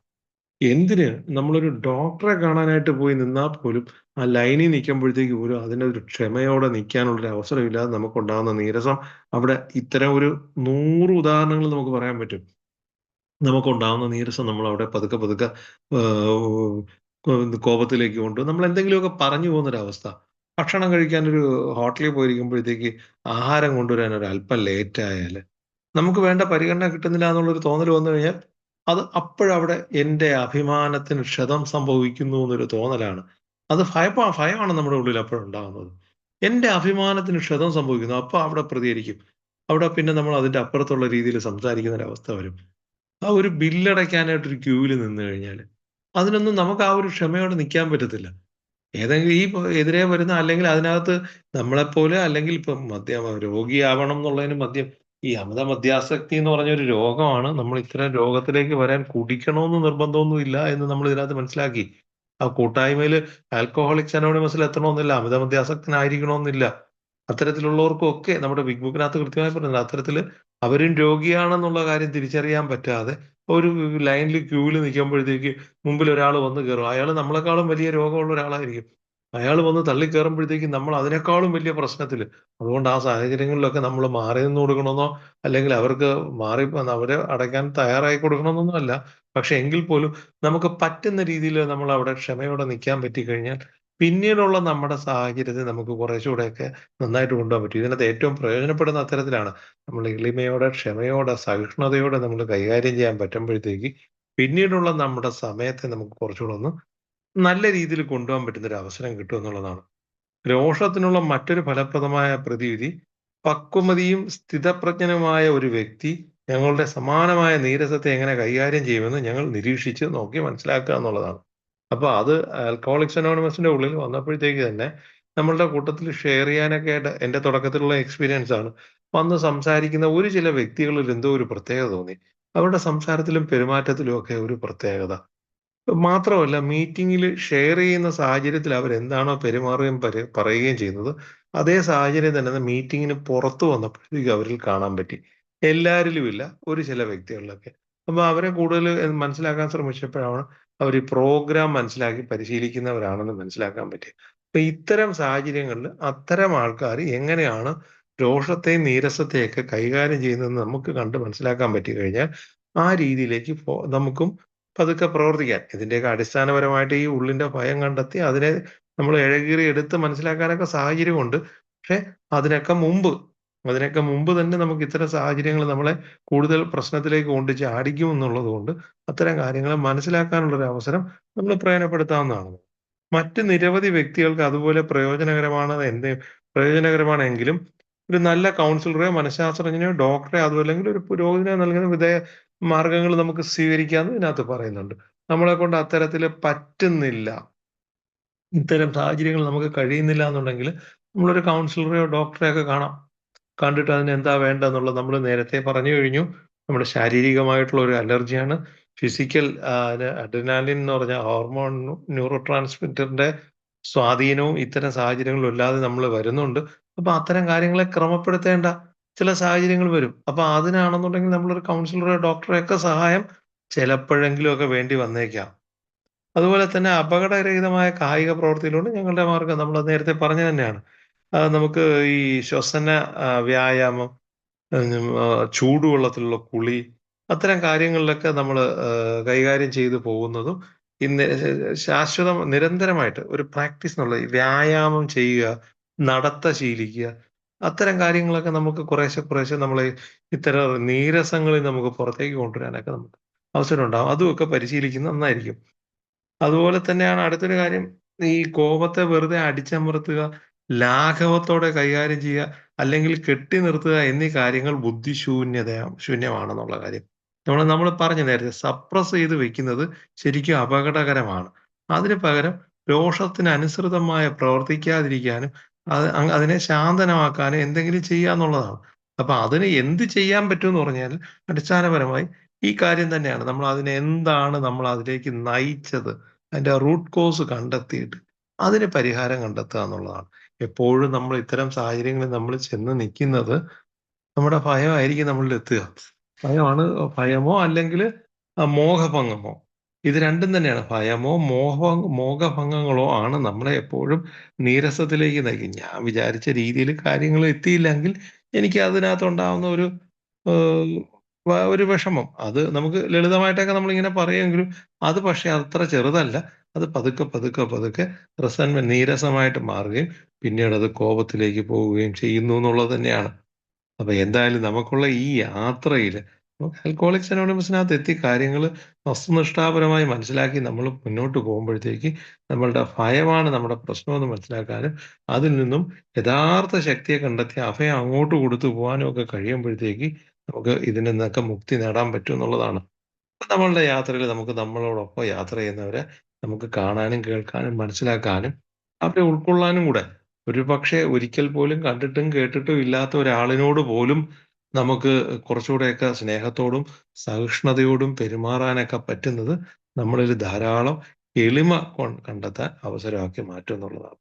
എന്തിന്? നമ്മളൊരു ഡോക്ടറെ കാണാനായിട്ട് പോയി നിന്നാൽ പോലും ആ ലൈനിൽ നിൽക്കുമ്പോഴത്തേക്ക് പോലും അതിനൊരു ക്ഷമയോടെ നിൽക്കാനുള്ളൊരു അവസരമില്ലാതെ നമുക്കുണ്ടാകുന്ന നീരസം അവിടെ ഇത്തരം ഒരു 100 ഉദാഹരണങ്ങൾ നമുക്ക് പറയാൻ പറ്റും. നമുക്കുണ്ടാവുന്ന നീരസം നമ്മളവിടെ പതുക്കെ പതുക്കെ കോപത്തിലേക്ക് നമ്മൾ എന്തെങ്കിലുമൊക്കെ പറഞ്ഞു പോകുന്നൊരവസ്ഥ. ഭക്ഷണം കഴിക്കാനൊരു ഹോട്ടലിൽ പോയിരിക്കുമ്പോഴത്തേക്ക് ആഹാരം കൊണ്ടുവരാൻ ഒരു അല്പം ലേറ്റ് ആയാല് നമുക്ക് വേണ്ട പരിഗണന കിട്ടുന്നില്ല എന്നുള്ളൊരു തോന്നൽ വന്നു കഴിഞ്ഞാൽ അത് അപ്പോഴവിടെ എൻ്റെ അഭിമാനത്തിന് ക്ഷതം സംഭവിക്കുന്നു എന്നൊരു തോന്നലാണ്. അത് ഭയമാണ് നമ്മുടെ ഉള്ളിൽ അപ്പോഴുണ്ടാകുന്നത്. എൻ്റെ അഭിമാനത്തിന് ക്ഷതം സംഭവിക്കുന്നു. അപ്പൊ അവിടെ പ്രതികരിക്കും. അവിടെ പിന്നെ നമ്മൾ അതിന്റെ അപ്പുറത്തുള്ള രീതിയിൽ സംസാരിക്കുന്ന ഒരവസ്ഥ വരും. ആ ഒരു ബില്ലടയ്ക്കാനായിട്ട് ഒരു ക്യൂവിൽ നിന്ന് കഴിഞ്ഞാല് അതിനൊന്നും നമുക്ക് ആ ഒരു ക്ഷമയോടെ നിൽക്കാൻ പറ്റത്തില്ല. ഏതെങ്കിലും ഈ എതിരെ വരുന്ന അല്ലെങ്കിൽ അതിനകത്ത് നമ്മളെപ്പോലെ അല്ലെങ്കിൽ ഇപ്പം രോഗിയാവണം എന്നുള്ളതിന് ഈ അമിത മദ്യാസക്തി എന്ന് പറഞ്ഞൊരു രോഗമാണ്. നമ്മൾ ഇത്തരം രോഗത്തിലേക്ക് വരാൻ കുടിക്കണമെന്ന് നിർബന്ധമൊന്നും ഇല്ല എന്ന് നമ്മൾ ഇതിനകത്ത് മനസ്സിലാക്കി. ആ കൂട്ടായ്മയില് ആൽക്കഹോളിക്സ് അനോണിമസിൽ എത്തണമെന്നില്ല, അമിത മദ്യാസക്തനായിരിക്കണമെന്നില്ല. അത്തരത്തിലുള്ളവർക്കും ഒക്കെ നമ്മുടെ ബിഗ് ബുക്കിനകത്ത് കൃത്യമായി പറയുന്നത് അത്തരത്തില് അവരും രോഗിയാണെന്നുള്ള കാര്യം തിരിച്ചറിയാൻ പറ്റാതെ ഒരു ലൈനിൽ ക്യൂവിൽ നിൽക്കുമ്പോഴത്തേക്ക് മുമ്പിൽ ഒരാൾ വന്ന് കയറും. അയാൾ നമ്മളെക്കാളും വലിയ രോഗമുള്ള ഒരാളായിരിക്കും. അയാൾ വന്ന് തള്ളി കയറുമ്പോഴത്തേക്കും നമ്മൾ അതിനേക്കാളും വലിയ പ്രശ്നത്തില്. അതുകൊണ്ട് ആ സാഹചര്യങ്ങളിലൊക്കെ നമ്മൾ മാറി നിന്ന് കൊടുക്കണമെന്നോ അല്ലെങ്കിൽ അവർക്ക് അവരെ അടയ്ക്കാൻ തയ്യാറായി കൊടുക്കണമെന്നൊന്നും അല്ല. പക്ഷെ എങ്കിൽ പോലും നമുക്ക് പറ്റുന്ന രീതിയിൽ നമ്മൾ അവിടെ ക്ഷമയോടെ നിൽക്കാൻ പറ്റിക്കഴിഞ്ഞാൽ പിന്നീടുള്ള നമ്മുടെ സാഹചര്യത്തെ നമുക്ക് കുറേശ്ശൂടെയൊക്കെ നന്നായിട്ട് കൊണ്ടുപോകാൻ പറ്റും. ഇതിനകത്ത് ഏറ്റവും പ്രയോജനപ്പെടുന്ന അത്തരത്തിലാണ്. നമ്മൾ എളിമയോടെ, ക്ഷമയോടെ, സഹിഷ്ണുതയോടെ നമ്മൾ കൈകാര്യം ചെയ്യാൻ പറ്റുമ്പോഴത്തേക്ക് പിന്നീടുള്ള നമ്മുടെ സമയത്തെ നമുക്ക് കുറച്ചുകൂടെ ഒന്ന് നല്ല രീതിയിൽ കൊണ്ടുപോകാൻ പറ്റുന്ന ഒരു അവസരം കിട്ടും എന്നുള്ളതാണ്. രോഷത്തിനുള്ള മറ്റൊരു ഫലപ്രദമായ പ്രതിവിധി പക്വമതിയും സ്ഥിതപ്രജ്ഞനുമായ ഒരു വ്യക്തി ഞങ്ങളുടെ സമാനമായ നീരസത്തെ എങ്ങനെ കൈകാര്യം ചെയ്യുമെന്ന് ഞങ്ങൾ നിരീക്ഷിച്ച് നോക്കി മനസ്സിലാക്കുക എന്നുള്ളതാണ്. അപ്പൊ അത് ആൽക്കഹോളിക്സ് അനോണിമസിന്റെ ഉള്ളിൽ വന്നപ്പോഴത്തേക്ക് തന്നെ നമ്മളുടെ കൂട്ടത്തിൽ ഷെയർ ചെയ്യാനൊക്കെ ആയിട്ട് എന്റെ തുടക്കത്തിലുള്ള എക്സ്പീരിയൻസ് ആണ്. വന്ന് സംസാരിക്കുന്ന ചില വ്യക്തികളിൽ എന്തോ ഒരു പ്രത്യേകത തോന്നി. അവരുടെ സംസാരത്തിലും പെരുമാറ്റത്തിലും ഒക്കെ ഒരു പ്രത്യേകത. മാത്രമല്ല മീറ്റിംഗിൽ ഷെയർ ചെയ്യുന്ന സാഹചര്യത്തിൽ അവരെന്താണോ പെരുമാറുകയും പറയുകയും ചെയ്യുന്നത്, അതേ സാഹചര്യം തന്നെ മീറ്റിംഗിന് പുറത്ത് വന്നപ്പോഴത്തേക്കും അവരിൽ കാണാൻ പറ്റി. എല്ലാരിലും ഇല്ല, ചില വ്യക്തികളിലൊക്കെ. അപ്പൊ അവരെ കൂടുതൽ മനസ്സിലാക്കാൻ ശ്രമിച്ചപ്പോഴാണ് അവർ ഈ പ്രോഗ്രാം മനസ്സിലാക്കി പരിശീലിക്കുന്നവരാണെന്ന് മനസ്സിലാക്കാൻ പറ്റിയത്. അപ്പൊ ഇത്തരം സാഹചര്യങ്ങളിൽ അത്തരം ആൾക്കാർ എങ്ങനെയാണ് രോഷത്തെയും നീരസത്തെയൊക്കെ കൈകാര്യം ചെയ്യുന്നതെന്ന് നമുക്ക് കണ്ട് മനസ്സിലാക്കാൻ പറ്റി കഴിഞ്ഞാൽ ആ രീതിയിലേക്ക് നമുക്കും പതുക്കെ പ്രവർത്തിക്കാൻ. ഇതിന്റെയൊക്കെ അടിസ്ഥാനപരമായിട്ട് ഈ ഉള്ളിന്റെ ഭയം കണ്ടെത്തി അതിനെ നമ്മൾ ഇഴകീറി എടുത്ത് മനസ്സിലാക്കാനൊക്കെ സാഹചര്യമുണ്ട്. പക്ഷെ അതിനൊക്കെ മുമ്പ് തന്നെ നമുക്ക് ഇത്തരം സാഹചര്യങ്ങൾ നമ്മളെ കൂടുതൽ പ്രശ്നത്തിലേക്ക് കൊണ്ട് ചാടിക്കും എന്നുള്ളത് കൊണ്ട് അത്തരം കാര്യങ്ങളെ മനസ്സിലാക്കാനുള്ള ഒരു അവസരം നമ്മൾ പ്രയോജനപ്പെടുത്താവുന്നതാണ്. മറ്റ് നിരവധി വ്യക്തികൾക്ക് അതുപോലെ പ്രയോജനകരമാണെങ്കിലും ഒരു നല്ല കൗൺസിലറെയോ മനഃശാസ്ത്രജ്ഞനെയോ ഡോക്ടറെ അതുമല്ലെങ്കിൽ ഒരു പുരോഹിതനെ നൽകുന്ന മാർഗങ്ങൾ നമുക്ക് സ്വീകരിക്കാമെന്ന് ഇതിനകത്ത് പറയുന്നുണ്ട്. നമ്മളെ കൊണ്ട് അത്തരത്തില് പറ്റുന്നില്ല, ഇത്തരം സാഹചര്യങ്ങൾ നമുക്ക് കഴിയുന്നില്ല എന്നുണ്ടെങ്കിൽ നമ്മളൊരു കൗൺസിലറെയോ ഡോക്ടറെയോ ഒക്കെ കാണാം. കണ്ടിട്ട് അതിന് എന്താ വേണ്ടതെന്നുള്ളത് നമ്മൾ നേരത്തെ പറഞ്ഞു കഴിഞ്ഞു. നമ്മുടെ ശാരീരികമായിട്ടുള്ള ഒരു അലർജിയാണ്. ഫിസിക്കൽ അഡ്രിനാലിൻ എന്ന് പറഞ്ഞ ഹോർമോൺ ന്യൂറോ ട്രാൻസ്മിറ്ററിന്റെ സ്വാധീനവും ഇത്തരം സാഹചര്യങ്ങളും ഇല്ലാതെ നമ്മൾ വരുന്നുണ്ട്. അപ്പൊ അത്തരം കാര്യങ്ങളെ ക്രമപ്പെടുത്തേണ്ട ചില സാഹചര്യങ്ങൾ വരും. അപ്പൊ അതിനാണെന്നുണ്ടെങ്കിൽ നമ്മളൊരു കൗൺസിലറോ ഡോക്ടറെ ഒക്കെ സഹായം ചിലപ്പോഴെങ്കിലും ഒക്കെ വേണ്ടി വന്നേക്കാം. അതുപോലെ തന്നെ അപകടരഹിതമായ കായിക പ്രവൃത്തിയിലൂടെ ഞങ്ങളുടെ മാർഗം നമ്മൾ നേരത്തെ പറഞ്ഞു തന്നെയാണ്. നമുക്ക് ഈ ശ്വസന വ്യായാമം, ചൂടുവെള്ളത്തിലുള്ള കുളി, അത്തരം കാര്യങ്ങളിലൊക്കെ നമ്മൾ കൈകാര്യം ചെയ്തു പോകുന്നതും ഇന്ന് ശാശ്വതം നിരന്തരമായിട്ട് ഒരു പ്രാക്ടീസ് എന്നുള്ള ഈ വ്യായാമം ചെയ്യുക, നടത്ത ശീലിക്കുക, അത്തരം കാര്യങ്ങളൊക്കെ നമുക്ക് കുറേശ്ശെ കുറേശ്ശെ നമ്മൾ ഇത്തരം നീരസങ്ങളിൽ നമുക്ക് പുറത്തേക്ക് കൊണ്ടുവരാനൊക്കെ നമുക്ക് അവസരം ഉണ്ടാവും. അതുമൊക്കെ പരിശീലിക്കുന്നത് നന്നായിരിക്കും. അതുപോലെ തന്നെയാണ് അടുത്തൊരു കാര്യം, ഈ കോപത്തെ വെറുതെ അടിച്ചമർത്തുക, ലാഘവത്തോടെ കൈകാര്യം ചെയ്യുക, അല്ലെങ്കിൽ കെട്ടി നിർത്തുക എന്നീ കാര്യങ്ങൾ ശൂന്യമാണെന്നുള്ള കാര്യം. നമ്മൾ പറഞ്ഞു നേരത്തെ സപ്രസ് ചെയ്ത് വെക്കുന്നത് ശരിക്കും അപകടകരമാണ്. അതിന് പകരം രോഷത്തിന് അനുസൃതമായ പ്രവർത്തിക്കാതിരിക്കാനും അതിനെ ശാന്തനമാക്കാനും എന്തെങ്കിലും ചെയ്യാന്നുള്ളതാണ്. അപ്പൊ അതിന് എന്ത് ചെയ്യാൻ പറ്റുമെന്ന് പറഞ്ഞാൽ അടിസ്ഥാനപരമായി ഈ കാര്യം തന്നെയാണ്. നമ്മൾ അതിലേക്ക് നയിച്ചത്, അതിന്റെ റൂട്ട് കോസ് കണ്ടെത്തിയിട്ട് അതിന് പരിഹാരം കണ്ടെത്തുക എന്നുള്ളതാണ്. എപ്പോഴും നമ്മൾ ഇത്തരം സാഹചര്യങ്ങളിൽ നമ്മൾ ചെന്ന് നിൽക്കുന്നത് നമ്മുടെ ഭയമായിരിക്കും നമ്മളിൽ എത്തുക. ഭയമോ അല്ലെങ്കിൽ മോഹഭംഗമോ, ഇത് രണ്ടും തന്നെയാണ്. ഭയമോ മോഹഭംഗങ്ങളോ ആണ് നമ്മളെ എപ്പോഴും നീരസത്തിലേക്ക് നയിക്കും. ഞാൻ വിചാരിച്ച രീതിയിൽ കാര്യങ്ങൾ എത്തിയില്ലെങ്കിൽ എനിക്ക് അതിനകത്തുണ്ടാവുന്ന ഒരു വിഷമം, അത് നമുക്ക് ലളിതമായിട്ടൊക്കെ നമ്മളിങ്ങനെ പറയുമെങ്കിലും അത് പക്ഷെ അത്ര ചെറുതല്ല. അത് പതുക്കെ പതുക്കെ പതുക്കെ നീരസമായിട്ട് മാറുകയും പിന്നീട് അത് കോപത്തിലേക്ക് പോവുകയും ചെയ്യുന്നു എന്നുള്ളത് തന്നെയാണ്. അപ്പൊ എന്തായാലും നമുക്കുള്ള ഈ യാത്രയിൽ ആൽക്കഹോളിക്സ് അനോണിമസിനകത്ത് എത്തി കാര്യങ്ങൾ വസ്തുനിഷ്ഠാപരമായി മനസ്സിലാക്കി നമ്മൾ മുന്നോട്ട് പോകുമ്പോഴത്തേക്ക് നമ്മളുടെ ഭയമാണ് നമ്മുടെ പ്രശ്നമെന്ന് മനസ്സിലാക്കാനും അതിൽ നിന്നും യഥാർത്ഥ ശക്തിയെ കണ്ടെത്തി അഭയം അങ്ങോട്ട് കൊടുത്തു പോകാനും ഒക്കെ കഴിയുമ്പോഴത്തേക്ക് നമുക്ക് ഇതിൽ നിന്നൊക്കെ മുക്തി നേടാൻ പറ്റും എന്നുള്ളതാണ്. നമ്മളുടെ യാത്രയിൽ നമുക്ക് നമ്മളോടൊപ്പം യാത്ര ചെയ്യുന്നവരെ നമുക്ക് കാണാനും കേൾക്കാനും മനസ്സിലാക്കാനും അവരെ ഉൾക്കൊള്ളാനും കൂടെ, ഒരുപക്ഷെ ഒരിക്കൽ പോലും കണ്ടിട്ടും കേട്ടിട്ടും ഇല്ലാത്ത ഒരാളിനോട് പോലും നമുക്ക് കുറച്ചുകൂടെയൊക്കെ സ്നേഹത്തോടും സഹിഷ്ണുതയോടും പെരുമാറാനൊക്കെ പറ്റുന്നത് നമ്മളിൽ ധാരാളം എളിമ കണ്ടെത്താൻ അവസരമാക്കി മാറ്റും എന്നുള്ളതാണ്.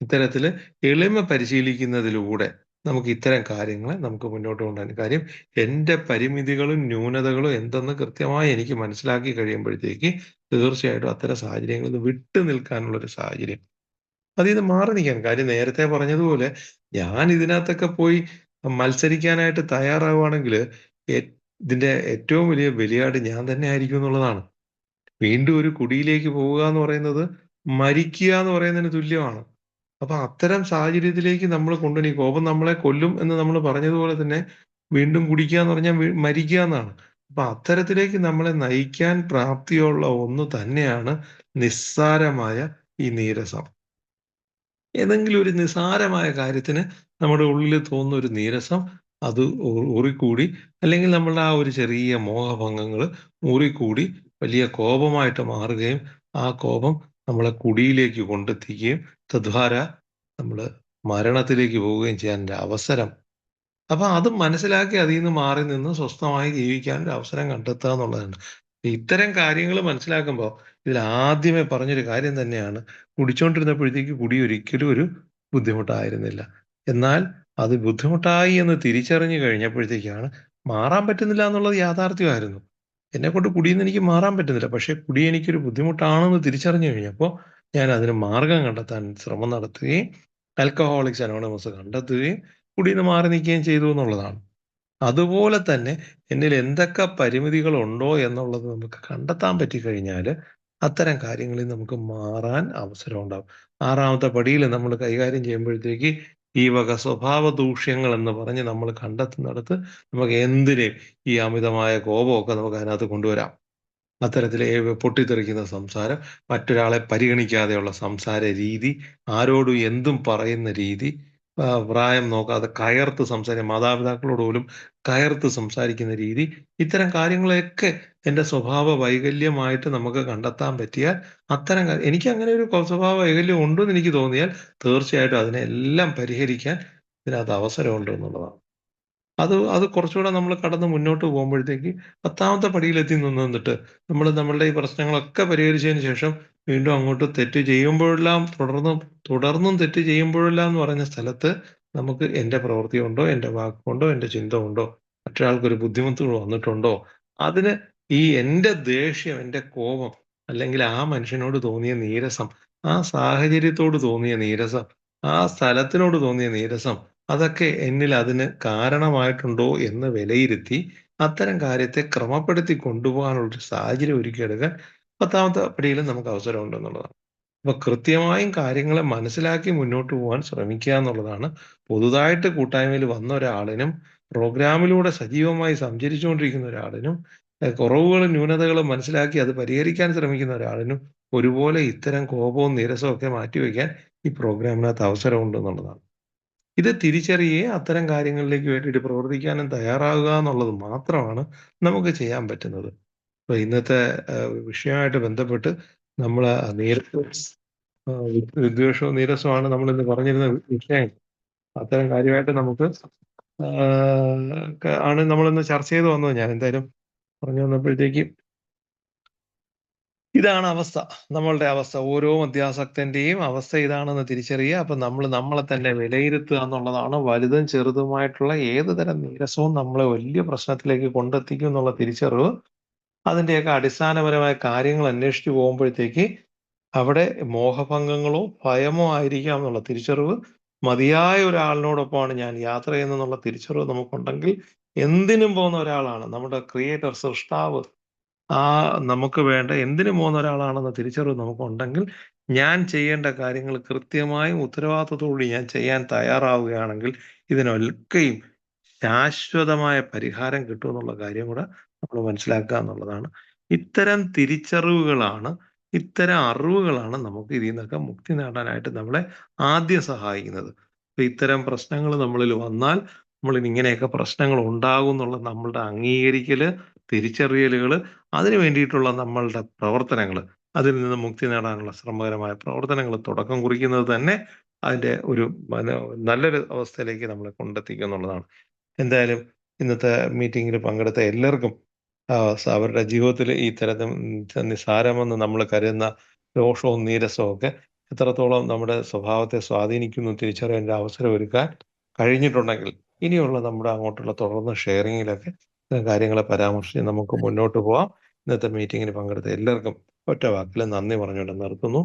ഇത്തരത്തില് എളിമ പരിശീലിക്കുന്നതിലൂടെ നമുക്ക് ഇത്തരം കാര്യങ്ങളെ നമുക്ക് മുന്നോട്ട് കൊണ്ടുപോകാൻ കാര്യം, എന്റെ പരിമിതികളും ന്യൂനതകളും എന്തെന്ന് കൃത്യമായി എനിക്ക് മനസ്സിലാക്കി കഴിയുമ്പോഴത്തേക്ക് തീർച്ചയായിട്ടും അത്തരം സാഹചര്യങ്ങളിൽ നിന്ന് വിട്ടു നിൽക്കാനുള്ള ഒരു സാഹചര്യം, അതിൽ നിന്ന് മാറി നിൽക്കാൻ. കാര്യം നേരത്തെ പറഞ്ഞതുപോലെ ഞാൻ ഇതിനകത്തൊക്കെ പോയി മത്സരിക്കാനായിട്ട് തയ്യാറാവുകയാണെങ്കിൽ ഇതിന്റെ ഏറ്റവും വലിയ ബലിയാട് ഞാൻ തന്നെ ആയിരിക്കും എന്നുള്ളതാണ്. വീണ്ടും ഒരു കുഴിയിലേക്ക് പോവുക എന്ന് പറയുന്നത് മരിക്കുക എന്ന് പറയുന്നതിന് തുല്യമാണ്. അപ്പൊ അത്തരം സാഹചര്യത്തിലേക്ക് നമ്മൾ കൊണ്ടുപോയി, കോപം നമ്മളെ കൊല്ലും എന്ന് നമ്മൾ പറഞ്ഞതുപോലെ തന്നെ വീണ്ടും കുടിക്കുക എന്ന് പറഞ്ഞാൽ മരിക്കുക എന്നാണ്. അപ്പൊ അത്തരത്തിലേക്ക് നമ്മളെ നയിക്കാൻ പ്രാപ്തിയുള്ള ഒന്ന് തന്നെയാണ് നിസ്സാരമായ ഈ നീരസം. ഏതെങ്കിലും ഒരു നിസ്സാരമായ കാര്യത്തിന് നമ്മുടെ ഉള്ളിൽ തോന്നുന്ന ഒരു നീരസം, അത് ഊറിക്കൂടി, അല്ലെങ്കിൽ നമ്മളുടെ ആ ഒരു ചെറിയ മോഹഭംഗങ്ങൾ ഊറിക്കൂടി വലിയ കോപമായിട്ട് മാറുകയും ആ കോപം നമ്മളെ കുടിയിലേക്ക് കൊണ്ടെത്തിക്കുകയും തദ്വാര നമ്മൾ മരണത്തിലേക്ക് പോവുകയും ചെയ്യാൻ ഒരു അവസരം. അപ്പൊ അത് മനസ്സിലാക്കി അതിൽ നിന്ന് മാറി നിന്ന് സ്വസ്ഥമായി ജീവിക്കാൻ ഒരു അവസരം കണ്ടെത്തുക എന്നുള്ളതാണ്. ഇത്തരം കാര്യങ്ങൾ മനസ്സിലാക്കുമ്പോൾ ഇതിൽ ആദ്യമേ പറഞ്ഞൊരു കാര്യം തന്നെയാണ്, കുടിച്ചോണ്ടിരുന്നപ്പോഴത്തേക്ക് കുടി ഒരിക്കലും ഒരു ബുദ്ധിമുട്ടായിരുന്നില്ല. എന്നാൽ അത് ബുദ്ധിമുട്ടായി എന്ന് തിരിച്ചറിഞ്ഞു കഴിഞ്ഞപ്പോഴത്തേക്കാണ് മാറാൻ പറ്റുന്നില്ല എന്നുള്ളത് യാഥാർത്ഥ്യമായിരുന്നു. എന്നെക്കൊണ്ട് കുടിയിൽ നിന്ന് എനിക്ക് മാറാൻ പറ്റുന്നില്ല. പക്ഷെ കുടി എനിക്കൊരു ബുദ്ധിമുട്ടാണെന്ന് തിരിച്ചറിഞ്ഞു കഴിഞ്ഞപ്പോൾ ഞാൻ അതിന് മാർഗം കണ്ടെത്താൻ ശ്രമം നടത്തുകയും ആൽക്കഹോളിക്സ് അനോണിമസ് കണ്ടെത്തുകയും കുടിയിൽ നിന്ന് മാറി നിൽക്കുകയും ചെയ്തു എന്നുള്ളതാണ്. അതുപോലെ തന്നെ എന്നിൽ എന്തൊക്കെ പരിമിതികളുണ്ടോ എന്നുള്ളത് നമുക്ക് കണ്ടെത്താൻ പറ്റിക്കഴിഞ്ഞാൽ അത്തരം കാര്യങ്ങളിൽ നമുക്ക് മാറാൻ അവസരം ഉണ്ടാവും. 6ാമത്തെ പടിയിൽ നമ്മൾ കൈകാര്യം ചെയ്യുമ്പോഴത്തേക്ക് ഈ വക സ്വഭാവ ദൂഷ്യങ്ങൾ എന്ന് പറഞ്ഞ് നമ്മൾ കണ്ടെത്തുന്നിടത്ത് നമുക്ക് എന്തിനേയും ഈ അമിതമായ കോപമൊക്കെ നമുക്ക് അതിനകത്ത് കൊണ്ടുവരാം. അത്തരത്തില് പൊട്ടിത്തെറിക്കുന്ന സംസാരം, മറ്റൊരാളെ പരിഗണിക്കാതെയുള്ള സംസാര രീതി, ആരോടും എന്തും പറയുന്ന രീതി, പ്രായം നോക്കാതെ കയർത്ത് മാതാപിതാക്കളോട് പോലും കയർത്ത് സംസാരിക്കുന്ന രീതി, ഇത്തരം കാര്യങ്ങളെയൊക്കെ എൻ്റെ സ്വഭാവ വൈകല്യമായിട്ട് നമുക്ക് കണ്ടെത്താൻ പറ്റിയാൽ എനിക്ക് അങ്ങനെ ഒരു സ്വഭാവ വൈകല്യം ഉണ്ടെന്ന് എനിക്ക് തോന്നിയാൽ തീർച്ചയായിട്ടും അതിനെല്ലാം പരിഹരിക്കാൻ ഇതിനകത്ത് അവസരമുണ്ട് എന്നുള്ളതാണ്. അത് കുറച്ചുകൂടെ നമ്മൾ കടന്ന് മുന്നോട്ട് പോകുമ്പോഴത്തേക്ക് 10ാമത്തെ പടിയിലെത്തി നിന്നിട്ട് നമ്മളുടെ ഈ പ്രശ്നങ്ങളൊക്കെ പരിഹരിച്ചതിന് ശേഷം വീണ്ടും അങ്ങോട്ട് തെറ്റ് ചെയ്യുമ്പോഴെല്ലാം തുടർന്നും തെറ്റ് ചെയ്യുമ്പോഴെല്ലാം എന്ന് പറഞ്ഞ സ്ഥലത്ത് നമുക്ക് എൻ്റെ പ്രവൃത്തി കൊണ്ടോ, എൻ്റെ വാക്കുകൊണ്ടോ, എൻ്റെ ചിന്ത കൊണ്ടോ മറ്റൊരാൾക്കൊരു ബുദ്ധിമുട്ടുകൾ വന്നിട്ടുണ്ടോ, അതിന് ഈ എൻ്റെ ദേഷ്യം, എൻ്റെ കോപം, അല്ലെങ്കിൽ ആ മനുഷ്യനോട് തോന്നിയ നീരസം, ആ സാഹചര്യത്തോട് തോന്നിയ നീരസം ആ സ്ഥലത്തിനോട് തോന്നിയ നീരസം അതൊക്കെ എന്നിൽ അതിന് കാരണമായിട്ടുണ്ടോ എന്ന് വിലയിരുത്തി അത്തരം കാര്യത്തെ ക്രമപ്പെടുത്തി കൊണ്ടുപോകാനുള്ളൊരു സാഹചര്യം ഒരുക്കിയെടുക്കാൻ 10ാമത്തെ പടിയിൽ നമുക്ക് അവസരം ഉണ്ടെന്നുള്ളതാണ്. അപ്പൊ കൃത്യമായും കാര്യങ്ങളെ മനസ്സിലാക്കി മുന്നോട്ട് പോകാൻ ശ്രമിക്കുക എന്നുള്ളതാണ് പുതുതായിട്ട് കൂട്ടായ്മയിൽ വന്ന ഒരാളിനും പ്രോഗ്രാമിലൂടെ സജീവമായി സഞ്ചരിച്ചുകൊണ്ടിരിക്കുന്ന ഒരാളിനും കുറവുകളും ന്യൂനതകളും മനസ്സിലാക്കി അത് പരിഹരിക്കാൻ ശ്രമിക്കുന്ന ഒരാളിനും ഒരുപോലെ ഇത്തരം കോപവും നീരസവും ഒക്കെ മാറ്റിവെക്കാൻ ഈ പ്രോഗ്രാമിനകത്ത് അവസരമുണ്ട് എന്നുള്ളതാണ്. ഇത് തിരിച്ചറിയുകയും അത്തരം കാര്യങ്ങളിലേക്ക് വേണ്ടിയിട്ട് പ്രവർത്തിക്കാനും തയ്യാറാകുക എന്നുള്ളത് മാത്രമാണ് നമുക്ക് ചെയ്യാൻ പറ്റുന്നത്. അപ്പൊ ഇന്നത്തെ വിഷയമായിട്ട് ബന്ധപ്പെട്ട് നമ്മൾ വിദ്വേഷവും നീരസവുമാണ് നമ്മൾ ഇന്ന് പറഞ്ഞിരുന്ന വിഷയം. അത്തരം കാര്യമായിട്ട് നമുക്ക് ആണ് നമ്മളിന്ന് ചർച്ച ചെയ്ത് വന്നത്. ഞാൻ എന്തായാലും പറഞ്ഞു വന്നപ്പോഴത്തേക്ക് ഇതാണ് അവസ്ഥ, നമ്മളുടെ അവസ്ഥ. ഓരോ മദ്യാസക്തന്റെയും അവസ്ഥ ഇതാണെന്ന് തിരിച്ചറിയുക. അപ്പൊ നമ്മൾ നമ്മളെ തന്നെ വിലയിരുത്തുക എന്നുള്ളതാണ്. വലുതും ചെറുതുമായിട്ടുള്ള ഏത് തരം നീരസവും നമ്മളെ വലിയ പ്രശ്നത്തിലേക്ക് കൊണ്ടെത്തിക്കും എന്നുള്ള തിരിച്ചറിവ്, അതിന്റെയൊക്കെ അടിസ്ഥാനപരമായ കാര്യങ്ങൾ അന്വേഷിച്ചു പോകുമ്പോഴത്തേക്ക് അവിടെ മോഹഭംഗങ്ങളോ ഭയമോ ആയിരിക്കാം എന്നുള്ള തിരിച്ചറിവ്, മതിയായ ഒരാളിനോടൊപ്പമാണ് ഞാൻ യാത്ര ചെയ്യുന്നതെന്നുള്ള തിരിച്ചറിവ് നമുക്കുണ്ടെങ്കിൽ എന്തിനും പോകുന്ന ഒരാളാണ് നമ്മുടെ ക്രിയേറ്റർ, സൃഷ്ടാവ്. നമുക്ക് വേണ്ട എന്തിനും പോകുന്ന ഒരാളാണെന്ന തിരിച്ചറിവ് നമുക്കുണ്ടെങ്കിൽ ഞാൻ ചെയ്യേണ്ട കാര്യങ്ങൾ കൃത്യമായും ഉത്തരവാദിത്വത്തോടുകൂടി ഞാൻ ചെയ്യാൻ തയ്യാറാവുകയാണെങ്കിൽ ഇതിനൊക്കെയും ശാശ്വതമായ പരിഹാരം കിട്ടുമെന്നുള്ള കാര്യം കൂടെ നമ്മൾ മനസ്സിലാക്കുക എന്നുള്ളതാണ്. ഇത്തരം തിരിച്ചറിവുകളാണ്, ഇത്തരം അറിവുകളാണ് നമുക്ക് ഇതിൽ നിന്നൊക്കെ മുക്തി നേടാനായിട്ട് നമ്മളെ ആദ്യം സഹായിക്കുന്നത്. അപ്പൊ ഇത്തരം പ്രശ്നങ്ങൾ നമ്മളിൽ വന്നാൽ നമ്മളിൽ ഇങ്ങനെയൊക്കെ പ്രശ്നങ്ങൾ ഉണ്ടാകും എന്നുള്ള നമ്മളുടെ അംഗീകരിക്കല്, തിരിച്ചറിയലുകൾ, അതിനു വേണ്ടിയിട്ടുള്ള നമ്മളുടെ പ്രവർത്തനങ്ങൾ, അതിൽ നിന്ന് മുക്തി നേടാനുള്ള ശ്രമകരമായ പ്രവർത്തനങ്ങൾ തുടക്കം കുറിക്കുന്നത് തന്നെ അതിന്റെ ഒരു നല്ലൊരു അവസ്ഥയിലേക്ക് നമ്മളെ കൊണ്ടെത്തിക്കുക എന്നുള്ളതാണ്. എന്തായാലും ഇന്നത്തെ മീറ്റിങ്ങിൽ പങ്കെടുത്ത എല്ലാവർക്കും അവരുടെ ജീവിതത്തിൽ ഈ തരത്തിൽ നിസ്സാരമെന്ന് നമ്മൾ കരുതുന്ന രോഷവും നീരസവും ഒക്കെ എത്രത്തോളം നമ്മുടെ സ്വഭാവത്തെ സ്വാധീനിക്കുന്നു തിരിച്ചറിയാൻ ഒരു അവസരം ഒരുക്കാൻ കഴിഞ്ഞിട്ടുണ്ടെങ്കിൽ ഇനിയുള്ള നമ്മുടെ അങ്ങോട്ടുള്ള തുടർന്ന് ഷെയറിങ്ങിലൊക്കെ കാര്യങ്ങളെ പരാമർശിച്ച് നമുക്ക് മുന്നോട്ട് പോവാം. ഇന്നത്തെ മീറ്റിങ്ങിന് പങ്കെടുത്ത എല്ലാവർക്കും ഒറ്റ വാക്കിൽ നന്ദി പറഞ്ഞുകൊണ്ട് നിർത്തുന്നു.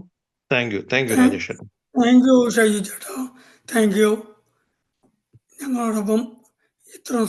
താങ്ക് യു രാജേഷ് ചേട്ടാ. താങ്ക് യു ഷൈജു ചേട്ടാ. Thank you. ഞങ്ങളോടൊപ്പം ഇത്ര